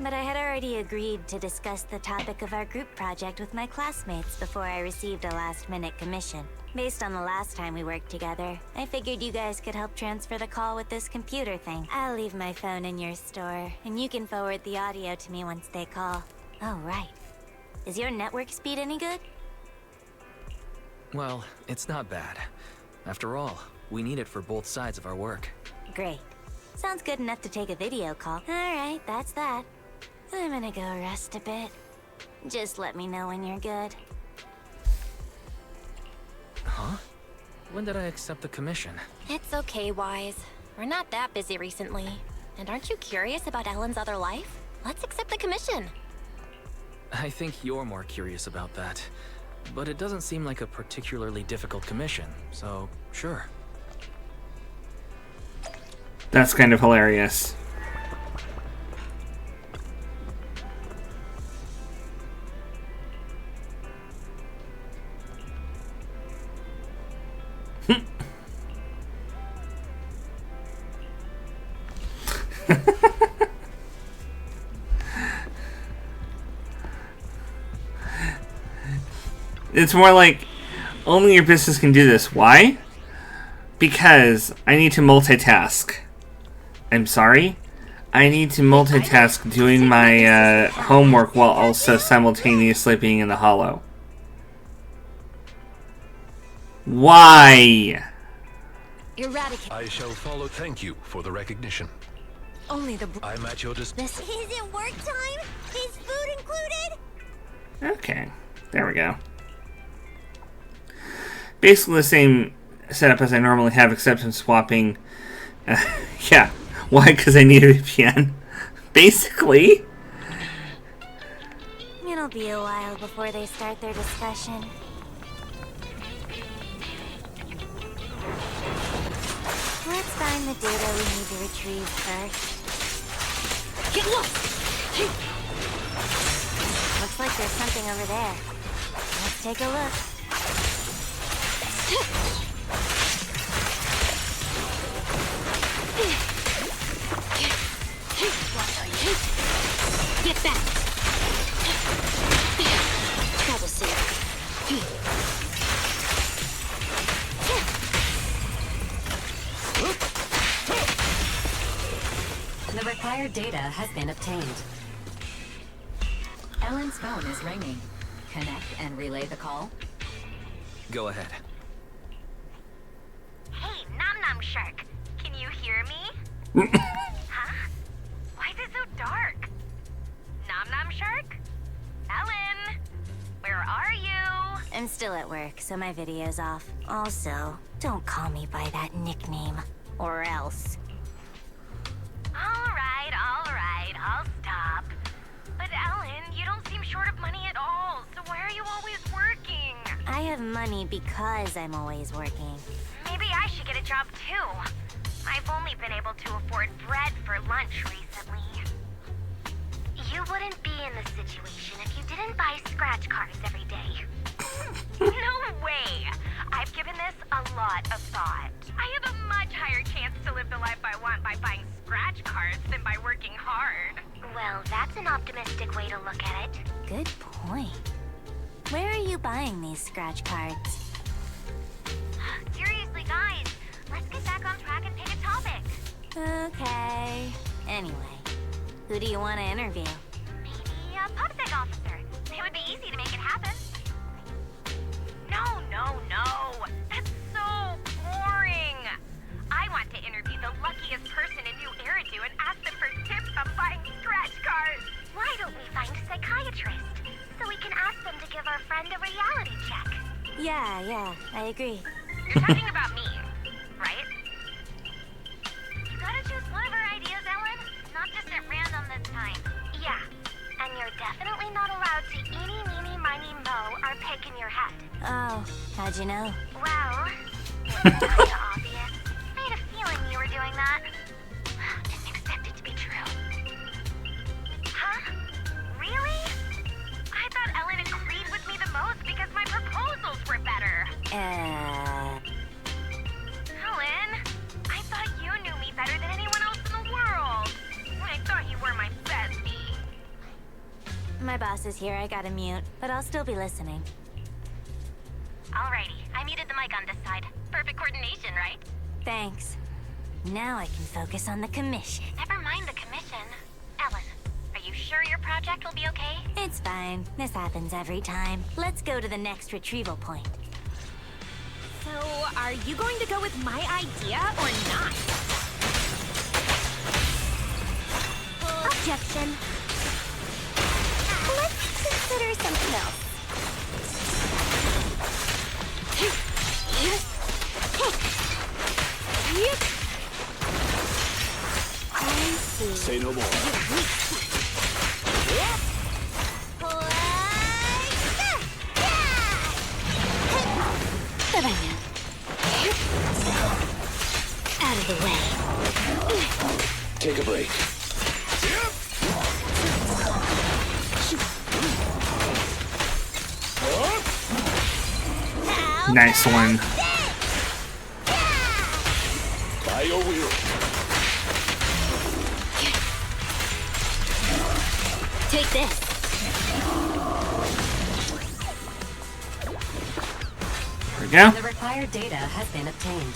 But I had already agreed to discuss the topic of our group project with my classmates before I received a last-minute commission. Based on the last time we worked together, I figured you guys could help transfer the call with this computer thing. I'll leave my phone in your store, and you can forward the audio to me once they call. Oh, right. Is your network speed any good? Well, it's not bad. After all, we need it for both sides of our work. Great. Sounds good enough to take a video call. Alright, that's that. I'm gonna go rest a bit. Just let me know when you're good. Huh? When did I accept the commission? It's okay, Wise. We're not that busy recently. And aren't you curious about Ellen's other life? Let's accept the commission. I think you're more curious about that. But it doesn't seem like a particularly difficult commission, so sure. That's kind of hilarious. It's more like, only your business can do this. Why? Because I need to multitask. I'm sorry? I need to multitask doing my homework while also simultaneously being in the hollow. Why? Eradicate. I shall follow. Thank you for the recognition. Only the. I'm at your This isn't work time. Is food included? Okay, there we go. Basically the same setup as I normally have, except I'm swapping. Yeah, why? Because I need a VPN. Basically. It'll be a while before they start their discussion. Let's find the data we need to retrieve first. Get lost! Looks like there's something over there. Let's take a look. Get back! Travel safe. The required data has been obtained. Ellen's phone is ringing. Connect and relay the call. Go ahead. Hey, Nom Nom Shark. Can you hear me? Huh? Why is it so dark? Nom Nom Shark? Ellen? Where are you? I'm still at work, so my video's off. Also, don't call me by that nickname. Or else. Alright, I'll stop. But Ellen, you don't seem short of money at all, so why are you always working? I have money because I'm always working. Maybe I should get a job too. I've only been able to afford bread for lunch recently. You wouldn't be in this situation if you didn't buy scratch cards every day. No way! I've given this a lot of thought. I have a much higher chance to live the life I want by buying scratch cards than by working hard. Well, that's an optimistic way to look at it. Good point. Where are you buying these scratch cards? Seriously, guys, let's get back on track and pick a topic. Okay. Anyway, who do you want to interview? Maybe a PubSec officer. It would be easy to make it happen. No. That's so boring. I want to interview the luckiest person in New Eridu and ask them for tips on buying scratch cards. Why don't we find a psychiatrist so we can ask them to give our friend a reality check? Yeah, I agree. You're talking about me, right? You gotta choose one of our ideas, Ellen. Not just at random this time. Yeah, and you're definitely not allowed to eeny, meeny, miny, mo our pick in your head. Oh, how'd you know? Well, it's kinda obvious. I had a feeling you were doing that. Didn't expect it to be true. Huh? Really? I thought Ellen agreed with me the most because my proposals were better. Ellen, I thought you knew me better than anyone else in the world. I thought you were my bestie. My boss is here, I gotta mute, but I'll still be listening. Alrighty, I muted the mic on this side. Perfect coordination, right? Thanks. Now I can focus on the commission. Never mind the commission. Ellen, are you sure your project will be okay? It's fine. This happens every time. Let's go to the next retrieval point. So, are you going to go with my idea or not? Objection. Let's consider something else. I see. Say no more. Out of the way. Take a break. Nice one. By your will. Take this. There we go. The required data has been obtained.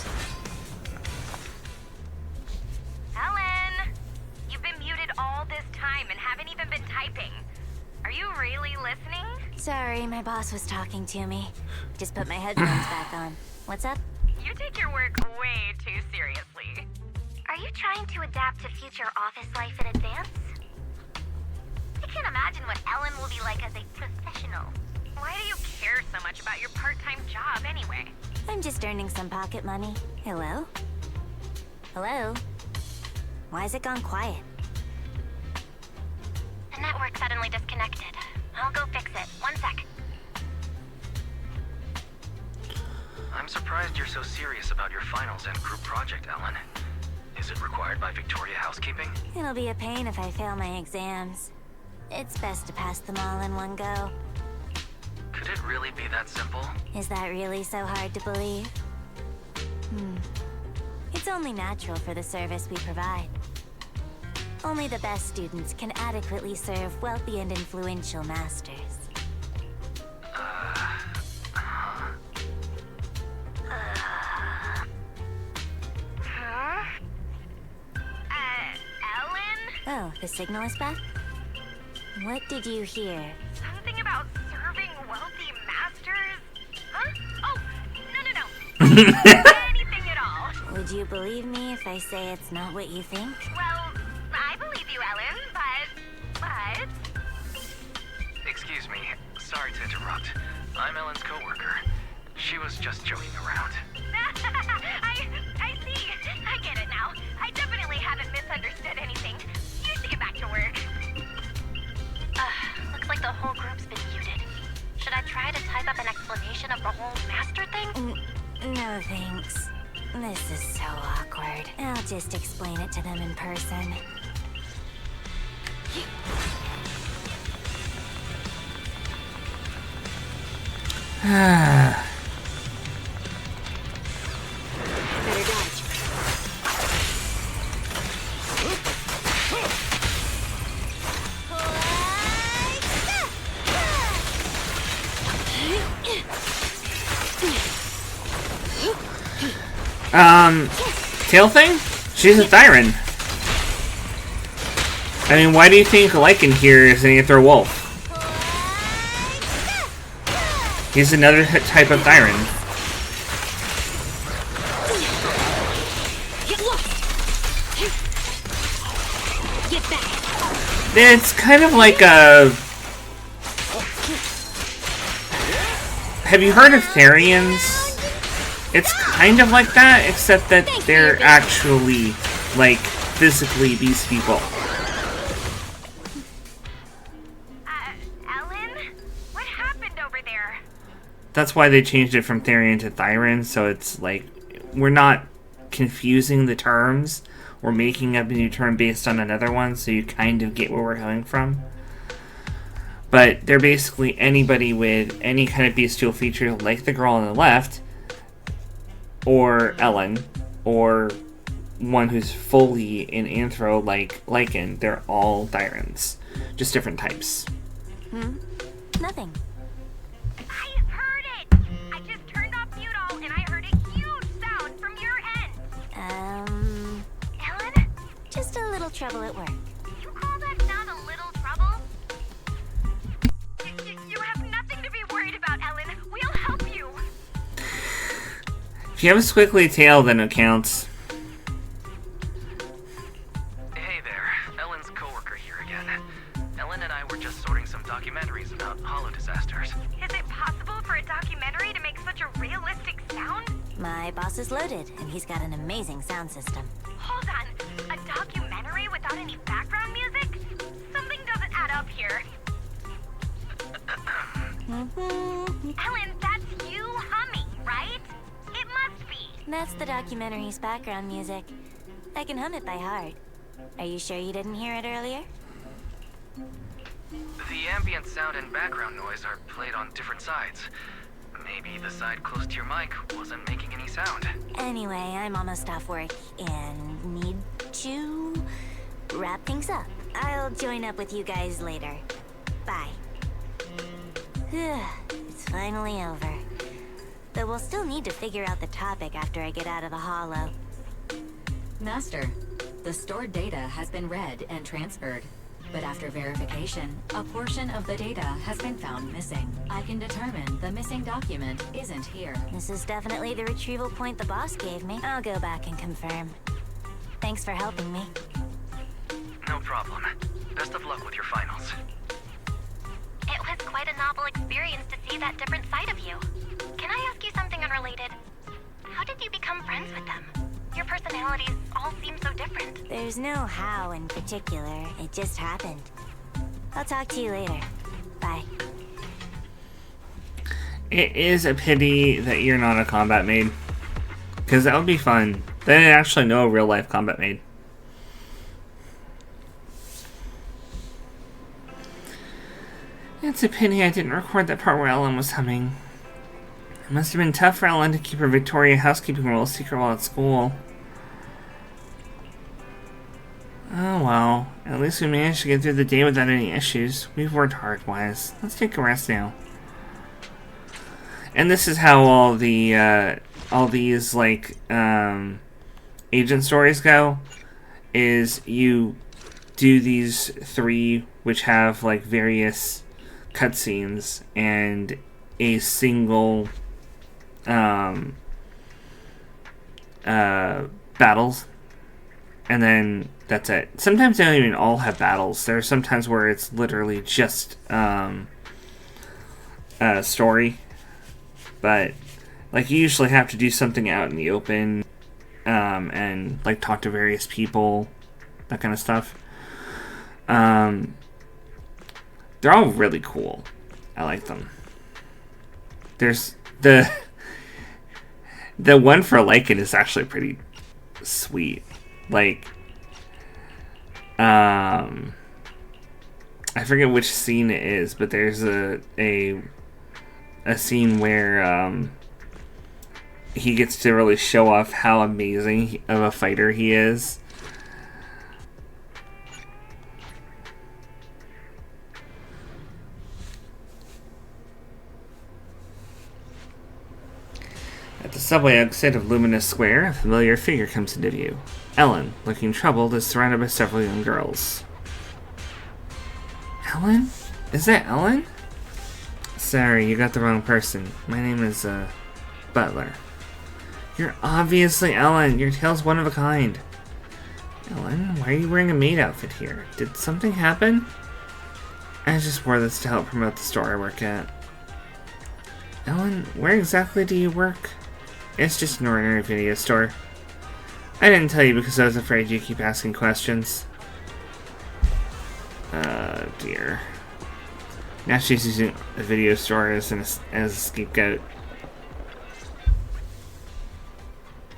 Ellen! You've been muted all this time and haven't even been typing. Are you really listening? Sorry, my boss was talking to me. Just put my headphones back on. What's up? You take your work way too seriously. Are you trying to adapt to future office life in advance? I can't imagine what Ellen will be like as a professional. Why do you care so much about your part-time job anyway? I'm just earning some pocket money. Hello? Hello? Why is it gone quiet? The network suddenly disconnected. I'll go fix it. 1 sec. I'm surprised you're so serious about your finals and group project, Ellen. Is it required by Victoria Housekeeping? It'll be a pain if I fail my exams. It's best to pass them all in one go. Could it really be that simple? Is that really so hard to believe? It's only natural for the service we provide. Only the best students can adequately serve wealthy and influential masters. Ellen? Oh, the signal is back? What did you hear? Something about serving wealthy masters? Huh? Oh, no. Anything at all. Would you believe me if I say it's not what you think? Well, I believe you, Ellen, but... Excuse me. Sorry to interrupt. I'm Ellen's coworker. She was just joking around. I see. I get it now. I definitely haven't misunderstood anything. You should get back to work. Looks like the whole group's been muted. Should I try to type up an explanation of the whole master thing? No thanks. This is so awkward. I'll just explain it to them in person. Ah. Better dodge. Tail thing? She's a Thyran. I mean, why do you think Lycan here is an Aether Wolf? He's another type of Thyran. It's kind of like a... Have you heard of Therians? It's kind of like that, except that they're actually, like, physically beast people. Ellen? What happened over there? That's why they changed it from Therian to Thyran, so it's like, we're not confusing the terms. We're making up a new term based on another one, so you kind of get where we're coming from. But they're basically anybody with any kind of bestial feature, like the girl on the left, or Ellen, or one who's fully in Anthro like Lycan. They're all Thyrans. Just different types. Nothing. I heard it! I just turned off mute all and I heard a huge sound from your end! Ellen? Just a little trouble at work. You call that sound a little trouble? You have nothing to be worried about, Ellen. We'll help you. If you have a squiggly tail, then it counts. Hey there, Ellen's coworker here again. Ellen and I were just sorting some documentaries about holo disasters. Is it possible for a documentary to make such a realistic sound? My boss is loaded, and he's got an amazing sound system. Hold on. A documentary without any background music? Something doesn't add up here. Ellen, that's you humming, right? It must be. That's the documentary's background music. I can hum it by heart. Are you sure you didn't hear it earlier? The ambient sound and background noise are played on different sides. Maybe the side close to your mic wasn't making any sound. Anyway, I'm almost off work and need to wrap things up. I'll join up with you guys later. Bye. It's finally over. Though we'll still need to figure out the topic after I get out of the hollow. Master, the stored data has been read and transferred. But after verification, a portion of the data has been found missing. I can determine the missing document isn't here. This is definitely the retrieval point the boss gave me. I'll go back and confirm. Thanks for helping me. No problem. Best of luck with your finals. It was quite a novel experience to see that different side of you. Can I ask you something unrelated? How did you become friends with them? Your personalities all seem so different. There's no how in particular. It just happened. I'll talk to you later. Bye. It is a pity that you're not a combat maid. Because that would be fun. Then I'd actually know a real-life combat maid. It's a pity I didn't record that part where Ellen was humming. It must have been tough for Ellen to keep her Victoria housekeeping role secret while at school. Oh well, at least we managed to get through the day without any issues. We've worked hard, Wise. Let's take a rest now. And this is how all these like agent stories go. Is you do these 3 which have like various cutscenes and a single battles, and then that's it. Sometimes they don't even all have battles. There are sometimes where it's literally just a story, but like you usually have to do something out in the open, and like talk to various people, that kind of stuff. They're all really cool. I like them. There's the one for Lycan is actually pretty sweet. Like, I forget which scene it is, but there's a scene where he gets to really show off how amazing of a fighter he is. At the subway exit of Luminous Square, a familiar figure comes into view. Ellen, looking troubled, is surrounded by several young girls. Ellen? Is that Ellen? Sorry, you got the wrong person. My name is, Butler. You're obviously Ellen. Your tail's one of a kind. Ellen, why are you wearing a maid outfit here? Did something happen? I just wore this to help promote the store I work at. Ellen, where exactly do you work? It's just an ordinary video store. I didn't tell you because I was afraid you'd keep asking questions. Dear. Now she's using a video store as a scapegoat.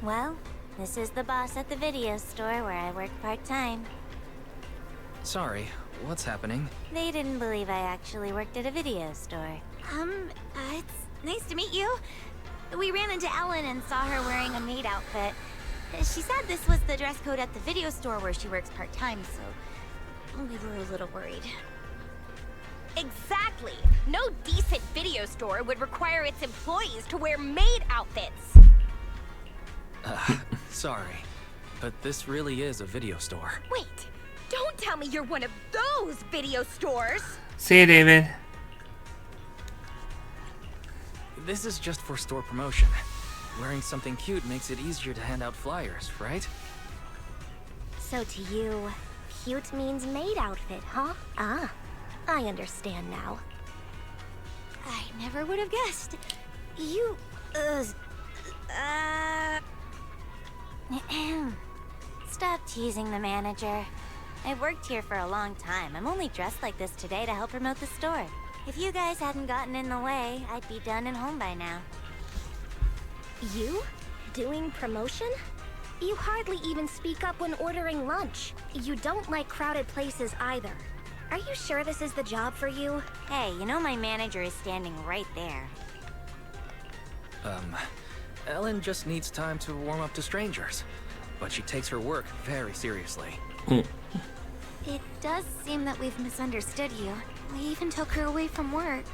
Well, this is the boss at the video store where I work part-time. Sorry, what's happening? They didn't believe I actually worked at a video store. It's nice to meet you. We ran into Ellen and saw her wearing a maid outfit. She said this was the dress code at the video store where she works part-time, so we were a little worried. Exactly! No decent video store would require its employees to wear maid outfits! Sorry, but this really is a video store. Wait! Don't tell me you're one of those video stores! See you, David. This is just for store promotion. Wearing something cute makes it easier to hand out flyers, right? So to you, cute means maid outfit, huh? Ah, I understand now. I never would have guessed. You, Stop teasing the manager. I've worked here for a long time. I'm only dressed like this today to help promote the store. If you guys hadn't gotten in the way, I'd be done and home by now. You? Doing promotion? You hardly even speak up when ordering lunch. You don't like crowded places either. Are you sure this is the job for you? Hey, you know my manager is standing right there. Ellen just needs time to warm up to strangers. But she takes her work very seriously. it does seem that we've misunderstood you. We even took her away from work.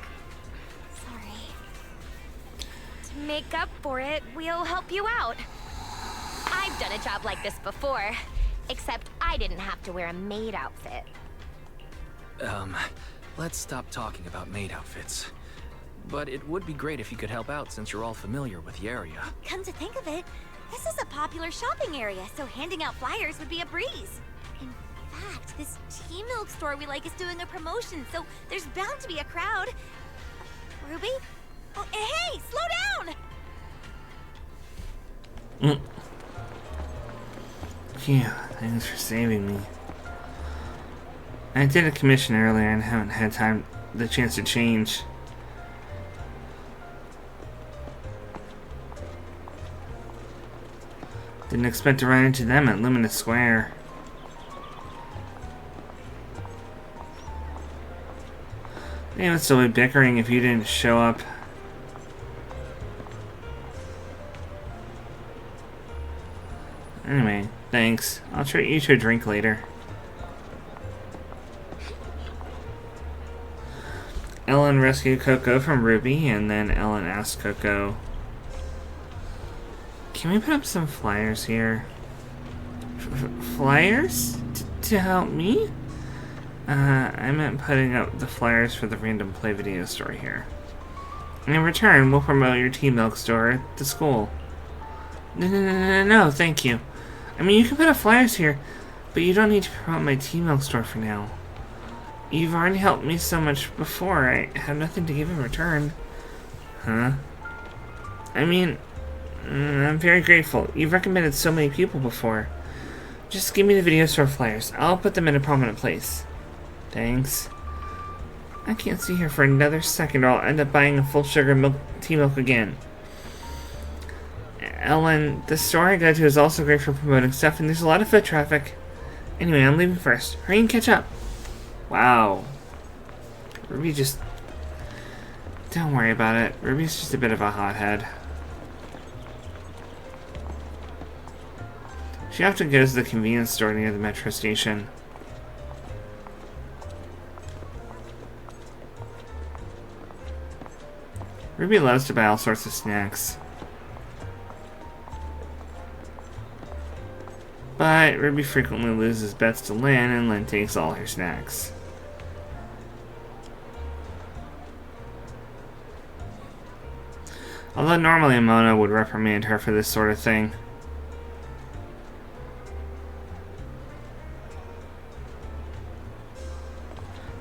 Sorry. make up for it, we'll help you out. I've done a job like this before, except I didn't have to wear a maid outfit. Let's stop talking about maid outfits. But it would be great if you could help out since you're all familiar with the area. Come to think of it, this is a popular shopping area, so handing out flyers would be a breeze. In fact, this tea milk store we like is doing a promotion, so there's bound to be a crowd. Ruby? Oh, hey, slow down! Phew, thanks for saving me. I did a commission earlier and haven't had the chance to change. Didn't expect to run into them at Luminous Square. They would still be bickering if you didn't show up. Anyway, thanks. I'll treat you to a drink later. Ellen rescued Coco from Ruby, and then Ellen asked Coco, "Can we put up some flyers here?" Flyers? To help me? I meant putting up the flyers for the random play video store here. And in return, we'll promote your tea milk store at the school. No, thank you. I mean, you can put up flyers here, but you don't need to promote my tea milk store for now. You've already helped me so much before, I have nothing to give in return. Huh? I mean, I'm very grateful. You've recommended so many people before. Just give me the video store flyers. I'll put them in a prominent place. Thanks. I can't stay here for another second or I'll end up buying a full sugar tea milk again. Ellen, the store I go to is also great for promoting stuff and there's a lot of foot traffic. Anyway, I'm leaving first. Hurry and catch up. Wow. Ruby just... Don't worry about it. Ruby's just a bit of a hothead. She often goes to the convenience store near the metro station. Ruby loves to buy all sorts of snacks. But Ruby frequently loses bets to Lynn, and Lynn takes all her snacks. Although normally Hamota would reprimand her for this sort of thing.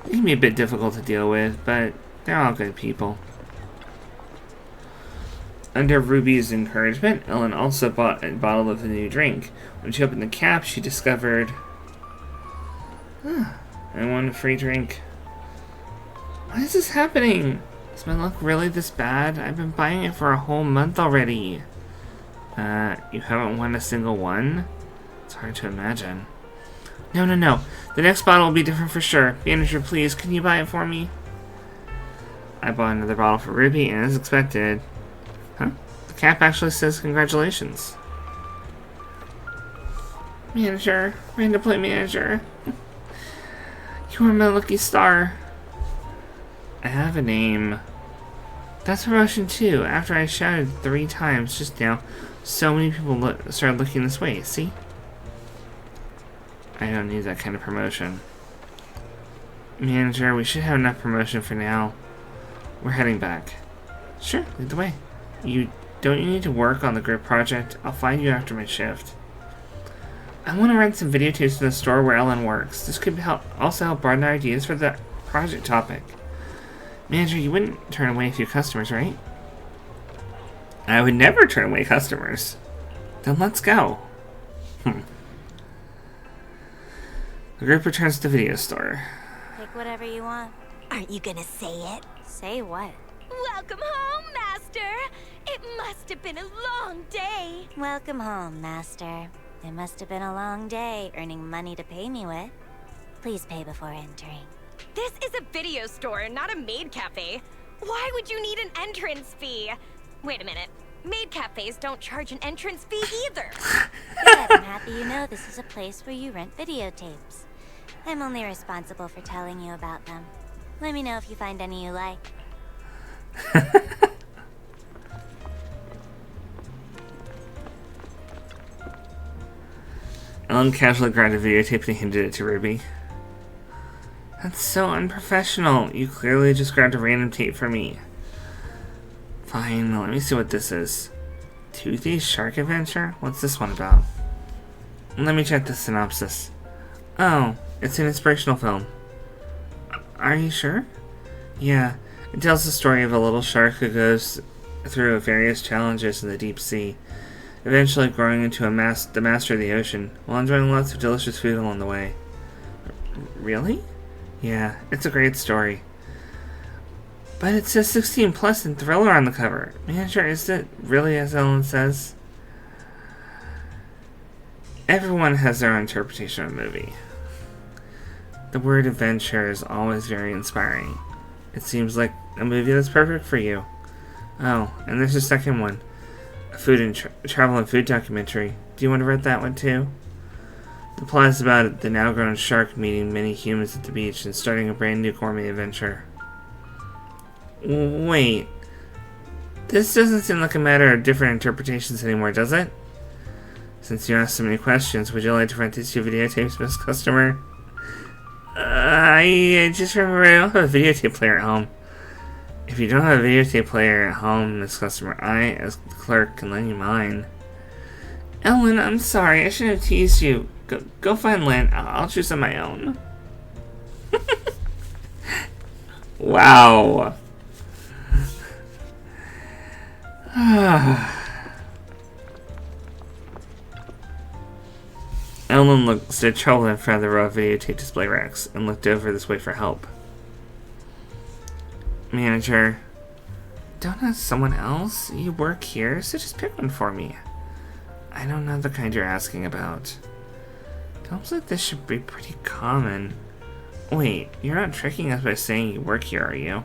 It can be a bit difficult to deal with, but they're all good people. Under Ruby's encouragement, Ellen also bought a bottle of the new drink. When she opened the cap, she discovered... I won a free drink. Why is this happening? Does my luck really this bad? I've been buying it for a whole month already. You haven't won a single one? It's hard to imagine. No. The next bottle will be different for sure. Manager, please, can you buy it for me? I bought another bottle for Ruby, and as expected... Huh? The cap actually says congratulations. Manager. Random play manager. You are my lucky star. I have a name. That's promotion too. After I shouted 3 times just now, so many people started looking this way. See? I don't need that kind of promotion. Manager, we should have enough promotion for now. We're heading back. Sure, lead the way. Don't you need to work on the group project? I'll find you after my shift. I want to rent some videotapes to the store where Ellen works. This could also help broaden our ideas for the project topic. Manager, you wouldn't turn away a few customers, right? I would never turn away customers. Then let's go. The group returns to the video store. Pick whatever you want. Aren't you gonna say it? Say what? Welcome home, Master! It must have been a long day. Welcome home, Master. It must have been a long day earning money to pay me with. Please pay before entering. This is a video store, not a maid cafe. Why would you need an entrance fee? Wait a minute. Maid cafes don't charge an entrance fee either. Good, I'm happy you know this is a place where you rent videotapes. I'm only responsible for telling you about them. Let me know if you find any you like. Ellen casually grabbed a videotape and handed it to Ruby. That's so unprofessional. You clearly just grabbed a random tape for me. Fine, let me see what this is. Toothy's Shark Adventure? What's this one about? Let me check the synopsis. Oh, it's an inspirational film. Are you sure? Yeah, it tells the story of a little shark who goes through various challenges in the deep sea, eventually growing into the master of the ocean, while enjoying lots of delicious food along the way. Really? Yeah, it's a great story. But it says 16 plus and thriller on the cover. Manager, is it really as Ellen says? Everyone has their own interpretation of a movie. The word adventure is always very inspiring. It seems like a movie that's perfect for you. Oh, and there's a second one. A food and travel and food documentary. Do you want to read that one too? The plot is about the now-grown shark meeting many humans at the beach and starting a brand new gourmet adventure. Wait. This doesn't seem like a matter of different interpretations anymore, does it? Since you asked so many questions, would you like to rent these 2 videotapes, Miss Customer? I just remember I don't have a videotape player at home. If you don't have a videotape player at home, Miss Customer, I, as the clerk, can lend you mine. Ellen, I'm sorry. I shouldn't have teased you. Go find Lynn. I'll choose on my own. Wow. Ellen stood troubled in front of the row of videotape display racks and looked over this way for help. Manager, don't ask someone else. You work here, so just pick one for me. I don't know the kind you're asking about. Films like this should be pretty common. Wait, you're not tricking us by saying you work here, are you?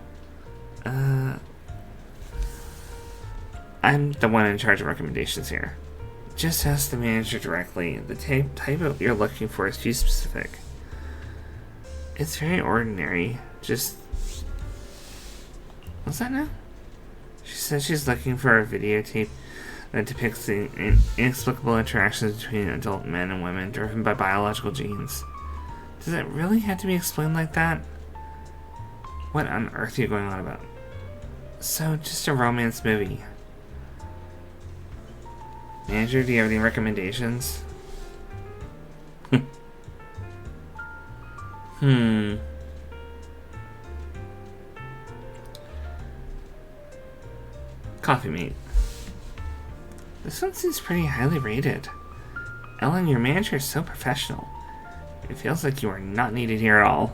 I'm the one in charge of recommendations here. Just ask the manager directly. The type of you're looking for is too specific. It's very ordinary. Just... What's that now? She says she's looking for a videotape that depicts the inexplicable interactions between adult men and women driven by biological genes. Does it really have to be explained like that? What on earth are you going on about? So, just a romance movie. Manager, do you have any recommendations? Coffee mate. This one seems pretty highly rated. Ellen, your manager is so professional. It feels like you are not needed here at all.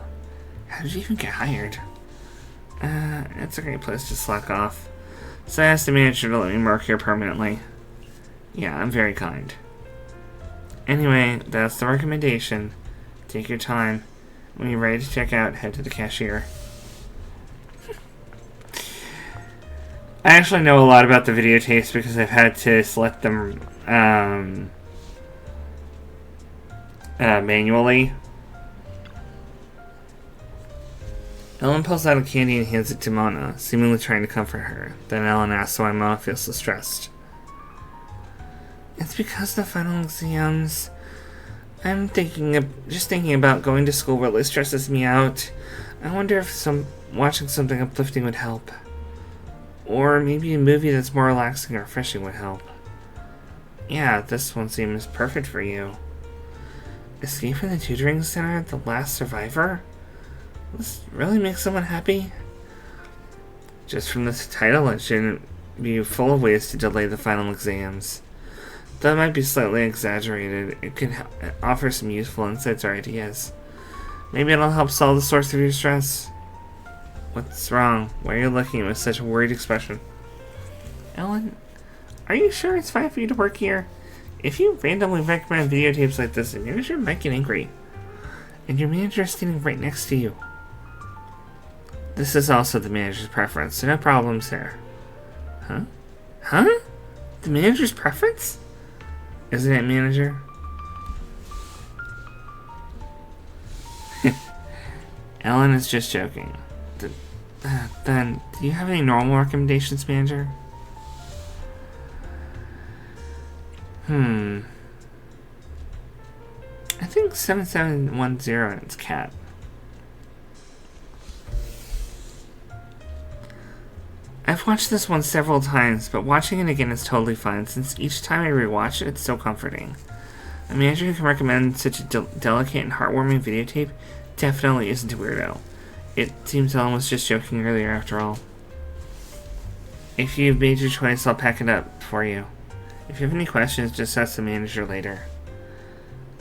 How did you even get hired? It's a great place to slack off. So I asked the manager to let me work here permanently. Yeah, I'm very kind. Anyway, that's the recommendation. Take your time. When you're ready to check out, head to the cashier. I actually know a lot about the videotapes because I've had to select them manually. Ellen pulls out a candy and hands it to Mona, seemingly trying to comfort her. Then Ellen asks why Mona feels so stressed. It's because the final exams. I'm just thinking about going to school really stresses me out. I wonder if watching something uplifting would help. Or maybe a movie that's more relaxing or refreshing would help. Yeah, this one seems perfect for you. Escape from the tutoring center, The Last Survivor? This really makes someone happy? Just from this title, it shouldn't be full of ways to delay the final exams. Though it might be slightly exaggerated, it can offer some useful insights or ideas. Maybe it'll help solve the source of your stress. What's wrong? Why are you looking with such a worried expression? Ellen, are you sure it's fine for you to work here? If you randomly recommend videotapes like this, the manager might get angry. And your manager is standing right next to you. This is also the manager's preference, so no problems there. Huh? Huh? The manager's preference? Isn't it, manager? Ellen is just joking. Then, do you have any normal recommendations, manager? I think 7710 and its cat. I've watched this one several times, but watching it again is totally fun, since each time I rewatch it, it's so comforting. A manager who can recommend such a delicate and heartwarming videotape definitely isn't a weirdo. It seems Ellen was just joking earlier after all. If you've made your choice, I'll pack it up for you. If you have any questions, just ask the manager later.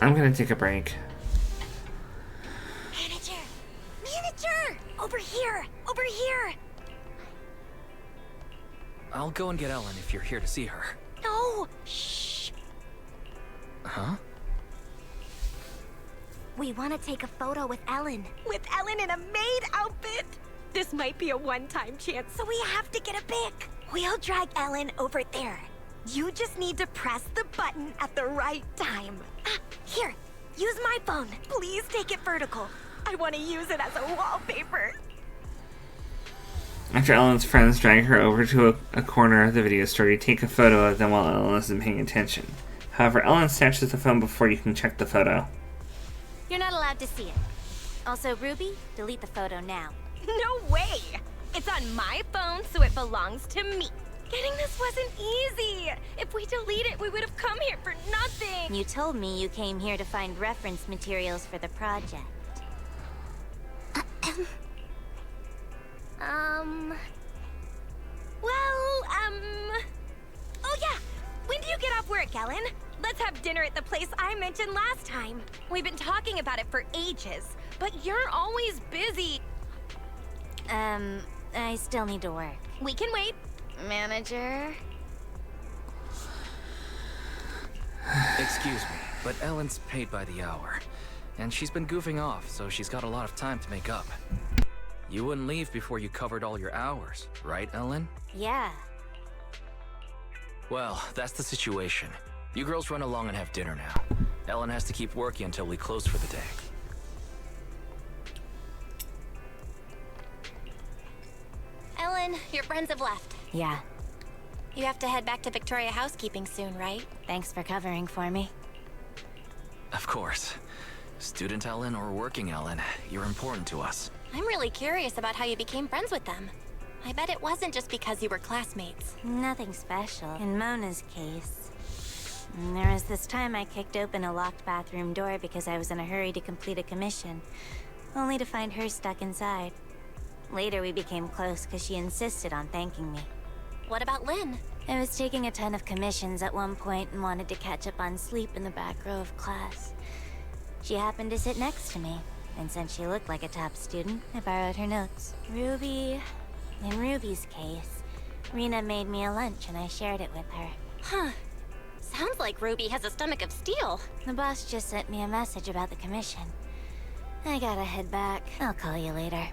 I'm gonna take a break. Manager! Manager! Over here! Over here! I'll go and get Ellen if you're here to see her. No! Shh! Huh? We want to take a photo with Ellen. With Ellen in a maid outfit! This might be a one-time chance, so we have to get a pic. We'll drag Ellen over there. You just need to press the button at the right time. Here, use my phone. Please take it vertical. I want to use it as a wallpaper. After Ellen's friends drag her over to a corner of the video store, you take a photo of them while Ellen isn't paying attention. However, Ellen snatches the phone before you can check the photo. You're not allowed to see it. Also, Ruby, delete the photo now. No way! It's on my phone, so it belongs to me. Getting this wasn't easy. If we delete it, we would have come here for nothing. You told me you came here to find reference materials for the project. Oh yeah! When do you get off work, Ellen? Let's have dinner at the place I mentioned last time. We've been talking about it for ages, but you're always busy. I still need to work. We can wait. Manager? Excuse me, but Ellen's paid by the hour. And she's been goofing off, so she's got a lot of time to make up. You wouldn't leave before you covered all your hours, right, Ellen? Yeah. Well, that's the situation. You girls run along and have dinner now. Ellen has to keep working until we close for the day. Ellen, your friends have left. Yeah. You have to head back to Victoria Housekeeping soon, right? Thanks for covering for me. Of course. Student Ellen or working Ellen, you're important to us. I'm really curious about how you became friends with them. I bet it wasn't just because you were classmates. Nothing special. In Mona's case, there was this time I kicked open a locked bathroom door because I was in a hurry to complete a commission, only to find her stuck inside. Later we became close because she insisted on thanking me. What about Lynn? I was taking a ton of commissions at one point and wanted to catch up on sleep in the back row of class. She happened to sit next to me, and since she looked like a top student, I borrowed her notes. In Ruby's case, Rena made me a lunch and I shared it with her. Huh. Sounds like Ruby has a stomach of steel. The boss just sent me a message about the commission. I gotta head back. I'll call you later.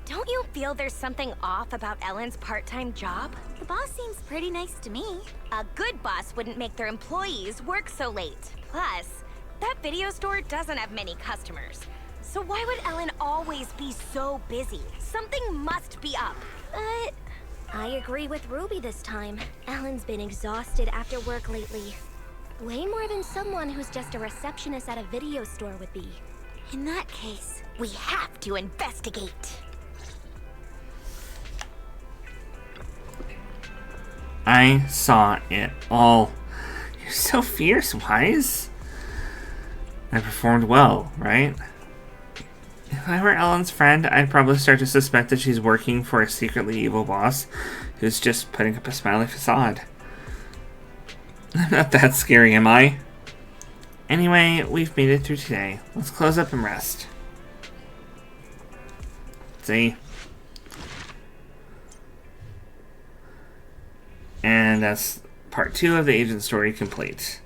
Don't you feel there's something off about Ellen's part-time job? The boss seems pretty nice to me. A good boss wouldn't make their employees work so late. Plus, that video store doesn't have many customers. So why would Ellen always be so busy? Something must be up. But I agree with Ruby this time. Ellen's been exhausted after work lately. Way more than someone who's just a receptionist at a video store would be. In that case, we have to investigate. I saw it all. You're so fierce, Wise. I performed well, right? If I were Ellen's friend, I'd probably start to suspect that she's working for a secretly evil boss who's just putting up a smiley facade. I'm not that scary, am I? Anyway, we've made it through today. Let's close up and rest. See? And that's part 2 of the agent story complete.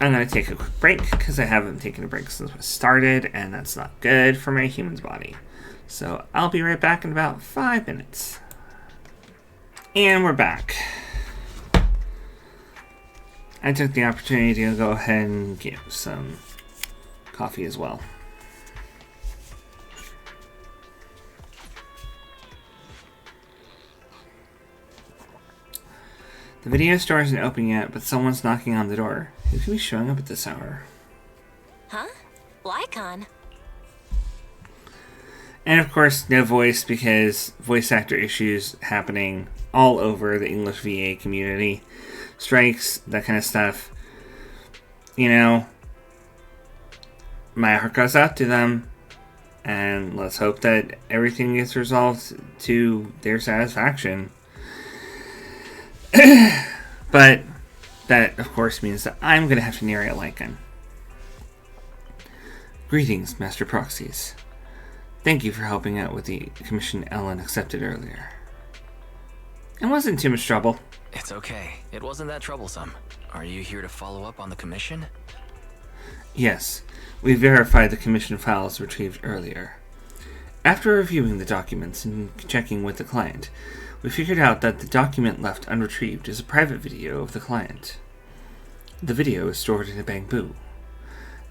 I'm going to take a quick break because I haven't taken a break since I started, and that's not good for my human's body. So I'll be right back in about 5 minutes. And we're back. I took the opportunity to go ahead and get some coffee as well. The video store isn't open yet, but someone's knocking on the door. Who could be showing up at this hour? Huh? Lycon? And of course, no voice because voice actor issues happening all over the English VA community. Strikes, that kind of stuff. You know, my heart goes out to them. And let's hope that everything gets resolved to their satisfaction. But that, of course, means that I'm going to have to narrate Lycan. Greetings, Master Proxies. Thank you for helping out with the commission Ellen accepted earlier. It wasn't too much trouble. It's okay. It wasn't that troublesome. Are you here to follow up on the commission? Yes, we verified the commission files retrieved earlier. After reviewing the documents and checking with the client, we figured out that the document left unretrieved is a private video of the client. The video is stored in a bamboo.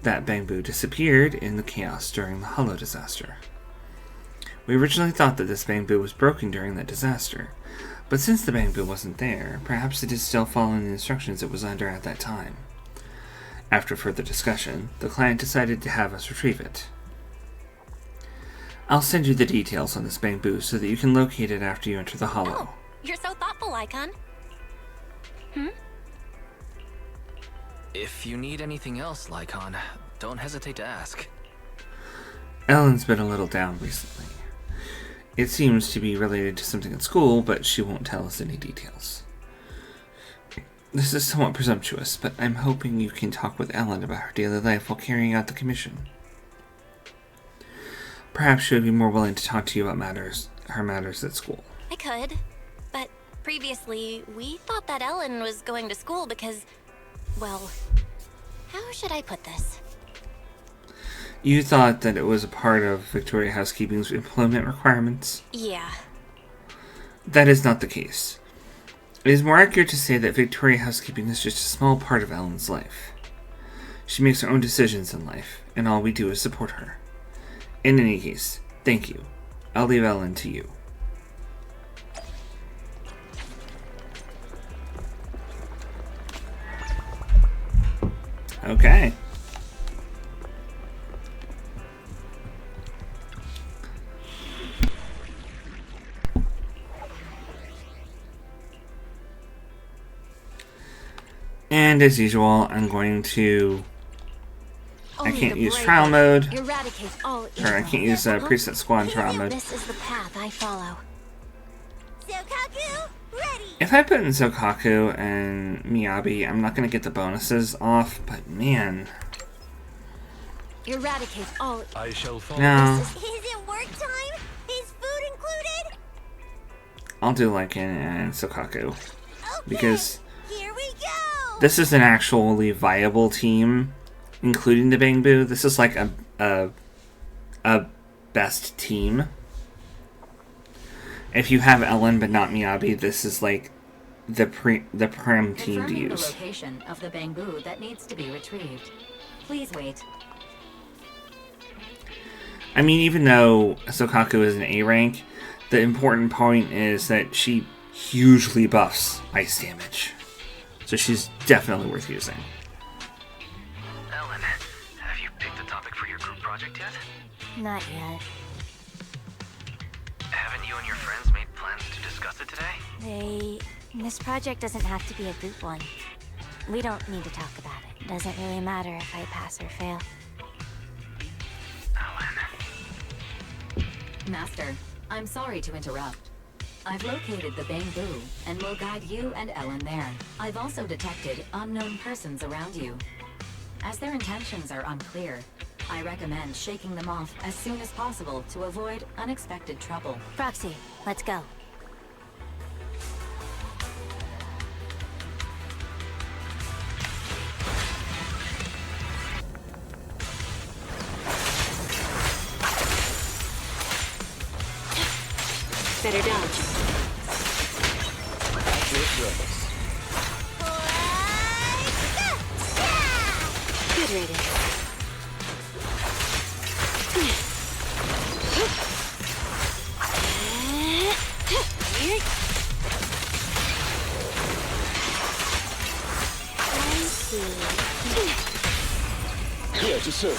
That bamboo disappeared in the chaos during the Hollow disaster. We originally thought that this bamboo was broken during that disaster, but since the bamboo wasn't there, perhaps it is still following the instructions it was under at that time. After further discussion, the client decided to have us retrieve it. I'll send you the details on this bamboo so that you can locate it after you enter the Hollow. Oh, you're so thoughtful, Lycon. If you need anything else, Lycon, don't hesitate to ask. Ellen's been a little down recently. It seems to be related to something at school, but she won't tell us any details. This is somewhat presumptuous, but I'm hoping you can talk with Ellen about her daily life while carrying out the commission. Perhaps she would be more willing to talk to you about her matters at school. I could, but previously we thought that Ellen was going to school because, well, how should I put this? You thought that it was a part of Victoria Housekeeping's employment requirements? Yeah. That is not the case. It is more accurate to say that Victoria Housekeeping is just a small part of Ellen's life. She makes her own decisions in life, and all we do is support her. In any case, thank you. I'll leave Ellen to you. Okay. And as usual, I'm going to... I can't use trial mode. Or I can't use preset squad trial mode. This is the path I follow. Sokaku, ready. If I put in Sokaku and Miyabi, I'm not going to get the bonuses off, but man. Eradicate all. I shall follow. No. Is it work time? Is food included? I'll do Lycan and Sokaku. Okay, because here we go. this is an actually viable team, including the Bangbu. This is like a best team. If you have Ellen but not Miyabi, this is like the prime team to use. The location of the bamboo that needs to be retrieved. Please wait. I mean, even though Sokaku is an A rank, the important point is that she hugely buffs ice damage. So she's definitely worth using. Ellen, have you picked a topic for your group project yet? Not yet. Haven't you and your friends made plans to discuss it today? This project doesn't have to be a group one. We don't need to talk about it. Doesn't really matter if I pass or fail. Master, I'm sorry to interrupt. I've located the bamboo and will guide you and Ellen there. I've also detected unknown persons around you. As their intentions are unclear, I recommend shaking them off as soon as possible to avoid unexpected trouble. Proxy, let's go. Better dodge. Good riddance. Catch you soon.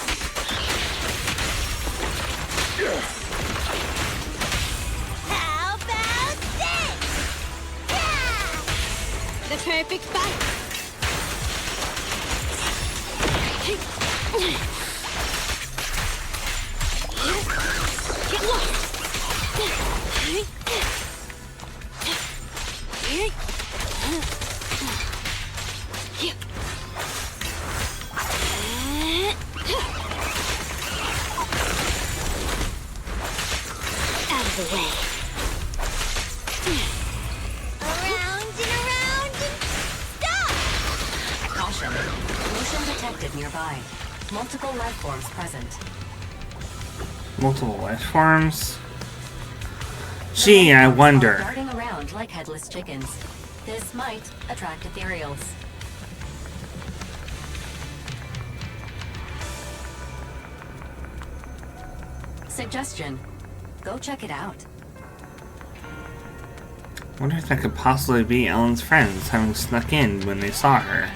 How about this? Yeah! The perfect fight. Get lost. Out of the way. Around and around and stop! Caution. Motion detected nearby. Multiple life forms present. Multiple life forms. Gee, I wonder. Darting around like headless chickens. This might attract ethereals. Suggestion. Go check it out. Wonder if that could possibly be Ellen's friends having snuck in when they saw her.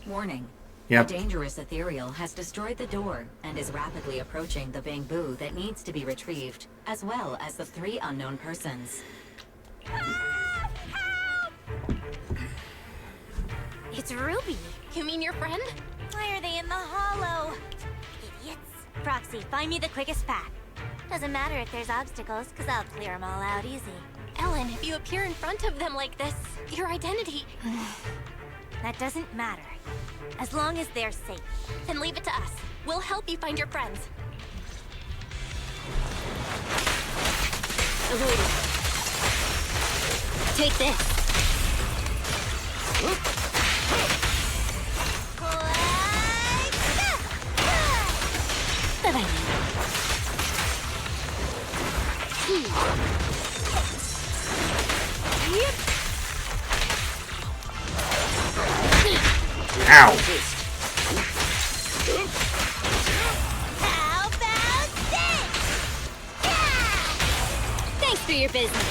Warning. Yep. A dangerous ethereal has destroyed the door and is rapidly approaching the bamboo that needs to be retrieved, as well as the 3 unknown persons. It's Ruby. You mean your friend? Why are they in the hollow? Idiots. Proxy, find me the quickest path. Doesn't matter if there's obstacles, because I'll clear them all out easy. Ellen, if you appear in front of them like this, your identity... That doesn't matter. As long as they're safe. Then leave it to us. We'll help you find your friends. Avoid it. Take this. Bye-bye. Ow! How about this? Yeah! Thanks for your business.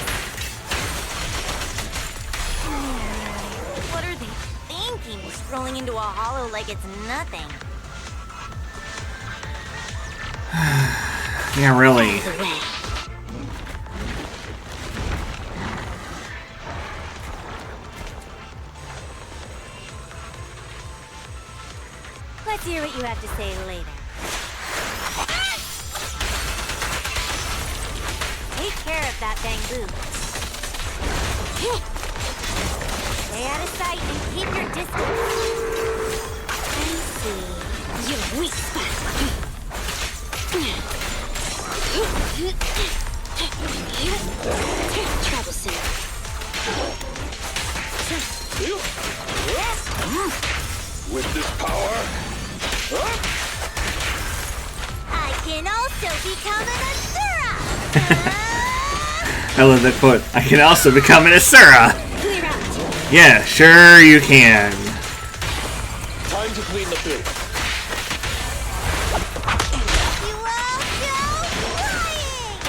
What are they thinking? Strolling into a hollow like it's nothing. Yeah, really. Let's hear what you have to say later. Take care of that bamboo. Stay out of sight and keep your distance. I see. Your weak spot. Troublesome. With this power, I can also become an Asura! I love that quote. I can also become an Asura! Clear out. Yeah, sure you can. time to clean the pit. You all go flying!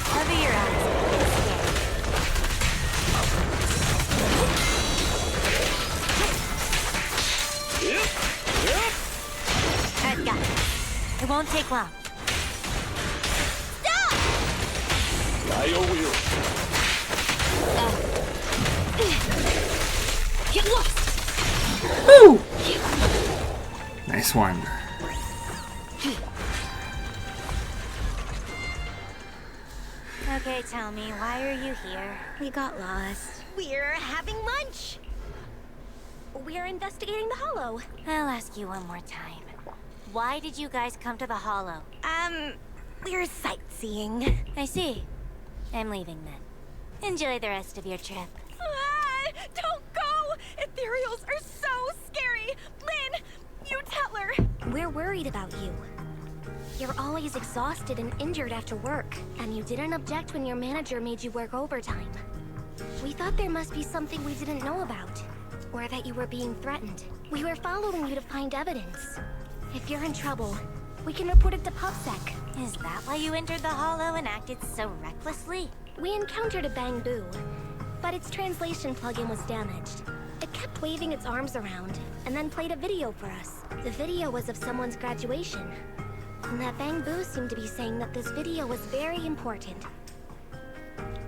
Cover your eyes. I've got it. It won't take long. Stop! I will. Get lost! Woo! Nice one. Okay, tell me, why are you here? We got lost. We're having lunch! We're investigating the hollow. I'll ask you one more time. Why did you guys come to the hollow? We're sightseeing. I see. I'm leaving then. Enjoy the rest of your trip. Don't go! Ethereals are so scary! Lynn, you tell her! We're worried about you. You're always exhausted and injured after work, and you didn't object when your manager made you work overtime. We thought there must be something we didn't know about, or that you were being threatened. We were following you to find evidence. If you're in trouble, We can report it to PubSec. Is that why you entered the Hollow and acted so recklessly? We encountered a Bang Boo, but its translation plugin was damaged. It kept waving its arms around, and then played a video for us. The video was of someone's graduation. And that Bang Boo seemed to be saying that this video was very important.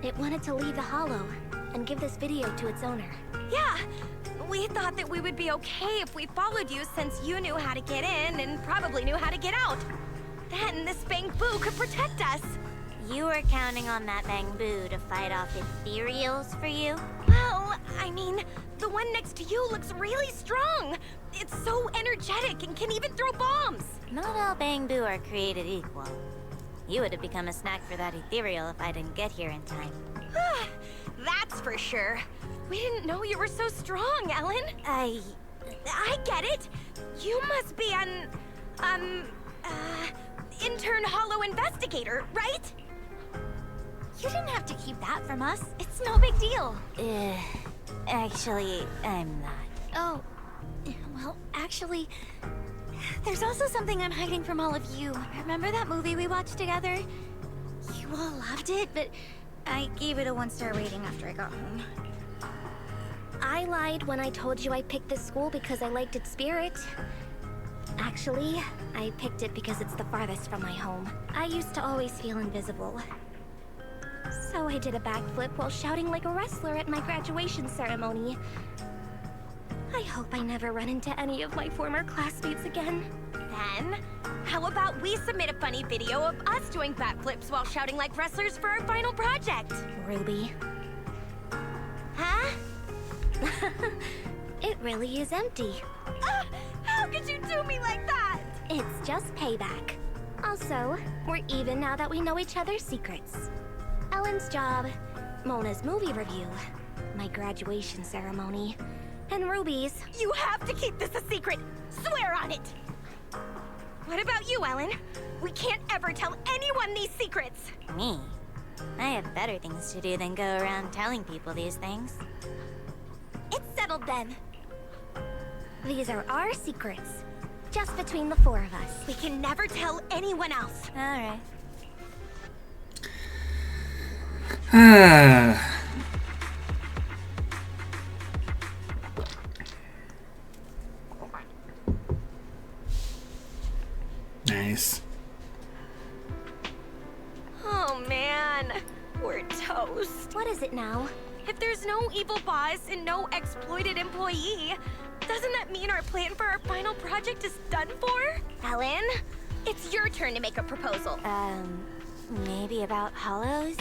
It wanted to leave the Hollow, and give this video to its owner. Yeah, we thought that we would be okay if we followed you since you knew how to get in and probably knew how to get out. Then this Bang Boo could protect us. You were counting on that Bang Boo to fight off ethereals for you? Well, I mean, the one next to you looks really strong. It's so energetic and can even throw bombs. Not all Bang Boo are created equal. You would have become a snack for that ethereal if I didn't get here in time. That's for sure. We didn't know you were so strong, Ellen. I get it. You must be an, intern Hollow investigator, right? You didn't have to keep that from us. It's no big deal. Actually, I'm not. Oh, well, actually, there's also something I'm hiding from all of you. Remember that movie we watched together? You all loved it, but I gave it a 1-star rating after I got home. I lied when I told you I picked this school because I liked its spirit. Actually, I picked it because it's the farthest from my home. I used to always feel invisible. So I did a backflip while shouting like a wrestler at my graduation ceremony. I hope I never run into any of my former classmates again. Then, how about we submit a funny video of us doing backflips while shouting like wrestlers for our final project? Ruby. Huh? It really is empty. How could you do me like that? It's just payback. Also, we're even now that we know each other's secrets. Ellen's job, Mona's movie review, my graduation ceremony, and Ruby's. You have to keep this a secret! Swear on it! What about you, Ellen? We can't ever tell anyone these secrets! Me? I have better things to do than go around telling people these things. It's settled then. These are our secrets, just between the four of us. We can never tell anyone else. Alright. Nice. Oh man, we're toast. What is it now? If there's no evil boss and no exploited employee, doesn't that mean our plan for our final project is done for? Ellen, it's your turn to make a proposal. Maybe about Hollows?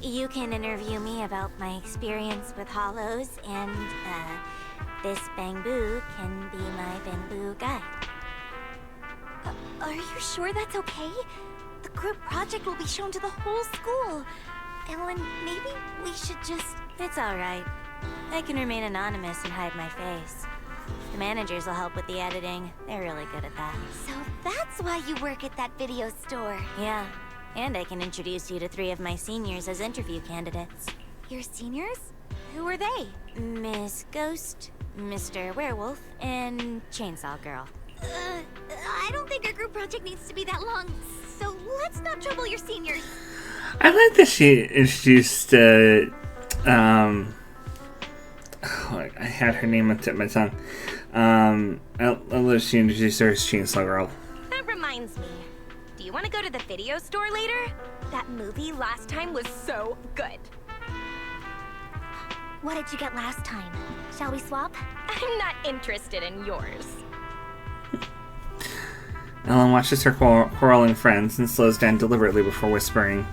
You can interview me about my experience with Hollows, and, this Bang Boo can be my Bang Boo guide. Are you sure that's okay? The group project will be shown to the whole school. Ellen, maybe we should just... It's alright. I can remain anonymous and hide my face. The managers will help with the editing. They're really good at that. So that's why you work at that video store. Yeah. And I can introduce you to 3 of my seniors as interview candidates. Your seniors? Who are they? Miss Ghost, Mr. Werewolf, and Chainsaw Girl. I don't think our group project needs to be that long, so let's not trouble your seniors. I like that she introduced, I had her name on the tip of my tongue. I love she introduced her as Chainsaw Girl. That reminds me. Do you want to go to the video store later? That movie last time was so good. What did you get last time? Shall we swap? I'm not interested in yours. Ellen watches her quarreling friends and slows down deliberately before whispering.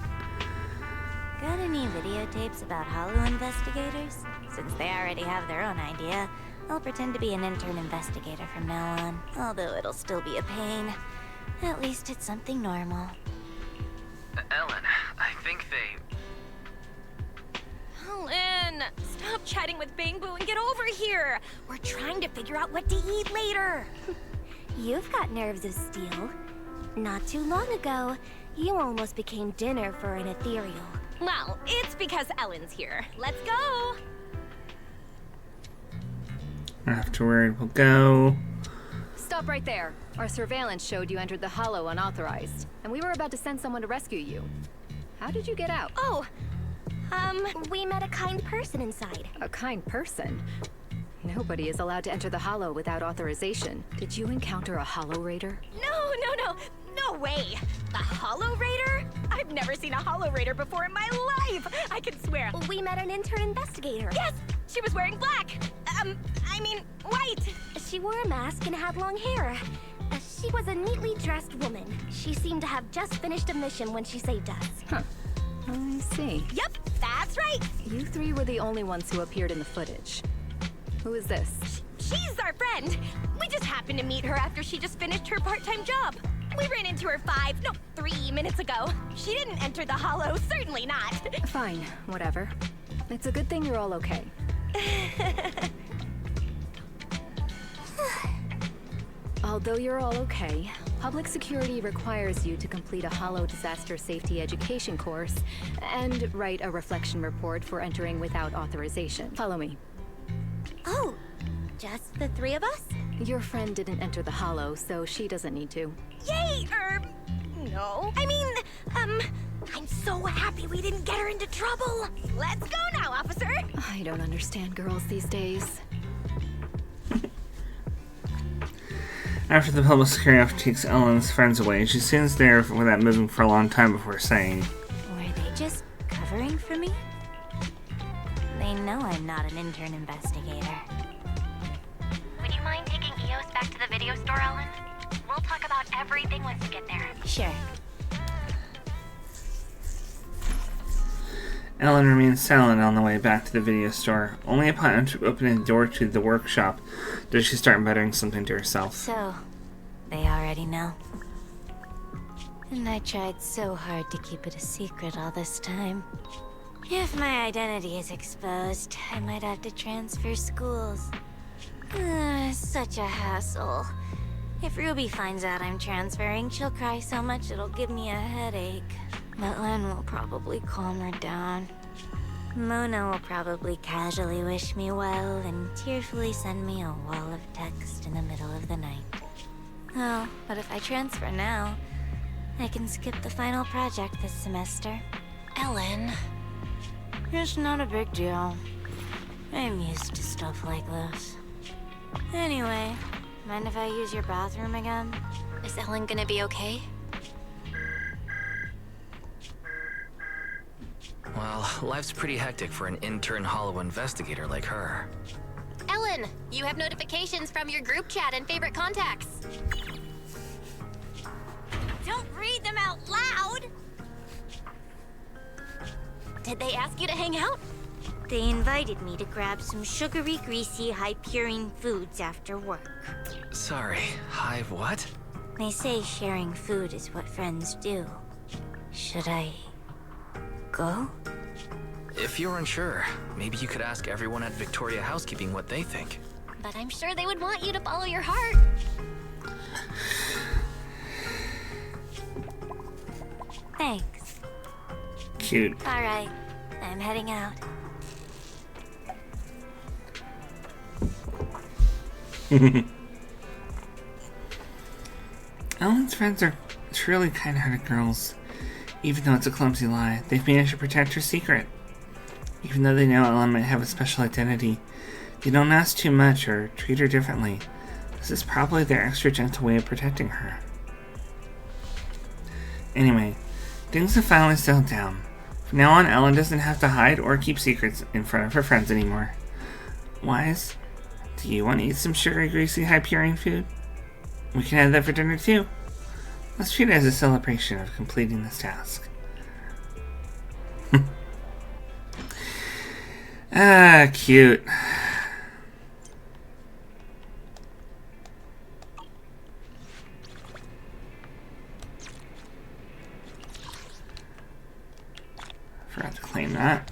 Got any videotapes about Hollow investigators? Since they already have their own idea, I'll pretend to be an intern investigator from now on. Although it'll still be a pain. At least it's something normal. Ellen, I think they... Ellen, stop chatting with Bang Boo and get over here. We're trying to figure out what to eat later. You've got nerves of steel. Not too long ago, you almost became dinner for an ethereal. Well, it's because Ellen's here. Let's go! Afterward, we'll go stop right there. Our surveillance showed you entered the Hollow unauthorized, and we were about to send someone to rescue you. How did you get out? Oh, we met a kind person inside. A kind person? Nobody is allowed to enter the Hollow without authorization. Did you encounter a Hollow Raider? No way! A Hollow Raider? I've never seen a Hollow Raider before in my life! I can swear. We met an intern investigator. Yes! She was wearing black! White! She wore a mask and had long hair. She was a neatly dressed woman. She seemed to have just finished a mission when she saved us. Huh. I see. Yep, that's right! You three were the only ones who appeared in the footage. Who is this? She's our friend! We just happened to meet her after she just finished her part-time job. We ran into her 3 minutes ago. She didn't enter the Hollow, certainly not. Fine, whatever. It's a good thing you're all okay. Although you're all okay, public security requires you to complete a Hollow disaster safety education course and write a reflection report for entering without authorization. Follow me. Oh, just the three of us? Your friend didn't enter the Hollow, so she doesn't need to. Yay, no. I'm so happy we didn't get her into trouble. Let's go now, officer. I don't understand girls these days. After the public security officer takes Ellen's friends away, she stands there without moving for a long time before saying, Were they just covering for me? They know I'm not an intern investigator. Would you mind taking EOS back to the video store, Ellen? We'll talk about everything once you get there. Sure. Ellen remains silent on the way back to the video store. Only upon opening the door to the workshop does she start muttering something to herself. So, they already know. And I tried so hard to keep it a secret all this time. If my identity is exposed, I might have to transfer schools. Such a hassle. If Ruby finds out I'm transferring, she'll cry so much it'll give me a headache. But Len will probably calm her down. Mona will probably casually wish me well and tearfully send me a wall of text in the middle of the night. Oh, but if I transfer now, I can skip the final project this semester. Ellen. It's not a big deal. I'm used to stuff like this. Anyway, mind if I use your bathroom again? Is Ellen gonna be okay? Well, life's pretty hectic for an intern Hollow investigator like her. Ellen, you have notifications from your group chat and favorite contacts. Don't read them out loud! Did they ask you to hang out? They invited me to grab some sugary, greasy, high-purine foods after work. Sorry, Hive what? They say sharing food is what friends do. Should I go? If you're unsure, maybe you could ask everyone at Victoria Housekeeping what they think. But I'm sure they would want you to follow your heart. Thanks. Cute. Alright, I'm heading out. Ellen's friends are truly kind-hearted girls. Even though it's a clumsy lie, they've managed to protect her secret. Even though they know Ellen might have a special identity, they don't ask too much or treat her differently. This is probably their extra gentle way of protecting her. Anyway, things have finally settled down. From now on, Ellen doesn't have to hide or keep secrets in front of her friends anymore. Wise, do you want to eat some sugary, greasy, high-purine food? We can have that for dinner too. Let's treat it as a celebration of completing this task. Ah, cute. Forgot to claim that.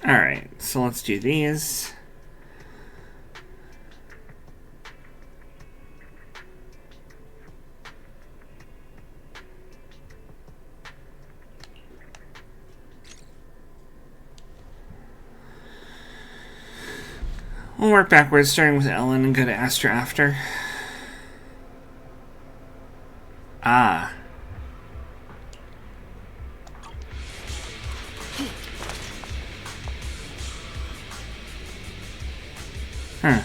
Alright, so let's do these. We'll work backwards, starting with Ellen and go to Astra after. Ah. Huh.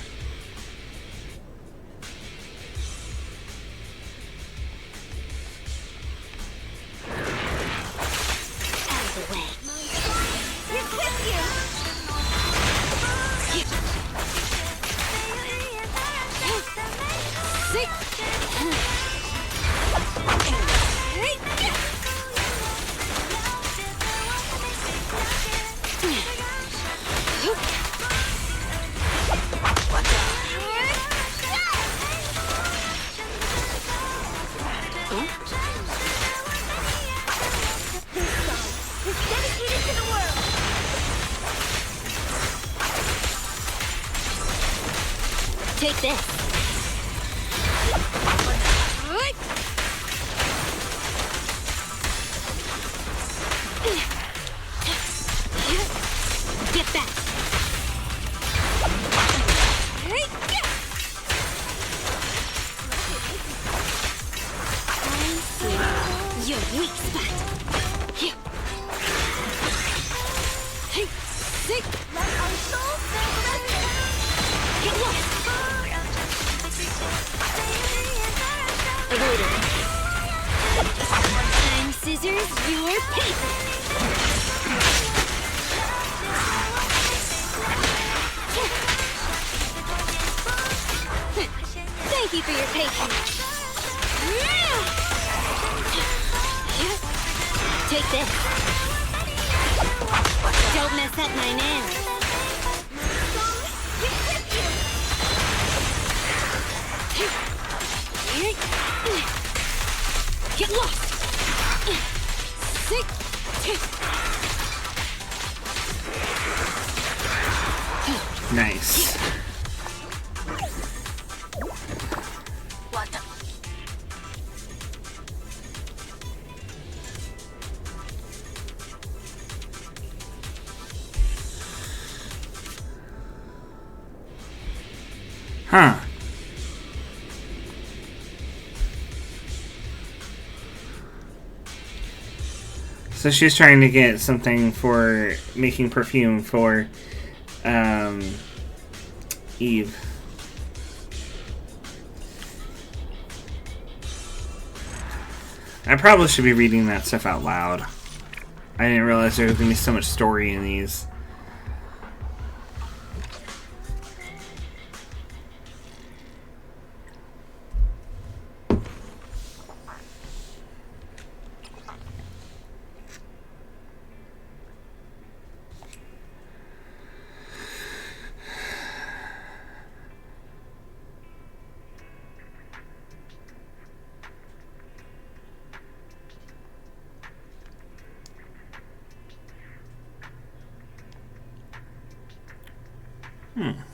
Take this. Get back. I see your weak spot. Here. Hey, sick. Let our souls get lost. Avoid it. Time scissors your paper. Thank you for your patience. Take this. Don't mess up my nails. Get lost! Sick! Nice. Huh. So she's trying to get something for making perfume for Eve. I probably should be reading that stuff out loud. I didn't realize there was going to be so much story in these.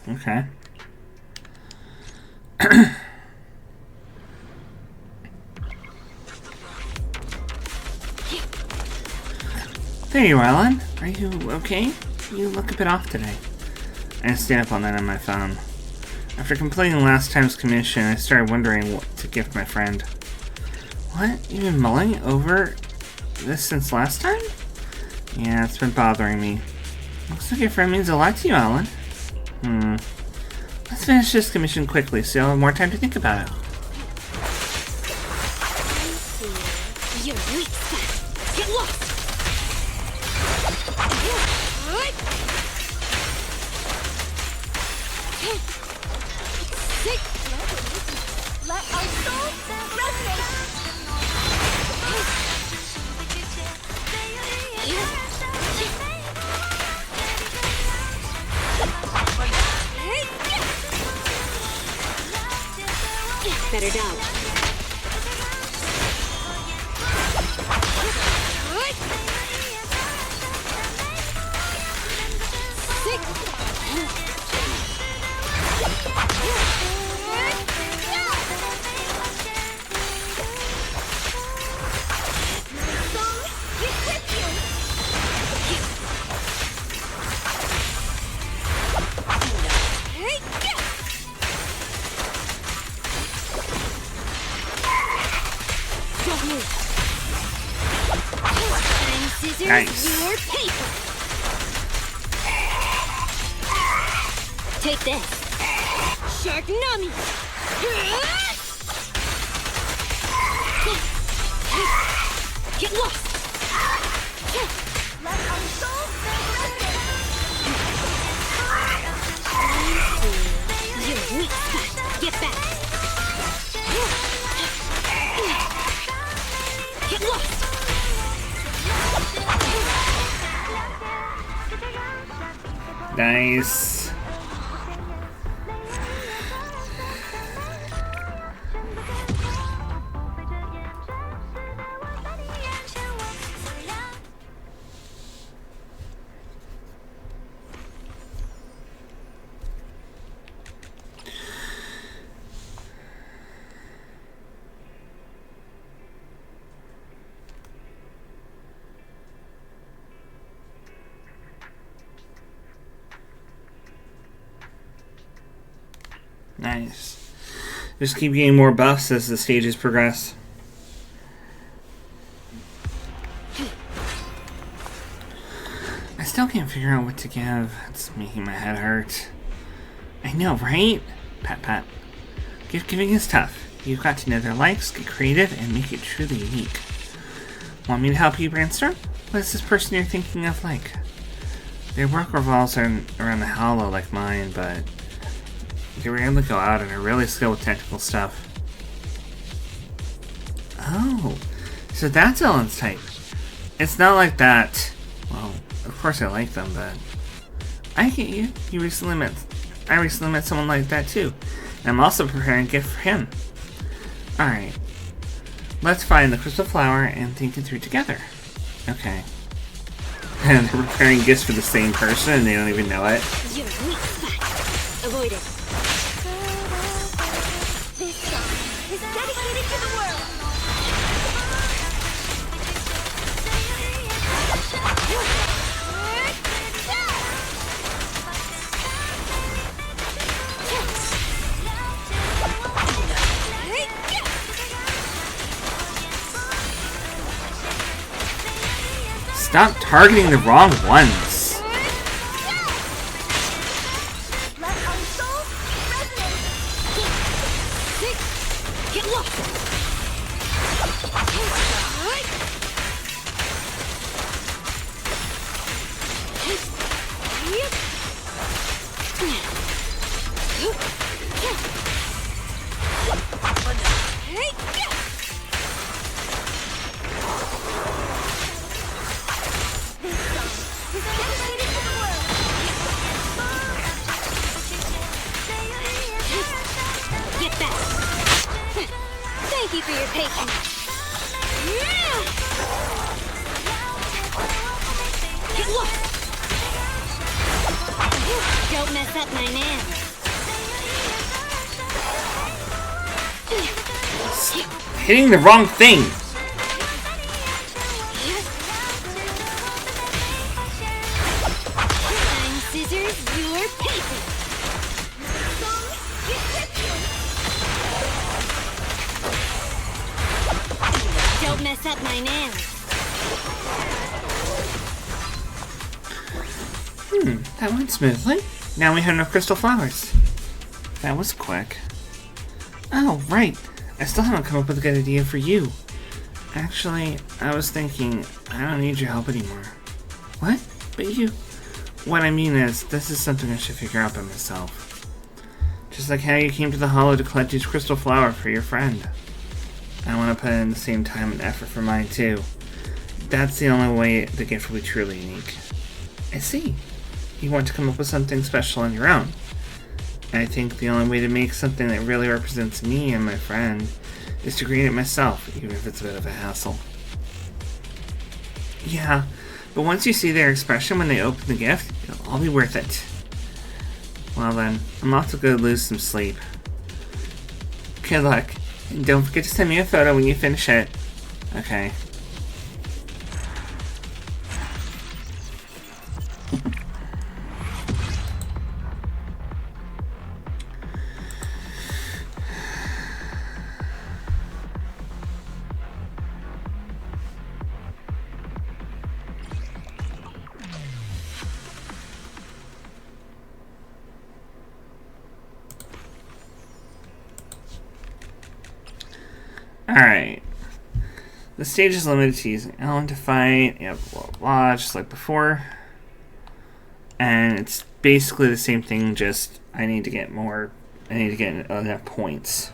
Okay. There you are, Ellen. Are you okay? You look a bit off today. I stayed up all night on my phone. After completing last time's commission, I started wondering what to gift my friend. What? You've been mulling over this since last time? Yeah, it's been bothering me. Looks like your friend means a lot to you, Ellen. Let's finish this commission quickly so you'll have more time to think about it. You're weak spot. Get lost. Let our souls resonate. Better dodge. Nice. Your paper. Take this. Shark Nami. Get lost. You're weak spot. Get back. Get lost. Nice. Nice. Just keep getting more buffs as the stages progress. I still can't figure out what to give. It's making my head hurt. I know, right? Pat pat. Gift giving is tough. You've got to know their likes, get creative, and make it truly unique. Want me to help you brainstorm? What is this person you're thinking of like? Their work revolves around the hollow like mine, but they were able to go out and are really skilled with technical stuff. Oh, so that's Ellen's type. It's not like that. Well, of course I like them, but I get you. I recently met someone like that too. And I'm also preparing a gift for him. Alright. Let's find the crystal flower and think it through together. Okay. And they're preparing gifts for the same person and they don't even know it. You're weak spot. Avoid it. This song is dedicated to the world. Stop targeting the wrong ones. Get lost. Get back. Thank you for your patience. Get lost. Don't mess up my man. Hitting the wrong thing. I'm scissors, you're paper. Don't mess up my nails. That went smoothly. Now we have enough crystal flowers. That was quick. Oh, right. I still haven't come up with a good idea for you. Actually, I was thinking, I don't need your help anymore. What? But you... What I mean is, this is something I should figure out by myself. Just like how you came to the Hollow to collect each crystal flower for your friend. I want to put in the same time and effort for mine too. That's the only way the gift will be truly unique. I see. You want to come up with something special on your own. I think the only way to make something that really represents me and my friend is to create it myself, even if it's a bit of a hassle. Yeah, but once you see their expression when they open the gift, it'll all be worth it. Well then, I'm off to go lose some sleep. Good luck, and don't forget to send me a photo when you finish it. Okay. Alright. The stage is limited to using Ellen to fight. Yep, blah, blah, just like before. And it's basically the same thing, just I need to get enough points.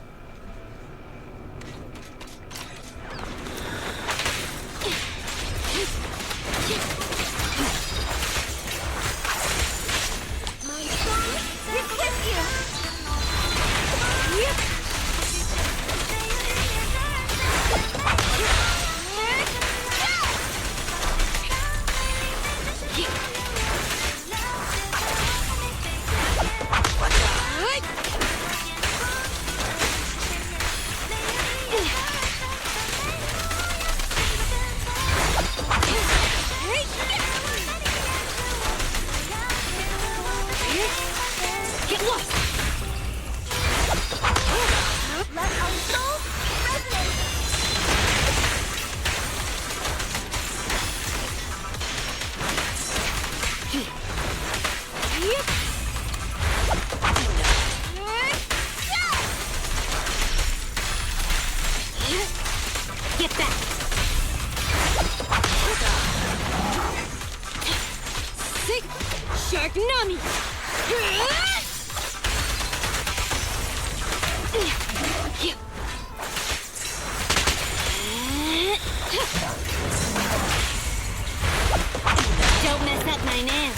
Don't mess up my nails.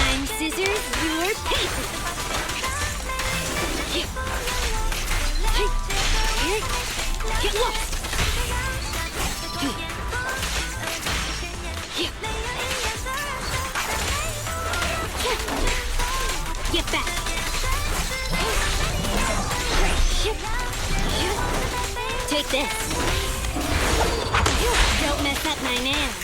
I'm scissors, you're paper. Get lost. Get back. Take this. Don't mess up my nails.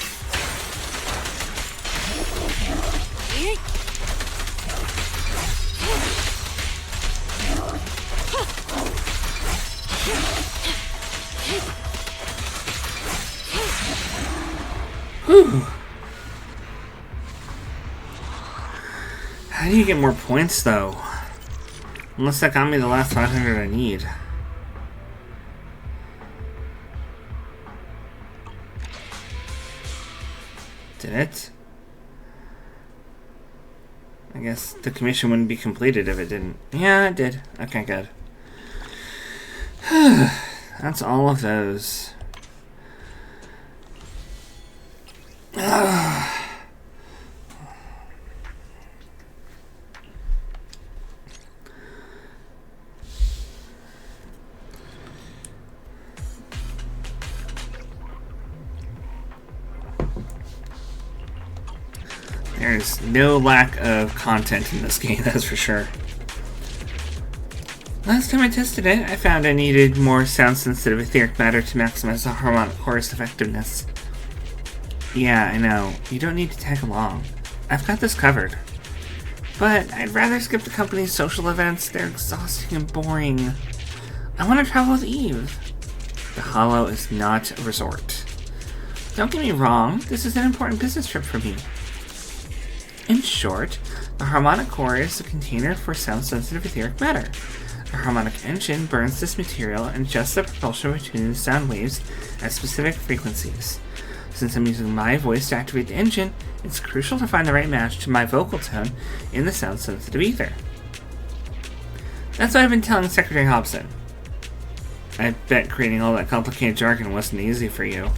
Whew. How do you get more points, though? Unless that got me the last 500 I need. Did it? I guess the commission wouldn't be completed if it didn't. Yeah, it did. Okay, good. That's all of those. There's no lack of content in this game, that's for sure. Last time I tested it, I found I needed more sound-sensitive etheric matter to maximize the harmonic chorus effectiveness. Yeah, I know. You don't need to tag along. I've got this covered. But I'd rather skip the company's social events. They're exhausting and boring. I want to travel with Eve. The Hollow is not a resort. Don't get me wrong, this is an important business trip for me. In short, the harmonic core is a container for sound-sensitive etheric matter. The harmonic engine burns this material and adjusts the propulsion between the sound waves at specific frequencies. Since I'm using my voice to activate the engine, it's crucial to find the right match to my vocal tone in the sound-sensitive ether. That's what I've been telling Secretary Hobson. I bet creating all that complicated jargon wasn't easy for you.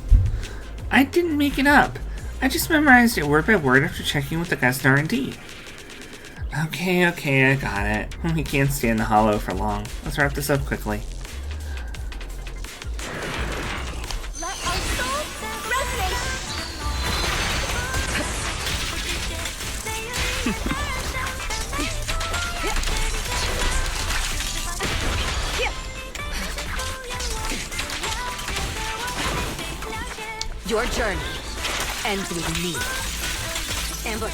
I didn't make it up. I just memorized it word by word after checking with the guys in R&D. Okay, I got it. We can't stay in the Hollow for long. Let's wrap this up quickly. Your journey ends with me. Ambush.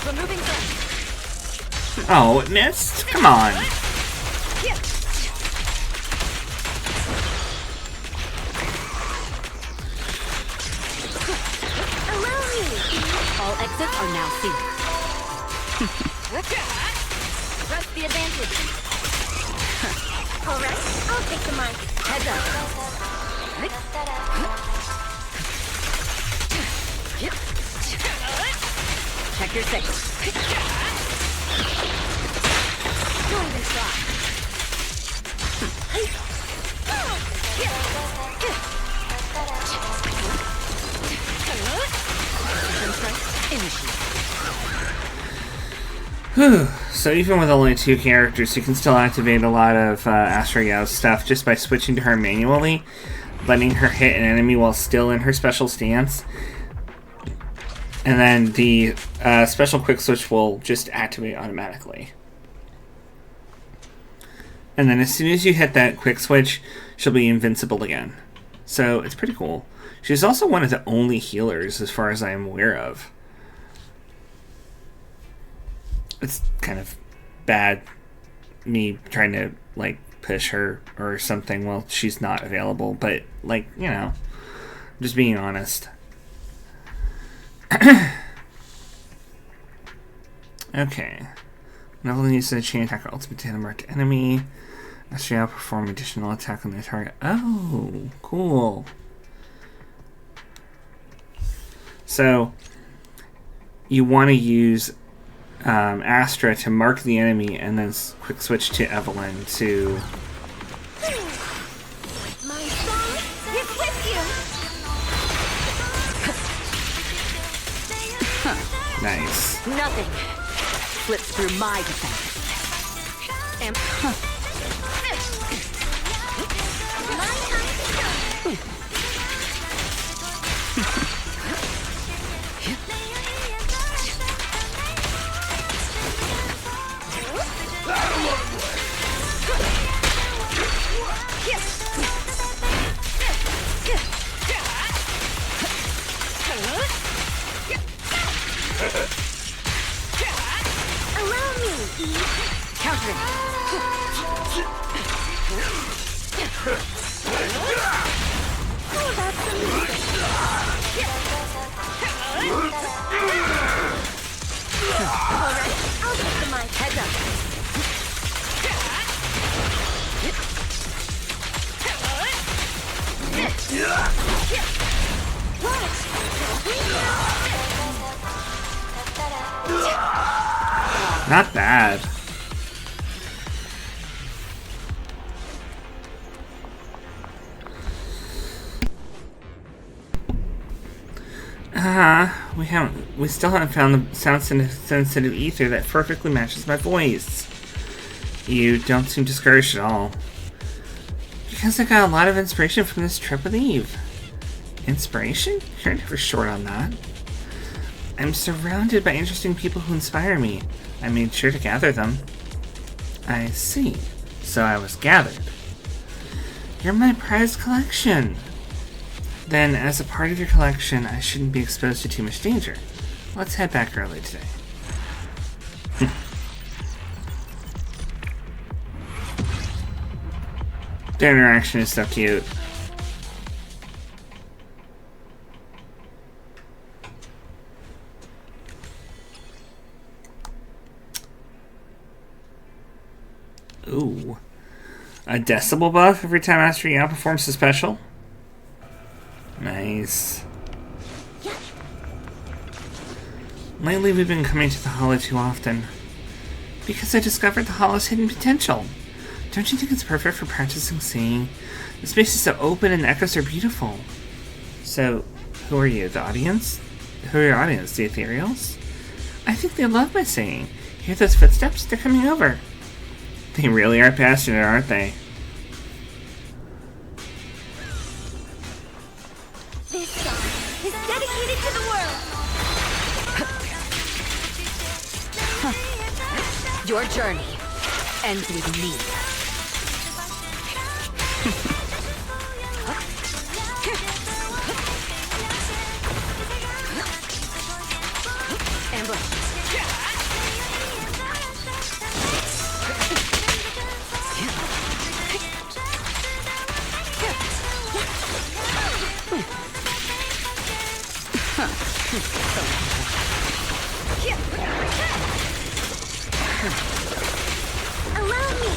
Removing them. Oh, it missed? Come on. All exits are now sealed. Press the advantage. Alright, I'll take the mic. Heads up. Check your six. Don't even try. Whew. So even with only 2 characters, you can still activate a lot of Astra Yao's stuff just by switching to her manually, letting her hit an enemy while still in her special stance. And then the special quick switch will just activate automatically. And then as soon as you hit that quick switch, she'll be invincible again. So it's pretty cool. She's also one of the only healers as far as I am aware of. It's kind of bad me trying to like push her or something while she's not available, but like, you know, just being honest. Okay. Level needs to chain attack or ultimate to hit a marked enemy. Astrea perform additional attack on the target. Oh, cool. So you want to use Astra to mark the enemy and then quick switch to Evelyn to... My song is with you. Nice. Nothing slips through my defense. And allow me, Eve. countering. How about some music? Alright, I'll take the mic. Heads up. Not bad. We still haven't found the sound-sensitive ether that perfectly matches my voice. You don't seem discouraged at all. Because I got a lot of inspiration from this trip with Eve. Inspiration? You're never short on that. I'm surrounded by interesting people who inspire me. I made sure to gather them. I see. So I was gathered. You're my prized collection. Then, as a part of your collection, I shouldn't be exposed to too much danger. Let's head back early today. Their interaction is so cute. Ooh. A decibel buff every time Astrea outperforms a special? Nice. Lately we've been coming to the Hollow too often. Because I discovered the Hollow's hidden potential. Don't you think it's perfect for practicing singing? The space is so open and the echoes are beautiful. So, who are you, the audience? Who are your audience, the ethereals? I think they love my singing. Hear those footsteps? They're coming over. They really are passionate, aren't they? This song is dedicated to the world. Your journey ends with me. Ambush. Allow me.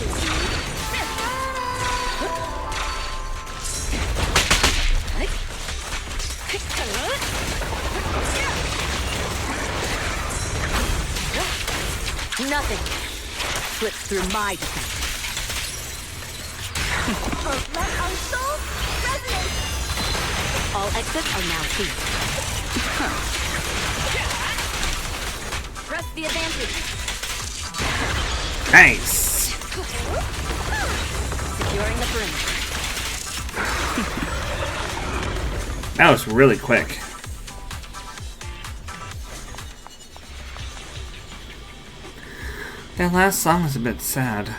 Nothing slips through my defense. Let our souls resonate. All exits are now sealed. Press the advantage. Nice. Securing the perimeter. That was really quick. That last song was a bit sad.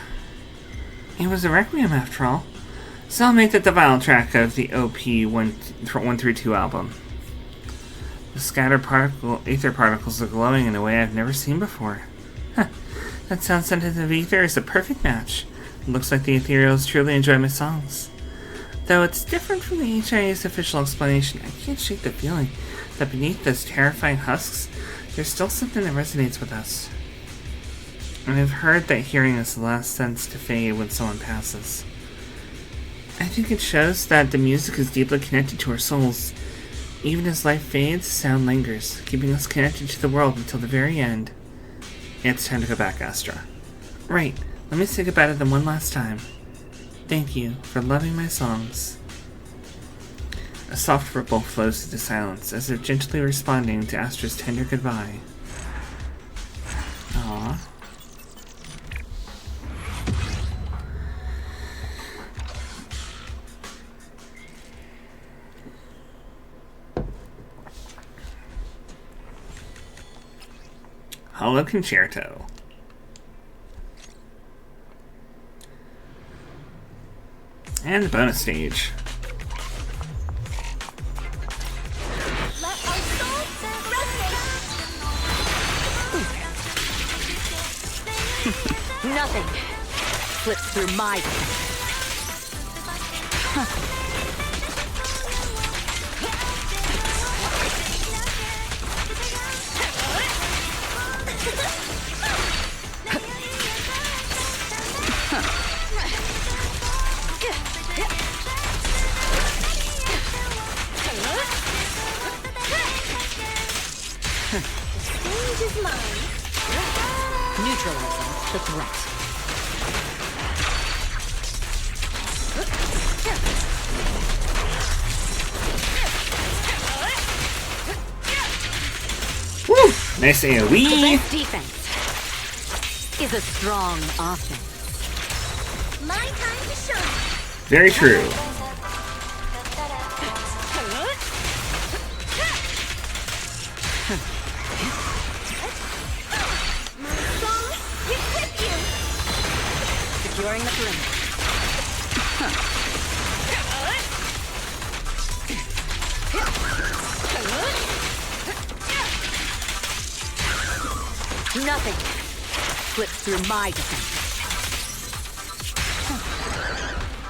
It was a requiem after all. So I'll make that the final track of the OP 1-2 album. The scattered ether particles are glowing in a way I've never seen before. Huh. That sound sensitive ether is a perfect match. It looks like the ethereals truly enjoy my songs. Though it's different from the HIA's official explanation, I can't shake the feeling that beneath those terrifying husks, there's still something that resonates with us. And I've heard that hearing is the last sense to fade when someone passes. I think it shows that the music is deeply connected to our souls. Even as life fades, sound lingers, keeping us connected to the world until the very end. It's time to go back, Astra. Right, let me say goodbye to them one last time. Thank you for loving my songs. A soft ripple flows through the silence, as if gently responding to Astra's tender goodbye. Aww. Holo Concerto. And the bonus stage. Let our souls resonate. Nothing slips through my defense. Stage is mine. Neutralizing the threat. Woo! Nice AoE! The best defense is a strong offense. My time to shine. Very true. My song is with you. Securing the perimeter. Nothing slips through my defense.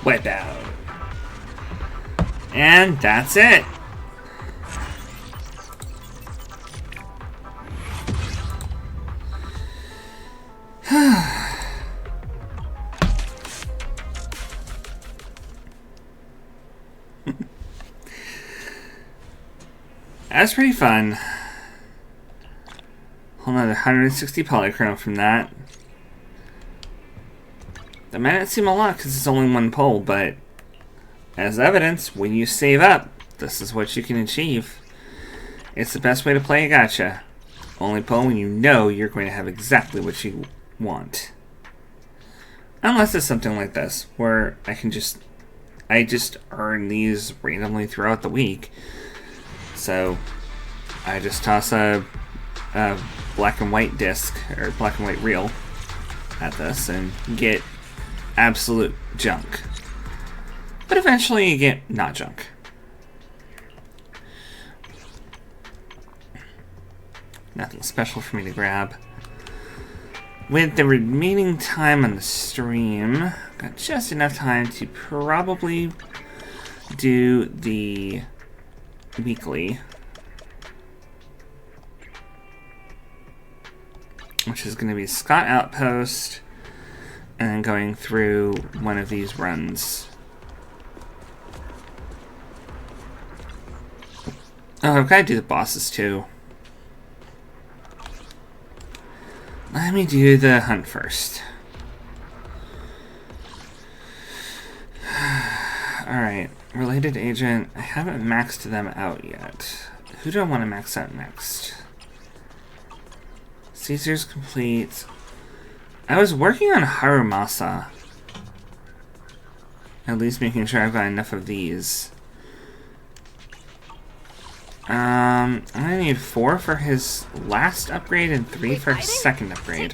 Wipe out. And that's it. That's pretty fun. Whole another 160 polychrome from that. That might not seem a lot because it's only one pull, but as evidence, when you save up, this is what you can achieve. It's the best way to play a gacha. Only pull when you know you're going to have exactly what you want. Unless it's something like this, where I just earn these randomly throughout the week. So I just toss a black and white disc, or black and white reel at this and get absolute junk. But eventually you get not junk. Nothing special for me to grab. With the remaining time on the stream, got just enough time to probably do the weekly. which is going to be Scott Outpost, and then going through one of these runs. Oh, I've got to do the bosses too. Let me do the hunt first. Alright, related agent. I haven't maxed them out yet. Who do I want to max out next? Caesar's complete. I was working on Harumasa. At least making sure I've got enough of these. I'm gonna need 4 for his last upgrade and 3 for his second upgrade.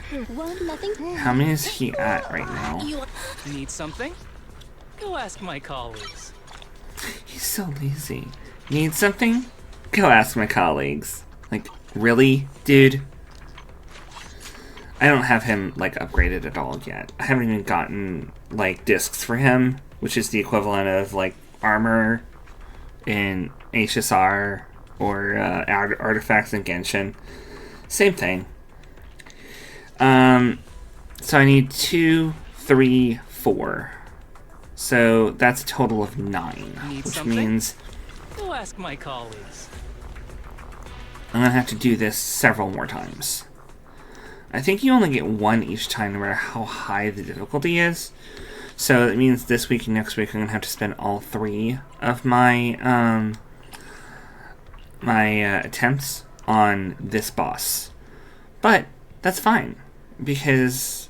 How many is he at right now? Need something? Go ask my colleagues. He's so lazy. Need something? Go ask my colleagues. Like, really, dude? I don't have him, like, upgraded at all yet. I haven't even gotten, like, discs for him, which is the equivalent of, like, armor in HSR or artifacts in Genshin. Same thing. So I need 2, 3, 4. So that's a total of 9, which means Go ask my colleagues. I'm gonna have to do this several more times. I think you only get 1 each time, no matter how high the difficulty is. So that means this week and next week I'm gonna have to spend all 3 of my attempts on this boss. But that's fine, because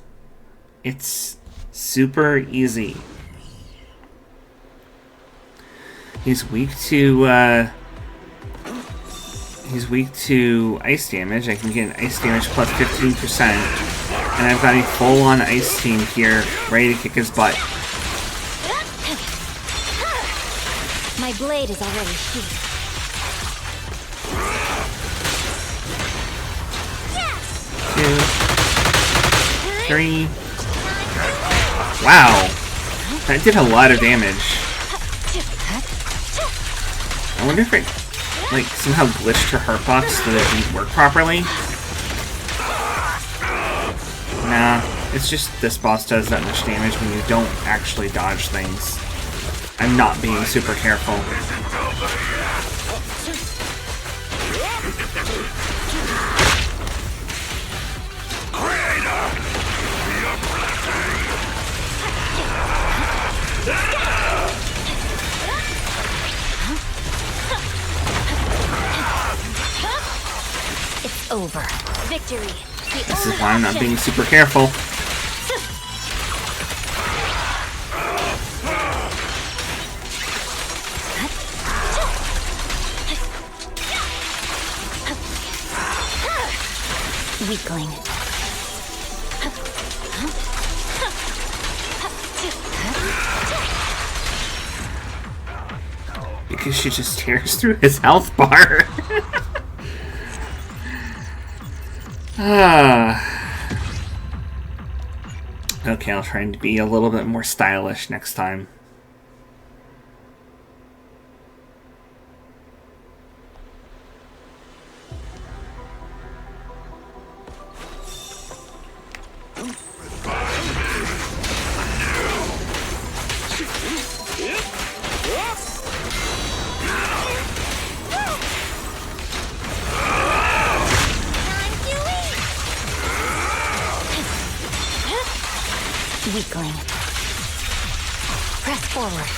it's super easy. He's weak to ice damage. I can get an ice damage plus 15%, and I've got a full-on ice team here ready to kick his butt. My blade is already sheathed. 2, 3. Wow, that did a lot of damage. I wonder if it, like, somehow glitched her hurt buff so that it didn't work properly. Nah, it's just this boss does that much damage when you don't actually dodge things. I'm not being super careful. It's over. Victory. This is why I'm not being super careful. Weakling. Because she just tears through his health bar. Okay, I'll try to be a little bit more stylish next time. Weakling. Press forward.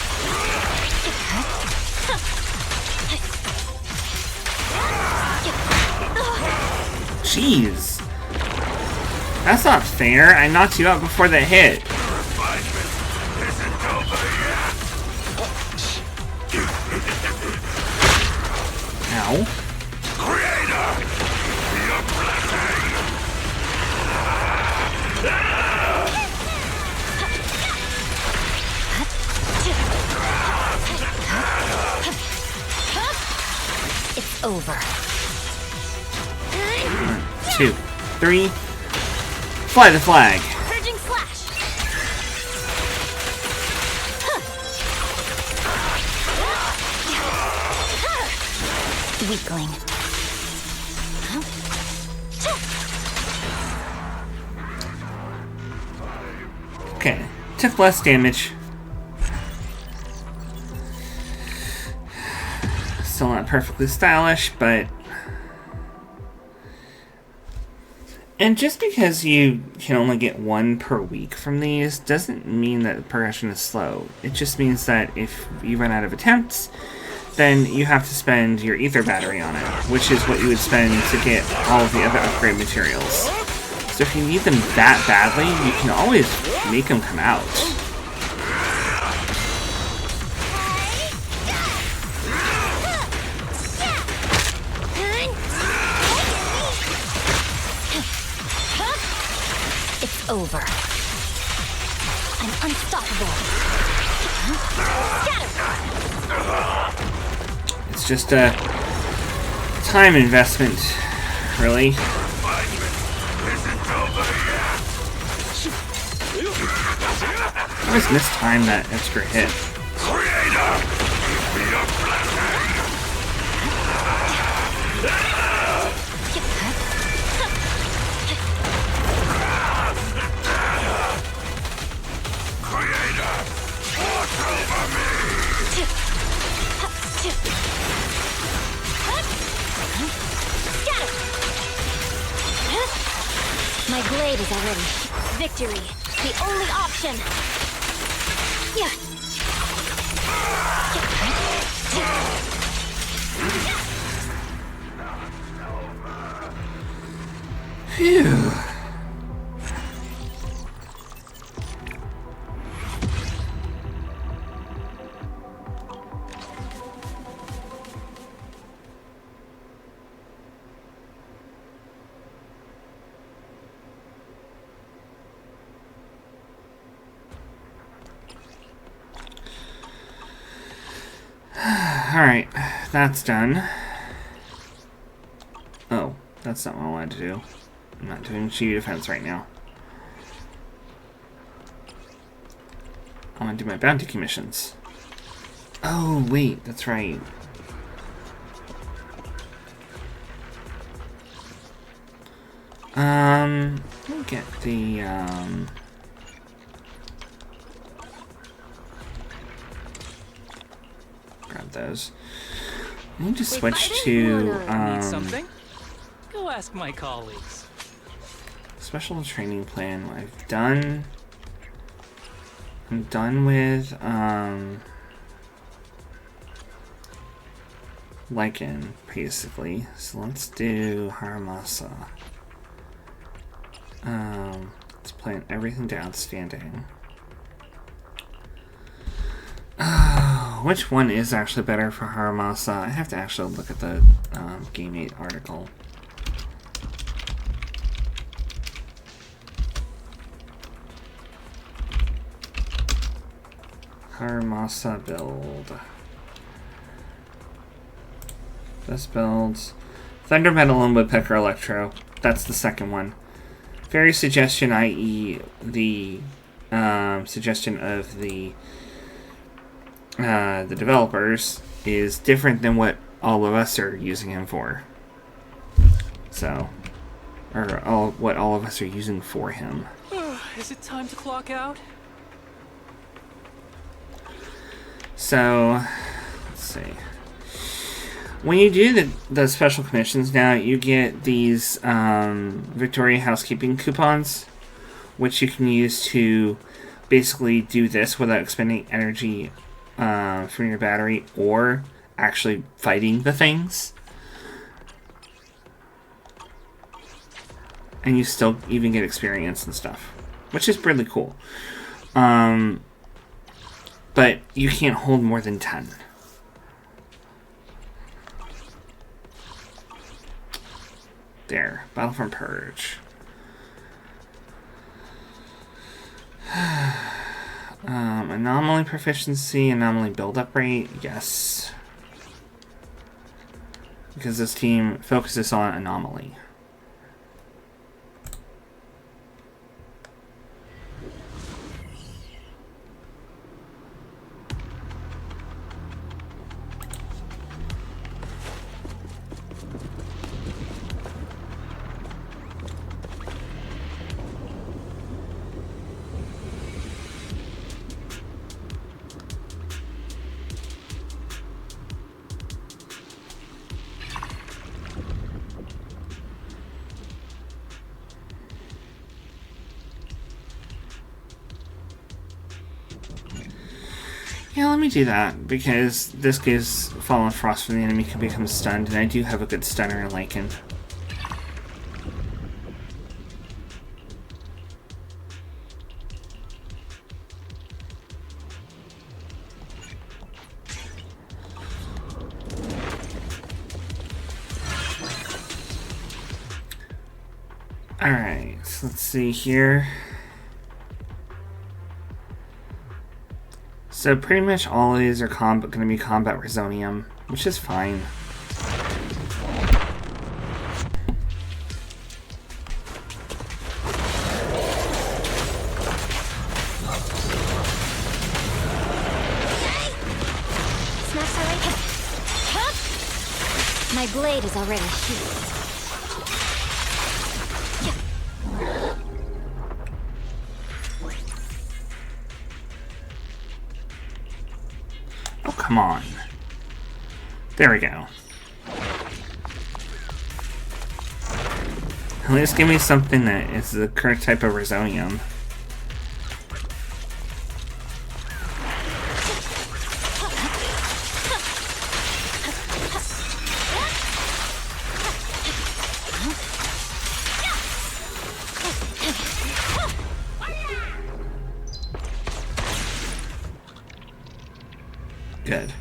Jeez. That's not fair. I knocked you out before the hit. Ow. It's over. 1, 2, 3. Fly the flag. Purging slash. Weakling. Took less damage. Still not perfectly stylish, but... And just because you can only get one per week from these doesn't mean that the progression is slow. It just means that if you run out of attempts, then you have to spend your ether battery on it, which is what you would spend to get all of the other upgrade materials. So if you need them that badly, you can always make them come out. It's over. I'm unstoppable. It's just a time investment, really. I always mistime that extra hit. My blade is already. Victory, the only option. Yeah. Phew. Alright, that's done. Oh, that's not what I wanted to do. I'm not doing XinYu defense right now. I want to do my bounty commissions. Oh, wait, that's right. Let me get the, grab those. I need to switch to, Need something? Go ask my colleagues. Special training plan. I've done. I'm done with, Lycan, basically. So let's do Hamota. Let's plan everything to outstanding. Which one is actually better for Hamota? I have to actually look at the Game 8 article. Hamota build. Best builds. Thunder Metal and Woodpecker Electro. That's the second one. Fairy suggestion, i.e. the suggestion of the developers, is different than what all of us are using him for. So, or what all of us are using for him. Is it time to clock out? So, let's see. When you do the special commissions now, you get these Victoria housekeeping coupons, which you can use to basically do this without expending energy from your battery or actually fighting the things. And you still even get experience and stuff, which is really cool. But you can't hold more than 10. There, Battlefront Purge. Anomaly proficiency, anomaly build-up rate, yes. Because this team focuses on anomaly. Yeah, let me do that, because this gives Fallen Frost when the enemy can become stunned, and I do have a good stunner in Lycan. Alright, so let's see here. So pretty much all of these are going to be combat Resonium, which is fine. My blade is already sheathed. Oh, come on. There we go. At least give me something that is the correct type of Resonium. Good.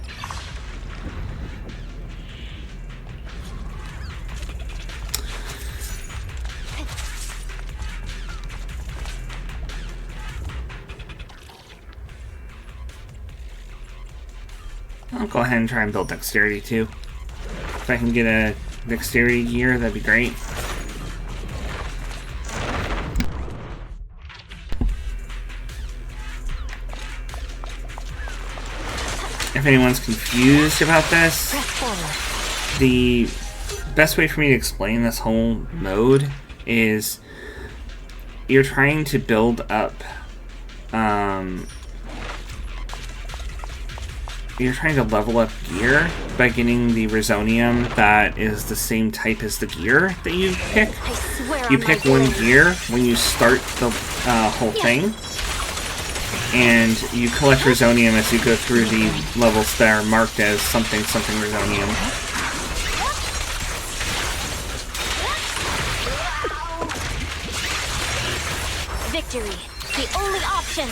I'll go ahead and try and build Dexterity too. If I can get a Dexterity gear, that'd be great. If anyone's confused about this, the best way for me to explain this whole mode is you're trying to build up, you're trying to level up gear by getting the Resonium that is the same type as the gear that you pick. You pick one gear when you start the whole thing, and you collect Resonium as you go through the levels that are marked as something Resonium. Victory, the only option.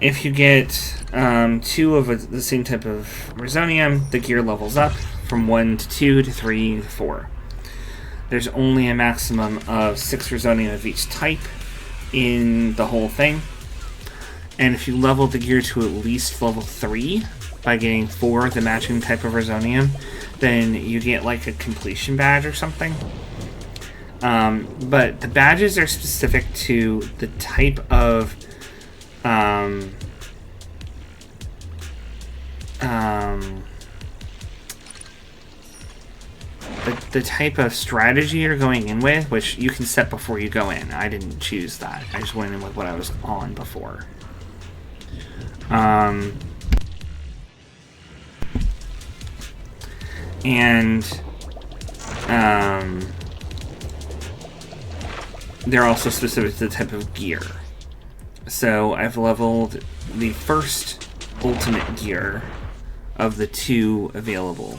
If you get 2 of the same type of Resonium, the gear levels up from 1 to 2 to 3 to 4. There's only a maximum of 6 Resonium of each type in the whole thing. And if you level the gear to at least level 3 by getting 4 of the matching type of Resonium, then you get like a completion badge or something. But the badges are specific to the type of the type of strategy you're going in with, which you can set before you go in. I didn't choose that. I just went in with what I was on before. They're also specific to the type of gear. So I've leveled the first ultimate gear of the 2 available.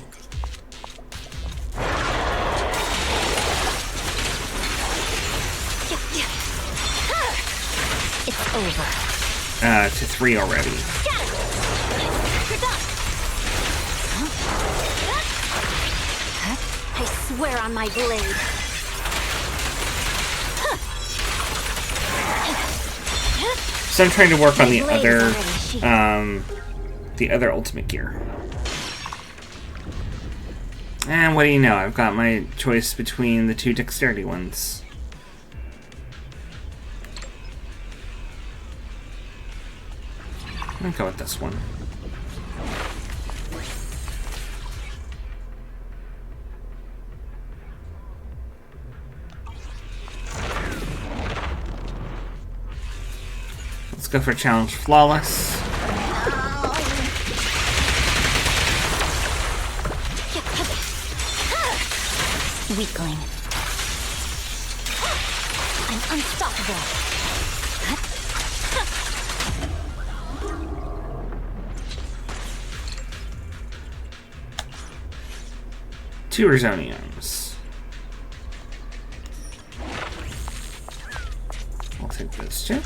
It's over. To 3 already. I swear on my blade. So I'm trying to work on the other ultimate gear. And what do you know? I've got my choice between the 2 dexterity ones. I'm gonna go with this one. Let's go for challenge flawless. Weakling. unstoppable. Two Resoniums. I'll take those two.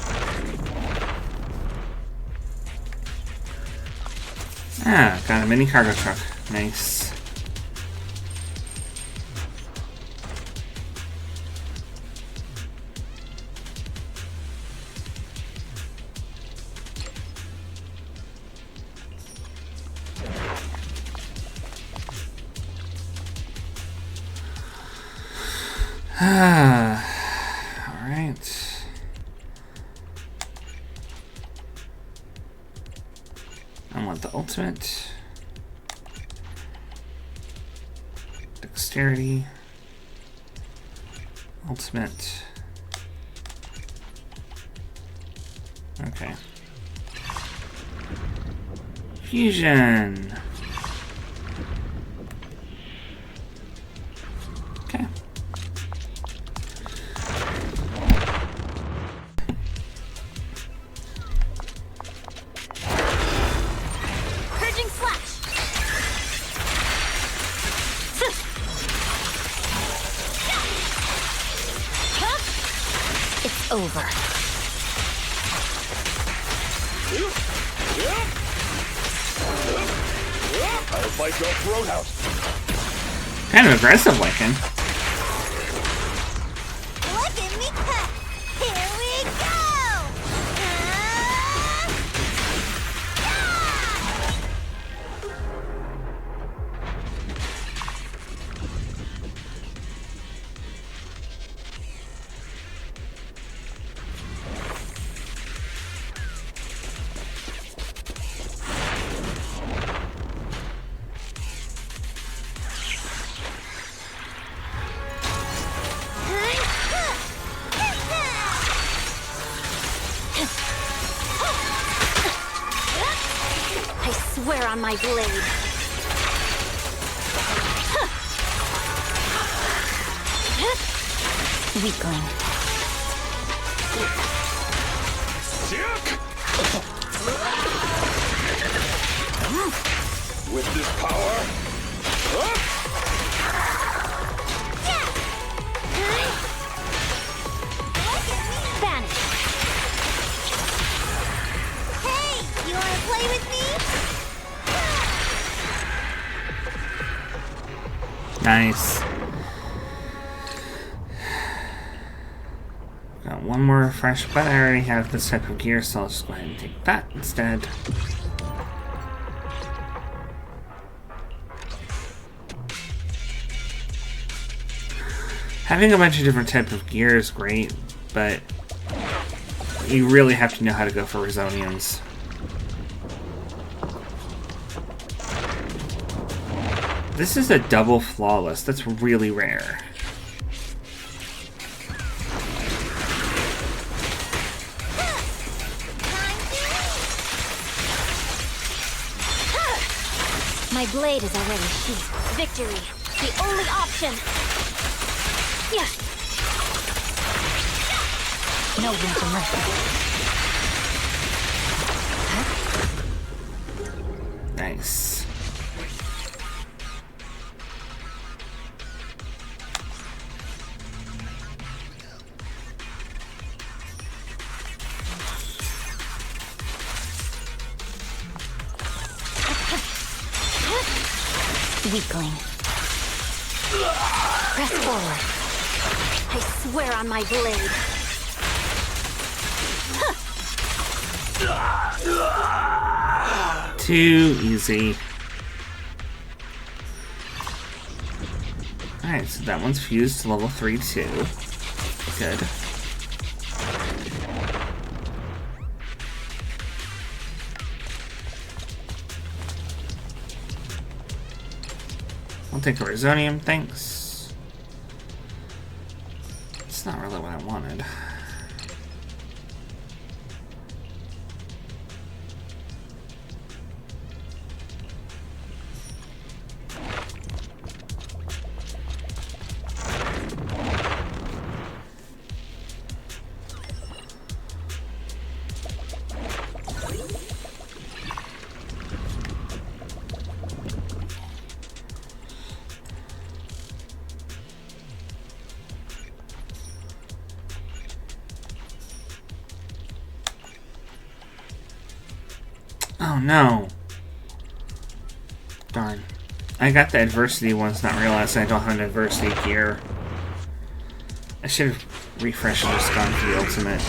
Ah, got a mini cargo truck. Nice. Alright. I want the ultimate. Dexterity. Ultimate. Okay. Fusion. Okay. Purging slash. It's over. I'll fight your throat out. Kind of aggressive looking. Look at me cut! Here we go! I swear on my blade. Weakling. With this power, Vanish. Hey, you wanna play with me? Nice. Got one more refresh, but I already have this type of gear, so I'll just go ahead and take that instead. Having a bunch of different types of gear is great, but you really have to know how to go for Resoniums. This is a double flawless. That's really rare. My blade is already sheathed. Victory. The only option. Yeah. No room for mercy. Nice. Weakling. Press forward. I swear on my blade. Too easy. Alright, so that one's fused to level 3 too. Good. I'll take a Resonium, thanks. It's not really what I wanted. Oh no. Darn. I got the adversity ones, not realizing I don't have an adversity gear. I should have refreshed and just gone for the ultimate.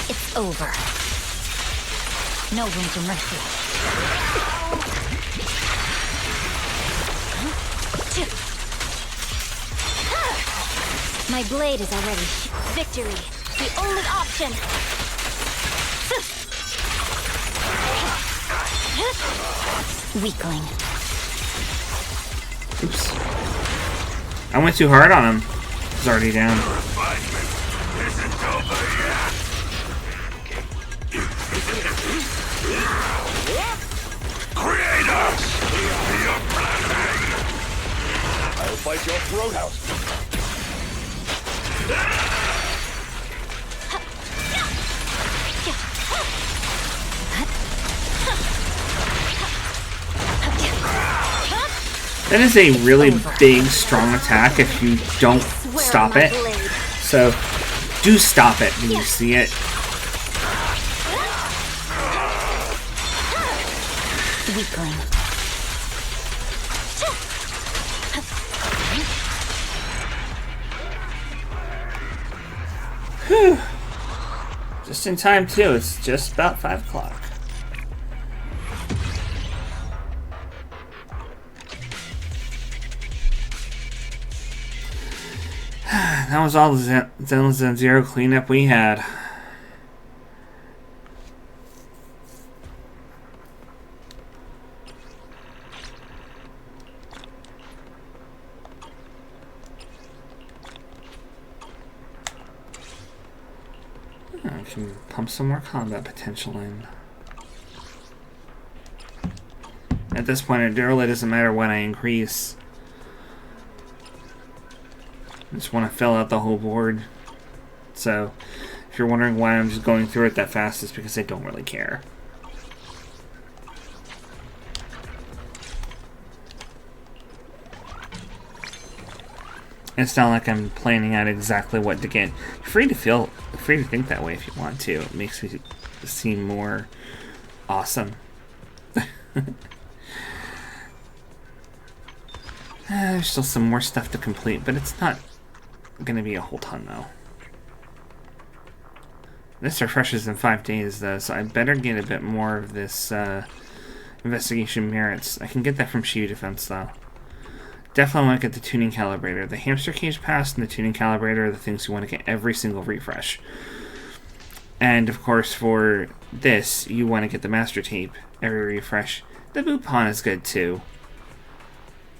It's over. No room for mercy. My blade is already victory. The only option. Weakling. Oops. I went too hard on him. He's already down. I'll fight your throat house. That is a really big, strong attack if you don't stop it. So, do stop it when you see it. Weakling. Whew. Just in time, too. It's just about 5 o'clock. That was all the Zenless Zone Zero cleanup we had. I can pump some more combat potential in. At this point, it really doesn't matter when I increase. I just want to fill out the whole board. So, if you're wondering why I'm just going through it that fast, it's because I don't really care. It's not like I'm planning out exactly what to get. You're free to think that way if you want to. It makes me seem more awesome. There's still some more stuff to complete, but it's not gonna be a whole ton though. This refreshes in 5 days though, so I better get a bit more of this investigation merits. I can get that from Shield Defense though. Definitely want to get the tuning calibrator. The hamster cage pass and the tuning calibrator are the things you want to get every single refresh. And of course for this, you want to get the master tape every refresh. The boot pawn is good too.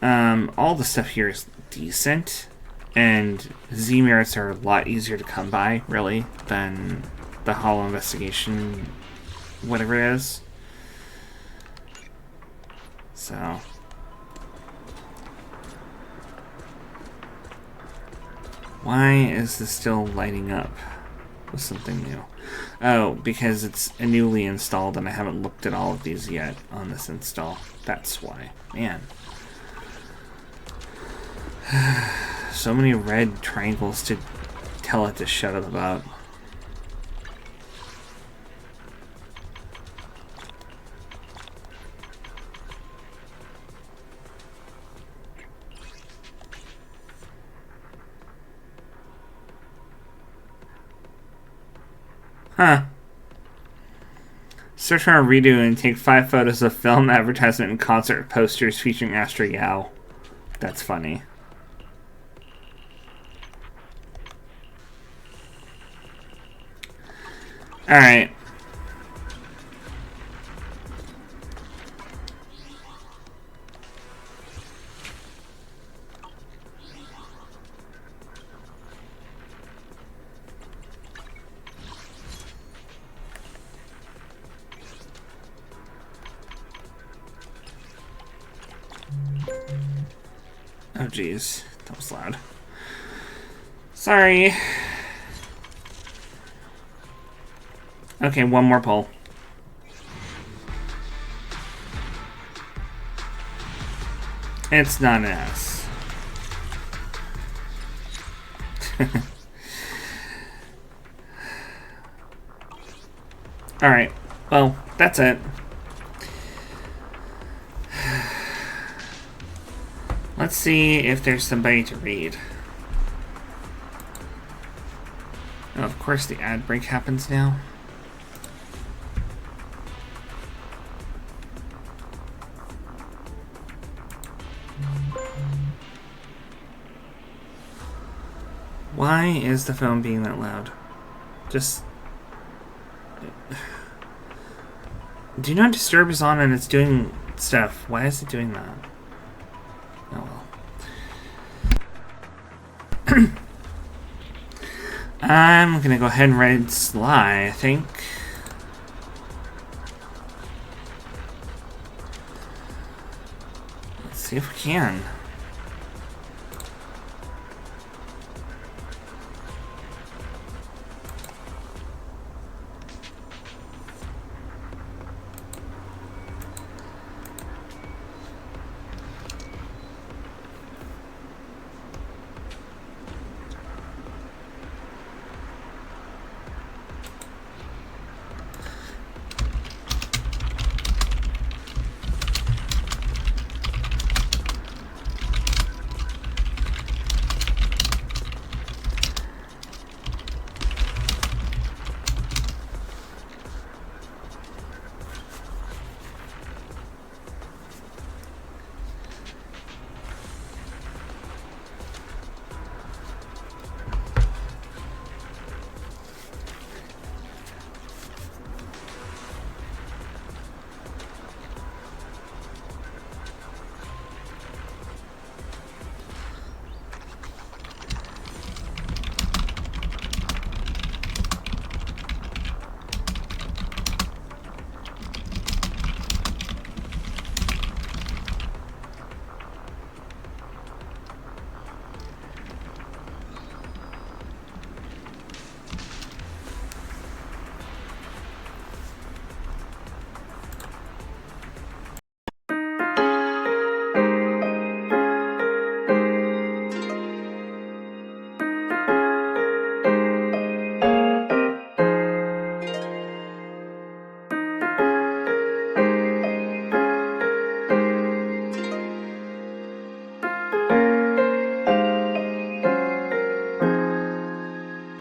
All the stuff here is decent, and Z merits are a lot easier to come by, really, than the Hollow Investigation, whatever it is. So, why is this still lighting up with something new? Oh, because it's newly installed and I haven't looked at all of these yet on this install. That's why. Man. So many red triangles to tell it to shut up about. Huh. Search for a redo and take 5 photos of film, advertisement, and concert posters featuring Astra Yao. That's funny. Alright. Oh jeez, that was loud. Sorry. Okay, one more poll. It's not an S. Alright, well, that's it. Let's see if there's somebody to read. Oh, of course the ad break happens now. Why is the phone being that loud? Just... Do Not Disturb is on and it's doing stuff. Why is it doing that? Oh well. I'm gonna go ahead and read Sly, I think. Let's see if we can.